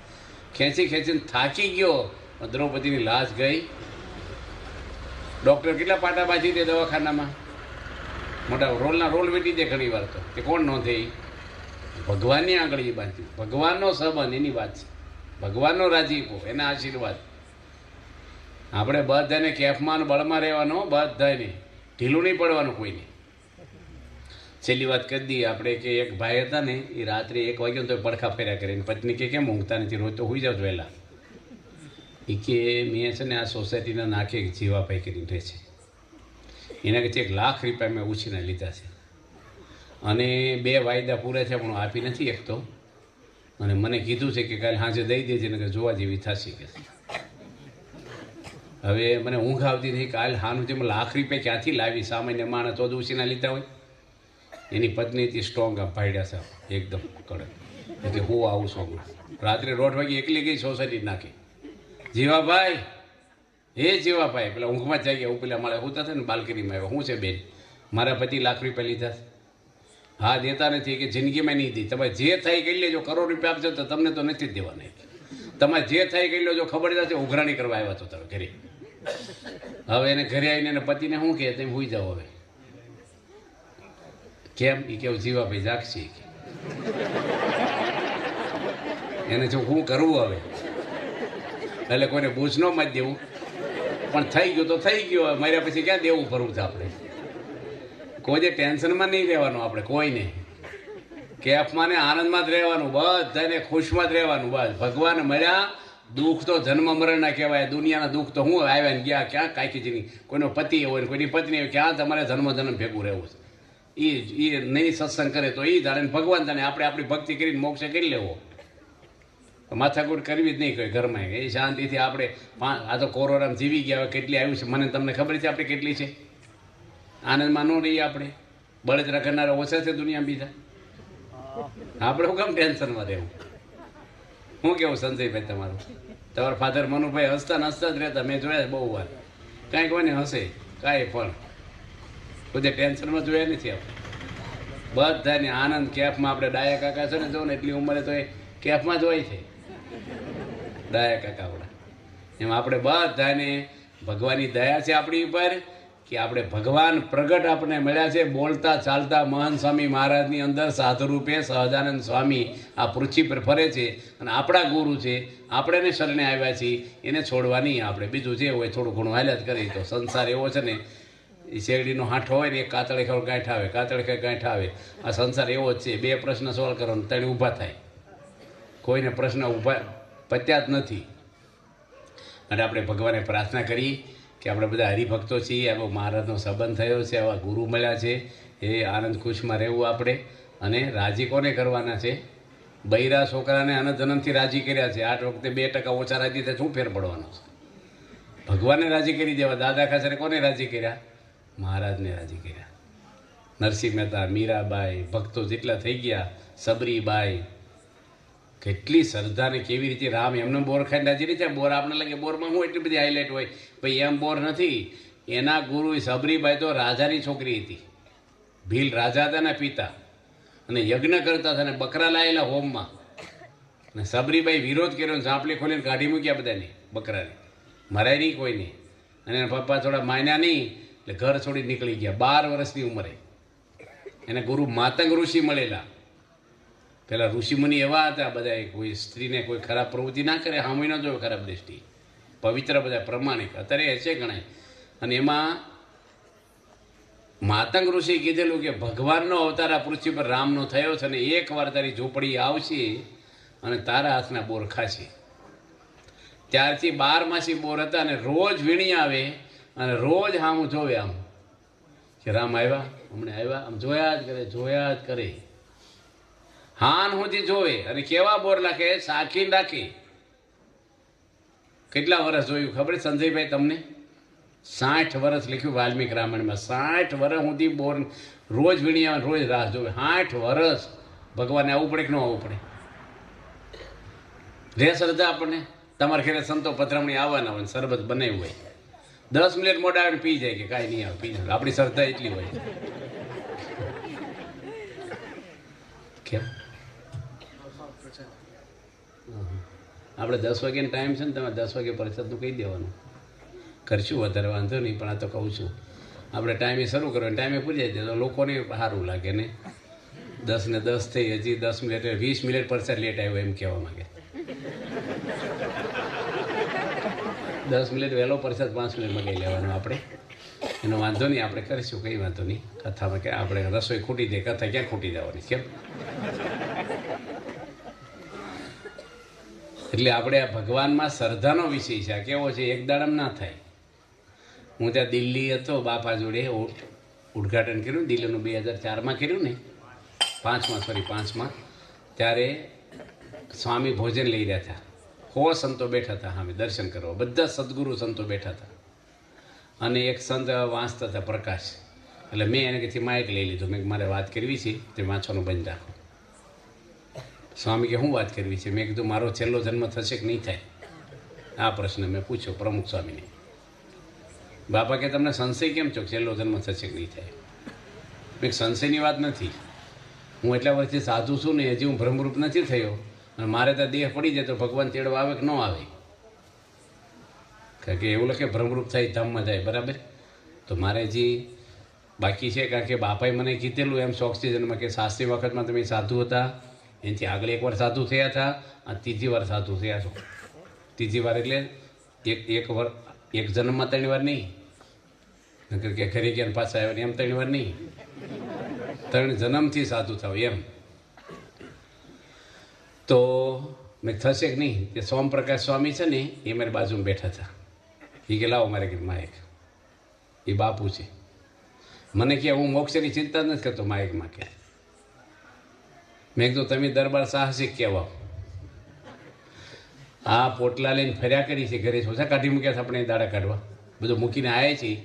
ખેંચી ખેંચીને થાકી ગયો, દ્રૌપદીની લાશ ગઈ. ડૉક્ટર કેટલા પાટા બાંધી દે દવાખાનામાં, મોટા રોલના રોલ વેટી દે ઘણી વાર. તો કે કોણ નોંધે? ભગવાનની આંગળી બાંધ્યું, ભગવાનનો સંબંધ, એની વાત છે. ભગવાનનો રાજીપો, એના આશીર્વાદ. આપણે બધાને કેફમાં બળમાં રહેવાનો, બધાને ઢીલું નહીં પડવાનું કોઈને. છેલ્લી વાત કરી દઈએ આપણે કે એક ભાઈ હતા ને, એ રાત્રે 1 વાગ્યો તો પડખા ફેર્યા કરે. પત્ની કે કેમ ઊંઘતા નથી, રોજ તો હોઈ જાવ વહેલા. એ કે મેં છે ને આ સોસાયટીના નાકે જીવાભાઈ કરીને રહે છે, એના કે 1 લાખ રૂપિયા મેં ઉછીને લીધા છે અને 2 વાયદા પૂરા છે પણ આપી નથી એકતો. અને મને કીધું છે કે કાલે સાંજે દઈ દેજે ને કે જોવા જેવી થશે કે. હવે મને ઊંઘ આવતી નથી. કાલ હાનું જેમ લાખ રૂપિયા ક્યાંથી લાવી? સામાન્ય માણસ તો ઉછીના લીધા હોય. એની પત્નીથી સ્ટ્રોંગ આમ ભાડ્યા સાહેબ એકદમ કડક, એટલે હું આવું છું. રાત્રે 1:30 વાગે એકલી ગઈ સોસાયટી નાખી. જીવાભાઈ, હે જીવાભાઈ, પેલા ઊંઘમાં જ ગયા. હું પેલા મારે હોતા હતા ને બાલ્કનીમાં આવ્યા. શું છે બેન, મારા પતિ લાખ રૂપિયા લીધા છે. હા દેતા નથી કે જિંદગીમાં નહીં દે. તમે જે થાય કરી લેજો, કરોડ રૂપિયા આપજો તો તમને તો નથી જ દેવાના. તમે જે થાય કરી લેજો, ખબર જશે ઉઘરાણી કરવા આવ્યા છો તમે ઘરે. હવે એને ઘરે આવીને એને પતિને શું કહે, તમે હોઈ જાઓ. હવે કેમ? એ કેવું જીવાભાઈ જાગશે એને જો શું કરવું હવે. એટલે કોઈને બૂઝ ન મત દેવું, પણ થઈ ગયું તો થઈ ગયું. હવે માર્યા પછી ક્યાં દેવું ભરવું છે આપણે? કોઈ જે ટેન્શનમાં નહીં રહેવાનું આપણે, કોઈને કેફમાં ને આનંદમાં જ રહેવાનું, બધાને ખુશમાં જ રહેવાનું. બસ ભગવાન મળ્યા. દુઃખ તો જન્મ મરણના કહેવાય. દુનિયાના દુઃખ તો હું આવ્યા ને ગયા, ક્યાં કાંઈ જની. કોઈનો પતિ હોય ને કોઈની પત્ની હોય, ક્યાં તમારે જન્મ ભેગું રહેવું છે. એ નહીં સત્સંગ કરે તો એ જાણે, ભગવાન જાણે. આપણે આપણી ભક્તિ કરીને મોક્ષ કરી લેવો, માથાકૂટ કરવી જ નહીં કોઈ ઘરમાં. એ શાંતિથી આપણે આ તો કોરોનામાં જીવી ગયા. હવે કેટલી આવ્યું છે મને તમને ખબર છે આપણે કેટલી છે. આનંદમાં ન રહીએ આપણે. બળતરા કરનારા ઓછા છે દુનિયા બીજા. આપણે હું કેમ ટેન્શનમાં રહેવું? શું કેવું સંજયભાઈ તમારું? તમારા ફાધર મનુભાઈ હસતા ને હસતા જ રહેતા, મેં જોયા બહુ વાર. કાંઈક કોઈને હસે, કાંઈ પણ કોઈ ટેન્શનમાં જોયા નથી આપણે. બધાને આનંદ કેફમાં. આપણે ડાયા કાકા છે ને, જો ને એટલી ઉંમરે તો એ કેફમાં જ હોય છે ડાયા કાકા આપણા. એમ આપણે બધાને ભગવાનની દયા છે આપણી ઉપર કે આપણે ભગવાન પ્રગટ આપણને મળ્યા છે. બોલતા ચાલતા મહાન સ્વામી મહારાજની અંદર સાધુ રૂપે સહજાનંદ સ્વામી આ પૃથ્વી પર ફરે છે અને આપણા ગુરુ છે. આપણે એને શરણે આવ્યા છીએ, એને છોડવા નહીં આપણે. બીજું જે હોય થોડું ઘણું હાલ્યા જ કરી. તો સંસાર એવો છે ને, એ શેરડીનો હાંઠો હોય ને, એક કાતળે ખાવ ગાંઠ આવે, કાતળે ખાઈ ગાંઠ આવે. આ સંસાર એવો જ છે. 2 પ્રશ્ન સોલ્વ કરવાનો, 3 ઊભા થાય. કોઈને પ્રશ્ન ઊભા પત્યા જ નથી. અને આપણે ભગવાને પ્રાર્થના કરી કે આપણે બધા હરિભક્તો છીએ, આવો મહારાજનો સંબંધ થયો છે, આવા ગુરુ મળ્યા છે, એ આનંદ ખુશમાં રહેવું આપણે. અને રાજી કોને કરવાના છે? બૈરા છોકરાને અનંત જન્મથી રાજી કર્યા છે. 8 વખતે 2% ઓછા રાજી થાય, શું ફેર પડવાનો છે? ભગવાનને રાજી કરી દેવા. દાદા ખાસરે કોને રાજી કર્યા? મહારાજને રાજી કર્યા. નરસિંહ મહેતા, મીરાબાઈ, ભક્તો જેટલા થઈ ગયા, સબરીબાઈ, કેટલી શ્રદ્ધાને કેવી રીતે રામ એમને બોર ખાઈને રાજી નહીં થાય. બોર આપણે લાગે બોરમાં હું એટલી બધી હાઇલાઇટ હોય, ભાઈ એમ બોર નથી. એના ગુરુ સબરીબાઈ તો રાજાની છોકરી હતી. ભીલ રાજા હતા ને પિતા, અને યજ્ઞ કરતા હતા ને બકરા લાયેલા હોમમાં. અને સબરીબાઈ વિરોધ કર્યો, ઝાંપલી ખોલીને કાઢી મૂક્યા બધાને, બકરાને. મરાય નહીં કોઈને. અને એના પપ્પા થોડા માન્યા નહીં એટલે ઘર છોડી નીકળી ગયા 12 વર્ષની ઉંમરે. એને ગુરુ માતંગ ઋષિ મળેલા. પેલા ઋષિમુનિ એવા હતા બધા, કોઈ સ્ત્રીને કોઈ ખરાબ પ્રવૃત્તિ ના કરે, હામી ન જોવે ખરાબ દ્રષ્ટિ. પવિત્ર બધા, પ્રમાણિક. અત્યારે હશે ગણાય. અને એમાં માતંગ ઋષિ કીધેલું કે ભગવાનનો અવતાર આ પૃથ્વી પર રામનો થયો છે અને એકવાર તારી ઝૂંપડી આવશે અને તારા હાથના બોર ખાશે. ત્યારથી 12 માસી બોર હતા અને રોજ વીણી આવે અને રોજ આમ જોવે, આમ કે રામ આવ્યા, હમણાં આવ્યા, આમ જોયા જ કરે. હાન સુધી જોવે અને કેવા બોર લાગે સાખીને રાખે. કેટલા વર્ષ જોયું ખબર સંજયભાઈ તમને? 60 વર્ષ લખ્યું વાલ્મીક રામાયણમાં. 60 વર્ષ સુધી બોર રોજ વીણી આવે, રોજ રાહ જોવે. 60 વર્ષ ભગવાનને આવવું પડે કે ન આવવું પડે? રે શ્રદ્ધા આપણને? તમારા ઘરે સંતો પધરામણી આવવાના હોય, શરબત બનાવ્યું હોય, 10 મિનિટ મોડા આવીને પી જાય કે કાંઈ નહીં આવે, પી જાય. આપણી શ્રદ્ધા એટલી હોય. કેમ આપણે 10 વાગ્યાનો ટાઈમ છે ને, તમે 10 વાગે પરિષદનું કહી દેવાનું. કરશું વધારે વાંધો નહીં, પણ આ તો કહું છું આપણે ટાઈમે શરૂ કરવાનું, ટાઈમે પૂરી જાય તો લોકોને સારું લાગે ને. 10 ને 10 થઈ, હજી 10 મિનિટ 20 મિનિટ પરિષદ લેટ આવ્યો એમ કહેવા માંગે. 10 મિનિટ વહેલો પરિષદ 5 મિનિટમાં કહી લેવાનું આપણે. એનો વાંધો નહીં, આપણે કરીશું, કંઈ વાંધો નહીં. કથામાં કે આપણે રસોઈ ખૂટી જાય, કથા ક્યાં ખૂટી જવાની? કેમ? એટલે આપણે આ ભગવાનમાં શ્રદ્ધાનો વિષય છે. આ કેવો છે, એક દાડામાં ના થાય. હું ત્યાં દિલ્હી હતો, બાપા જોડે ઉદ્ઘાટન કર્યું દિલ્હીનું 2004માં કર્યું ને, 5માં ત્યારે સ્વામી ભોજન લઈ રહ્યા હતા. 100 સંતો બેઠા હતા સામે દર્શન કરવા, બધા સદગુરુ સંતો બેઠા હતા. અને એક સંત વાંચતા હતા, પ્રકાશ. એટલે મેં એને કીધું માઇક લઈ લીધું. મેં મારે વાત કરવી છે, તે વાંચવાનું બંધ રાખો. સ્વામી કે શું વાત કરવી છે? મેં કીધું મારો છેલ્લો જન્મ થશે કે નહીં થાય? આ પ્રશ્ન મેં પૂછ્યો પ્રમુખ સ્વામીને. બાપા કે તમને સંશય કેમ છો, છેલ્લો જન્મ થશે કે નહીં થાય? મેં સંશયની વાત નથી. હું એટલા વર્ષથી સાધુ છું ને, હજી હું ભ્રમરૂપ નથી થયો. અને મારે ત્યાં દેહ પડી જાય તો ભગવાન તેડવા આવે કે ન આવે? કારણ કે એવું લખે ભ્રમરૂપ થાય ધામમાં જાય, બરાબર? તો મારે હજી બાકી છે. કારણ કે બાપાએ મને કીધેલું એમ ઓક્સિજનમાં કે શાસ્ત્રી વખતમાં તમે સાધુ હતા, એનાથી આગળ એકવાર સાધુ થયા હતા, અને 3જી વાર સાધુ થયા છો. 3જી વાર એટલે એક જન્મમાં 3 વાર નહીં, નકર કે ઘરે ગયા પાછા આવ્યા એમ 3 વાર નહીં, 3 જન્મથી સાધુ થાવ એમ. તો મેં થશે કે નહીં? કે સોમપ્રકાશ સ્વામી છે ને, એ મારી બાજુમાં બેઠા હતા. એ કે લાવો મારે કે માયક, એ બાપુ છે. મને કે હું મોક્ષની ચિંતા નથી કરતો માયકમાં. કે મેં કીધું તમે દરબાર સાહસિક કહેવાઓ. આ પોટલા લઈને ફર્યા કરી છે, ઘરે ઓછા કાઢી મૂક્યા છે આપણે દાડા કાઢવા, બધું મૂકીને આવ્યા છીએ,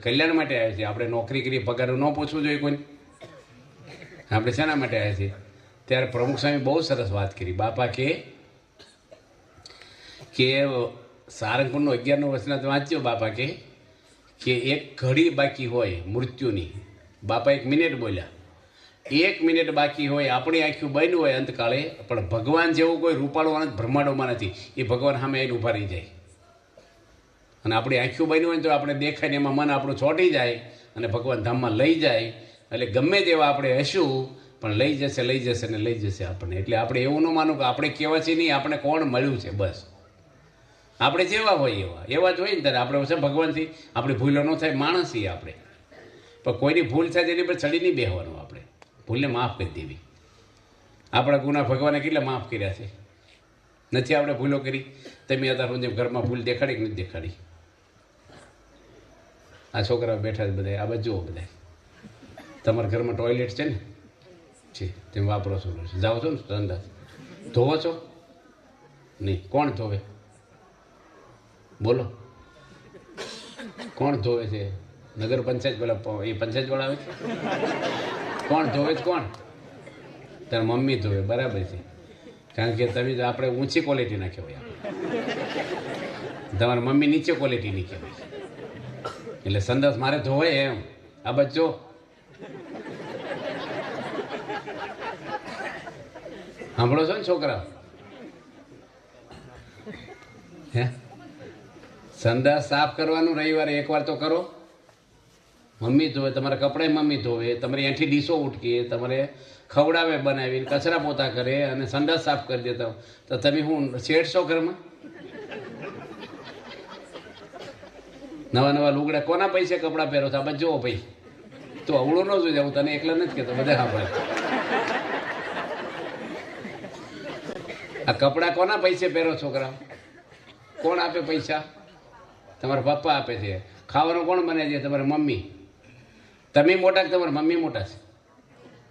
કલ્યાણ માટે આવ્યા છીએ. આપણે નોકરી કરી પગાર ન પૂછવું જોઈએ કોઈને? આપણે શેના માટે આવ્યા છીએ? ત્યારે પ્રમુખ સ્વામી બહુ સરસ વાત કરી. બાપા કે સારંગપુરનો 11નો વચનાથ વાંચ્યો. બાપા કે એક ઘડી બાકી હોય મૃત્યુની, બાપા 1 મિનિટ બોલ્યા, 1 મિનિટ બાકી હોય, આપણી આંખ્યું બંધ હોય અંતકાળે, પણ ભગવાન જેવું કોઈ રૂપાળો આનંદ બ્રહ્માંડોમાં નથી. એ ભગવાન સામે આવીને ઊભા રહી જાય. અને આપણી આંખ્યું બંધ હોય તો આપણે દેખાય ને એમાં મન આપણું ચોંટી જાય અને ભગવાન ધામમાં લઈ જાય. એટલે ગમે તેવા આપણે હશું, પણ લઈ જશે ને લઈ જશે આપણને. એટલે આપણે એવું ન માનું કે આપણે કહેવા છીએ નહીં, આપણે કોણ મળ્યું છે, બસ આપણે જેવા હોય એવા જ હોય ને. ત્યારે આપણે છે ભગવાનથી આપણી ભૂલો ન થાય, માણસ છીએ આપણે, પણ કોઈની ભૂલ થાય તેની પર ચડી નહીં બેસવાનું. આપણે ભૂલને માફ કરી દેવી. આપણા ગુના ભગવાને કેટલા માફ કર્યા છે? નથી આપણે ભૂલો કરી? તમે અત્યારે જેમ ઘરમાં ભૂલ દેખાડી કે નથી દેખાડી? આ છોકરાઓ બેઠા છે બધા, આ બાજુ જુઓ બધા. તમારા ઘરમાં ટોયલેટ છે ને? છે, તેમ વાપરો છો, જાઓ છો ને સંડાસ, ધોવો છો નહીં? કોણ ધોવે? બોલો, કોણ ધોવે છે? નગર પંચાયત પેલા એ પંચાયતવાળા આવે છે? કોણ ધોવે છે? કોણ? તાર મમ્મી ધોવે, બરાબર છે. કારણ કે તમે આપણે ઊંચી ક્વોલિટીના કહેવાય, તમારા મમ્મી નીચે ક્વોલિટીની કહેવાય. એટલે સંદાસ મારે ધોવાય એમ. આ બચ્ચો સાંભળો છો ને છોકરા? હે, સંદાસ સાફ કરવાનું રવિવારે એકવાર તો કરો. મમ્મી ધોવે, તમારા કપડાં મમ્મી ધોવે, તમારી એઠી ડીશો ઉઠકે, તમારે ખવડાવે બનાવીને, કચરા પોતા કરે અને સંડાસ સાફ કરી દેતા. તો તમે હું શેડશો ઘરમાં? નવા લુગડા કોના પૈસે કપડાં પહેરો છો? આ બધું જોવો ભાઈ, તો અવળો ન જોઈ હું તને એકલા નથી કહેતો, બધા સાંભળે. આ કપડાં કોના પૈસે પહેરો છોકરા? કોણ આપે પૈસા? તમારા પપ્પા આપે છે. ખાવાનું કોણ બને છે? તમારા મમ્મી. તમે મોટા કે તમારા મમ્મી મોટા છે?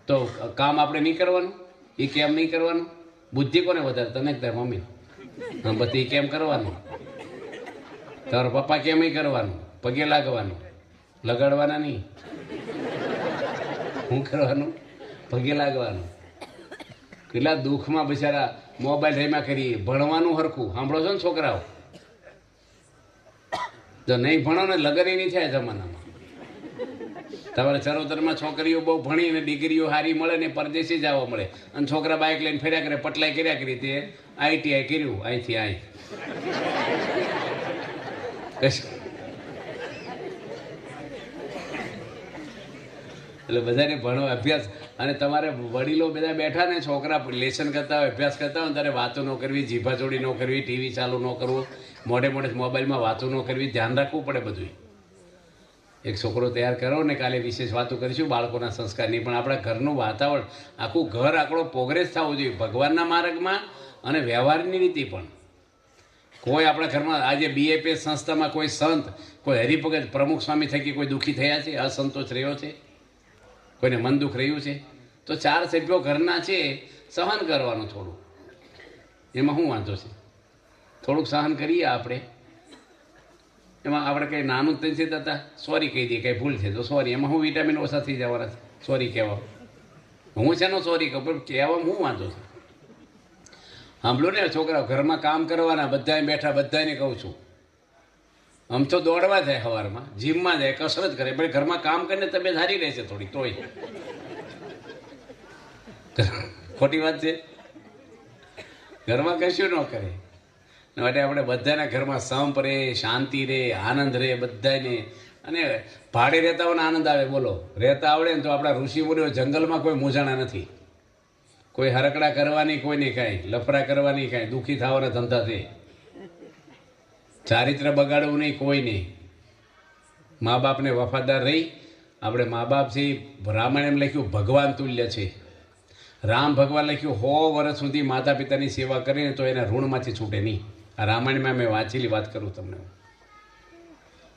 તો કામ આપણે નહીં કરવાનું? એ કેમ નહીં કરવાનું? બુદ્ધિ કોને વધારે, તને કે તારા મમ્મી? હા, બધી કેમ કરવાનું? તમારા પપ્પા કેમ કરવાનું? પગે લાગવાનું, લગાડવાના નહીં. શું કરવાનું? પગે લાગવાનું. કેટલા દુઃખમાં બિચારા મોબાઈલ રેમાં કરી, ભણવાનું હરખું. સાંભળો છો ને છોકરાઓ? જો નહીં ભણો ને લગન નહીં થાય જમાનામાં. તમારે ચરોતરમાં છોકરીઓ બહુ ભણી અને ડિગ્રીઓ સારી મળે ને પરદેશી જવા મળે, અને છોકરા બાઇક લઈને ફેર્યા કરે, પટલાઈ કર્યા કરી. તે ITI કર્યું અહીંથી અહીં. એટલે બધાને ભણો, અભ્યાસ. અને તમારે વડીલો બધા બેઠા ને, છોકરા લેસન કરતા હોય, અભ્યાસ કરતા હોય, ત્યારે વાતો ન કરવી, જીભાચોડી ન કરવી, ટીવી ચાલુ ન કરવું, મોઢે મોઢે મોબાઈલમાં વાતો ન કરવી, ધ્યાન રાખવું પડે બધું. એક છોકરો તૈયાર કરો ને, કાલે વિશેષ વાતો કરીશું બાળકોના સંસ્કારની. પણ આપણા ઘરનું વાતાવરણ, આખું ઘર આપણો પ્રોગ્રેસ થવું જોઈએ ભગવાનના માર્ગમાં અને વ્યવહારની રીતે પણ. કોઈ આપણા ઘરમાં આજે BAPS સંસ્થામાં કોઈ સંત, કોઈ હરિભગત, પ્રમુખ સ્વામી થકી કોઈ દુઃખી થયા છે, અસંતોષ રહ્યો છે, કોઈને મન દુઃખ રહ્યું છે, તો 4 સભ્યો ઘરના છે, સહન કરવાનું થોડું. એમાં શું વાંધો છે? થોડુંક સહન કરીએ આપણે. એમાં આપણે કંઈ નાનું જ નથી થતા, સોરી કહી દઈએ, કંઈ ભૂલ છે તો સોરી. એમાં હું વિટામિન ઓછા થઈ જવાના છે સોરી કહેવા? હું છે ને સોરી કહું, પણ કહેવામાં શું વાંધો છે? સાંભળો ને છોકરાઓ, ઘરમાં કામ કરવાના, બધાને બેઠા, બધાને કહું છું. આમ તો દોડવા જાય, સવારમાં જીમમાં જાય, કસરત કરે, પણ ઘરમાં કામ કરીને તબિયત સારી રહેશે થોડી તોય. ખોટી વાત છે? ઘરમાં કશું ન કરે માટે આપણે બધાના ઘરમાં સંપ રહે, શાંતિ રહે, આનંદ રહે બધાને. અને ભાડે રહેતા હોય ને આનંદ આવે. બોલો, રહેતા આવડે ને તો આપણા ઋષિ મુનિઓ જંગલમાં કોઈ મૂંઝાણા નથી. કોઈ હરકડા કરવાની, કોઈને કાંઈ લફરા કરવાની, કાંઈ દુઃખી થવાના ધંધા છે. ચારિત્ર બગાડવું નહીં કોઈ નહીં. મા બાપને વફાદાર રહી. આપણે મા બાપ છે, રામાયણ એમ લખ્યું ભગવાન તુલ્ય છે. રામ ભગવાન લખ્યું 100 વર્ષ સુધી માતા પિતાની સેવા કરીને તો એના ઋણમાંથી છૂટે નહીં. આ રામાયણમાં મેં વાંચેલી વાત કરું તમને.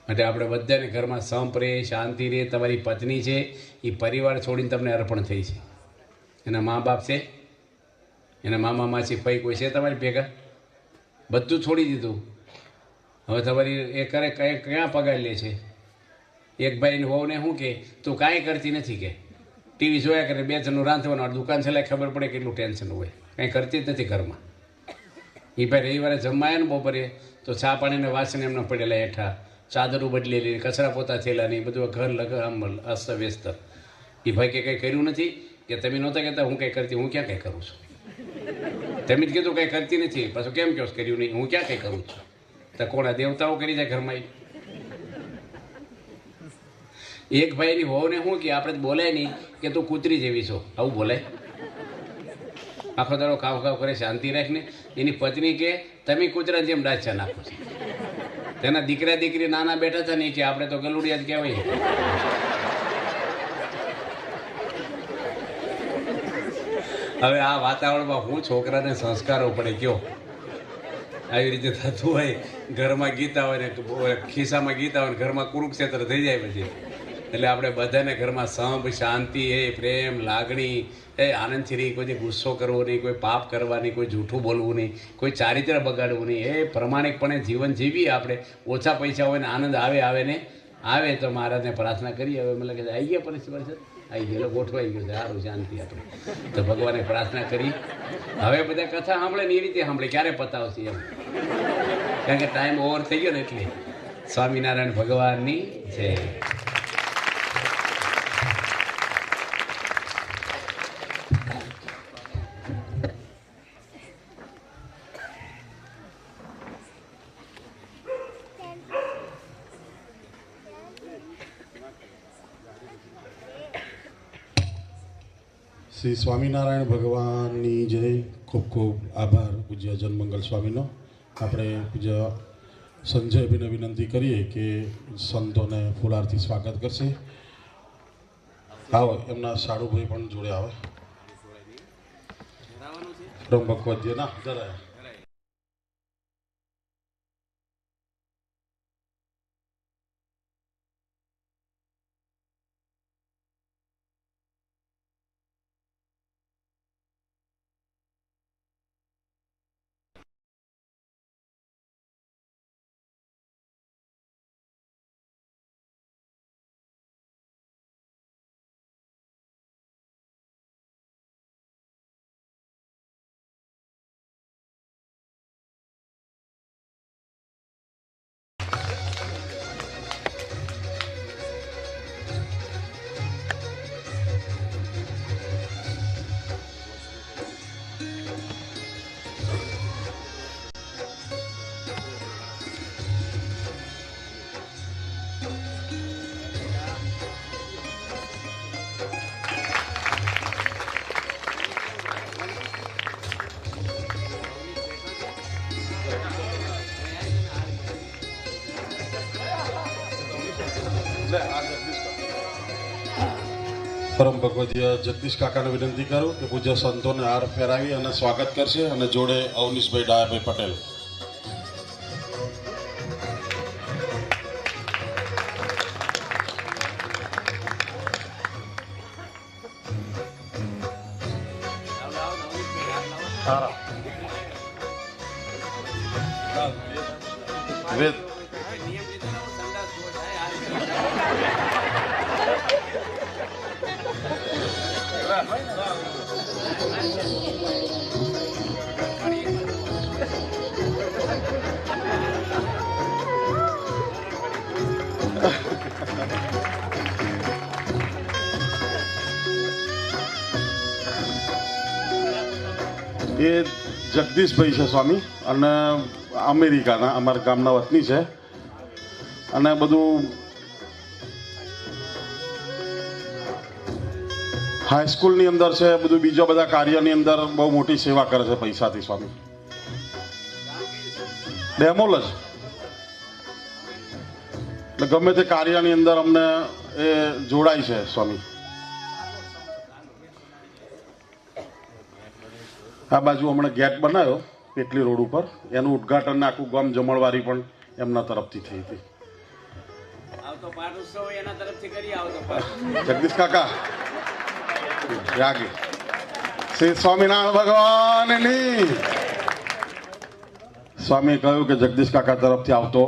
માટે આપણે બધાને ઘરમાં સંપ રહે, શાંતિ રહે. તમારી પત્ની છે એ પરિવાર છોડીને તમને અર્પણ થઈ છે. એના મા બાપ છે, એના મામા માસી ફઈ કોઈ છે તમારી ભેગા? બધું છોડી દીધું. હવે તમારી એ કરે ક્યાં પગાર લે છે? એક ભાઈને વહુને શું કે, તું કાંઈ કરતી નથી કે, ટીવી જોયા કરે, 2 જણનું રાંધવાનું, દુકાન છેલ્લે ખબર પડે કેટલું ટેન્શન હોય, કાંઈ કરતી જ નથી ઘરમાં. એ ભાઈ રવિવારે જમવા આવ્યા ને બપોરે તો ચા પાણીને વાસણ એમને પડેલા હેઠા, ચાદરું બદલેલી, કચરા પોતા થયેલા નહીં, બધું ઘર આમ અસ્તવ્યસ્ત. એ ભાઈ કે કંઈ કર્યું નથી કે? તમે નહોતા કહેતા હું કંઈ કરતી? હું ક્યાં કંઈ કરું છું? તમે જ કીધું કંઈ કરતી નથી, પાછું કેમ કહો કર્યું નહીં? હું ક્યાં કંઈ કરું છું? તો કોણા દેવતાઓ કરી જાય ઘરમાં? એક ભાઈની વહુને શું કે આપણે બોલાય નહીં કે તું કૂતરી જેવી છો, આવું બોલાય? આખો દાડો કાવ કાવ કરે, શાંતિ રાખને. એની પત્ની કે તમે કૂતરા જેમ રાચા નાખો છો. તેના દીકરા દીકરી નાના બેઠા હતા ને કે આપણે તો ગલુડિયા જ કહેવાય. હવે આ વાતાવરણમાં હું છોકરાને સંસ્કારો પડે કયો? આવી રીતે થતું હોય, ઘરમાં ગીતા હોય ને ખિસ્સામાં ગીતા હોય ને ઘરમાં કુરુક્ષેત્ર થઈ જાય પછી. એટલે આપણે બધાને ઘરમાં સંપ, શાંતિ, પ્રેમ, લાગણી, આનંદથી રહી. કોઈ ગુસ્સો કરવો નહીં, કોઈ પાપ કરવા નહીં, કોઈ જૂઠું બોલવું નહીં, કોઈ ચારિત્ર બગાડવું નહીં. પ્રમાણિકપણે જીવન જીવીએ આપણે. ઓછા પૈસા હોય ને આનંદ આવે ને આવે તો મહારાજને પ્રાર્થના કરીએ. હવે મને લાગે આવી ગયા પરિસ્થિતિ, આવી ગયેલો ગોઠવાઈ ગયો છે, સારું શાંતિ આપણે તો ભગવાને પ્રાર્થના કરી. હવે બધા કથા સાંભળે ને એ રીતે સાંભળે, ક્યારે પતાવશે એમ, કારણ કે ટાઈમ ઓવર થઈ ગયો ને એટલે. સ્વામિનારાયણ ભગવાનની જય. શ્રી સ્વામિનારાયણ ભગવાનની જય. ખૂબ ખૂબ આભાર પૂજ્ય જનમંગલ સ્વામીનો. આપણે પૂજ્ય સંજયભાઈને વિનંતી કરીએ કે સંતોને ફૂલારથી સ્વાગત કરશે. આવો એમના સાડુભાઈ પણ જોડે આવે બ્રહ્મ ભગવદ્ય ના જરાય પરમ ભગવદીય જગદીશ કાકાને વિનંતી કરું કે પૂજ્ય સંતોને હાર ફેરાવી અને સ્વાગત કરશે અને જોડે અવનીશભાઈ ડાયાભાઈ પટેલ. વેદ એ જગદીશભાઈ છે સ્વામી અને અમેરિકાના અમારા ગામના વતની છે અને બધું હાઈસ્કૂલની અંદર છે બધું બીજા બધા કાર્યની અંદર બહુ મોટી સેવા કરે છે પૈસાથી સ્વામી. ડેમોલ જ એટલે ગમે તે કાર્યની અંદર અમને એ જોડાય છે સ્વામી. આ બાજુ હમણાં ગેટ બનાવ્યો પેટલી રોડ ઉપર એનું ઉદ્ઘાટન આખું ગામ જમણવારી પણ એમના તરફથી થઈ હતી. જગદીશ કાકા જાગે શ્રી સ્વામિનારાયણ ભગવાનની સ્વામી કહ્યું કે જગદીશ કાકા તરફથી આવતો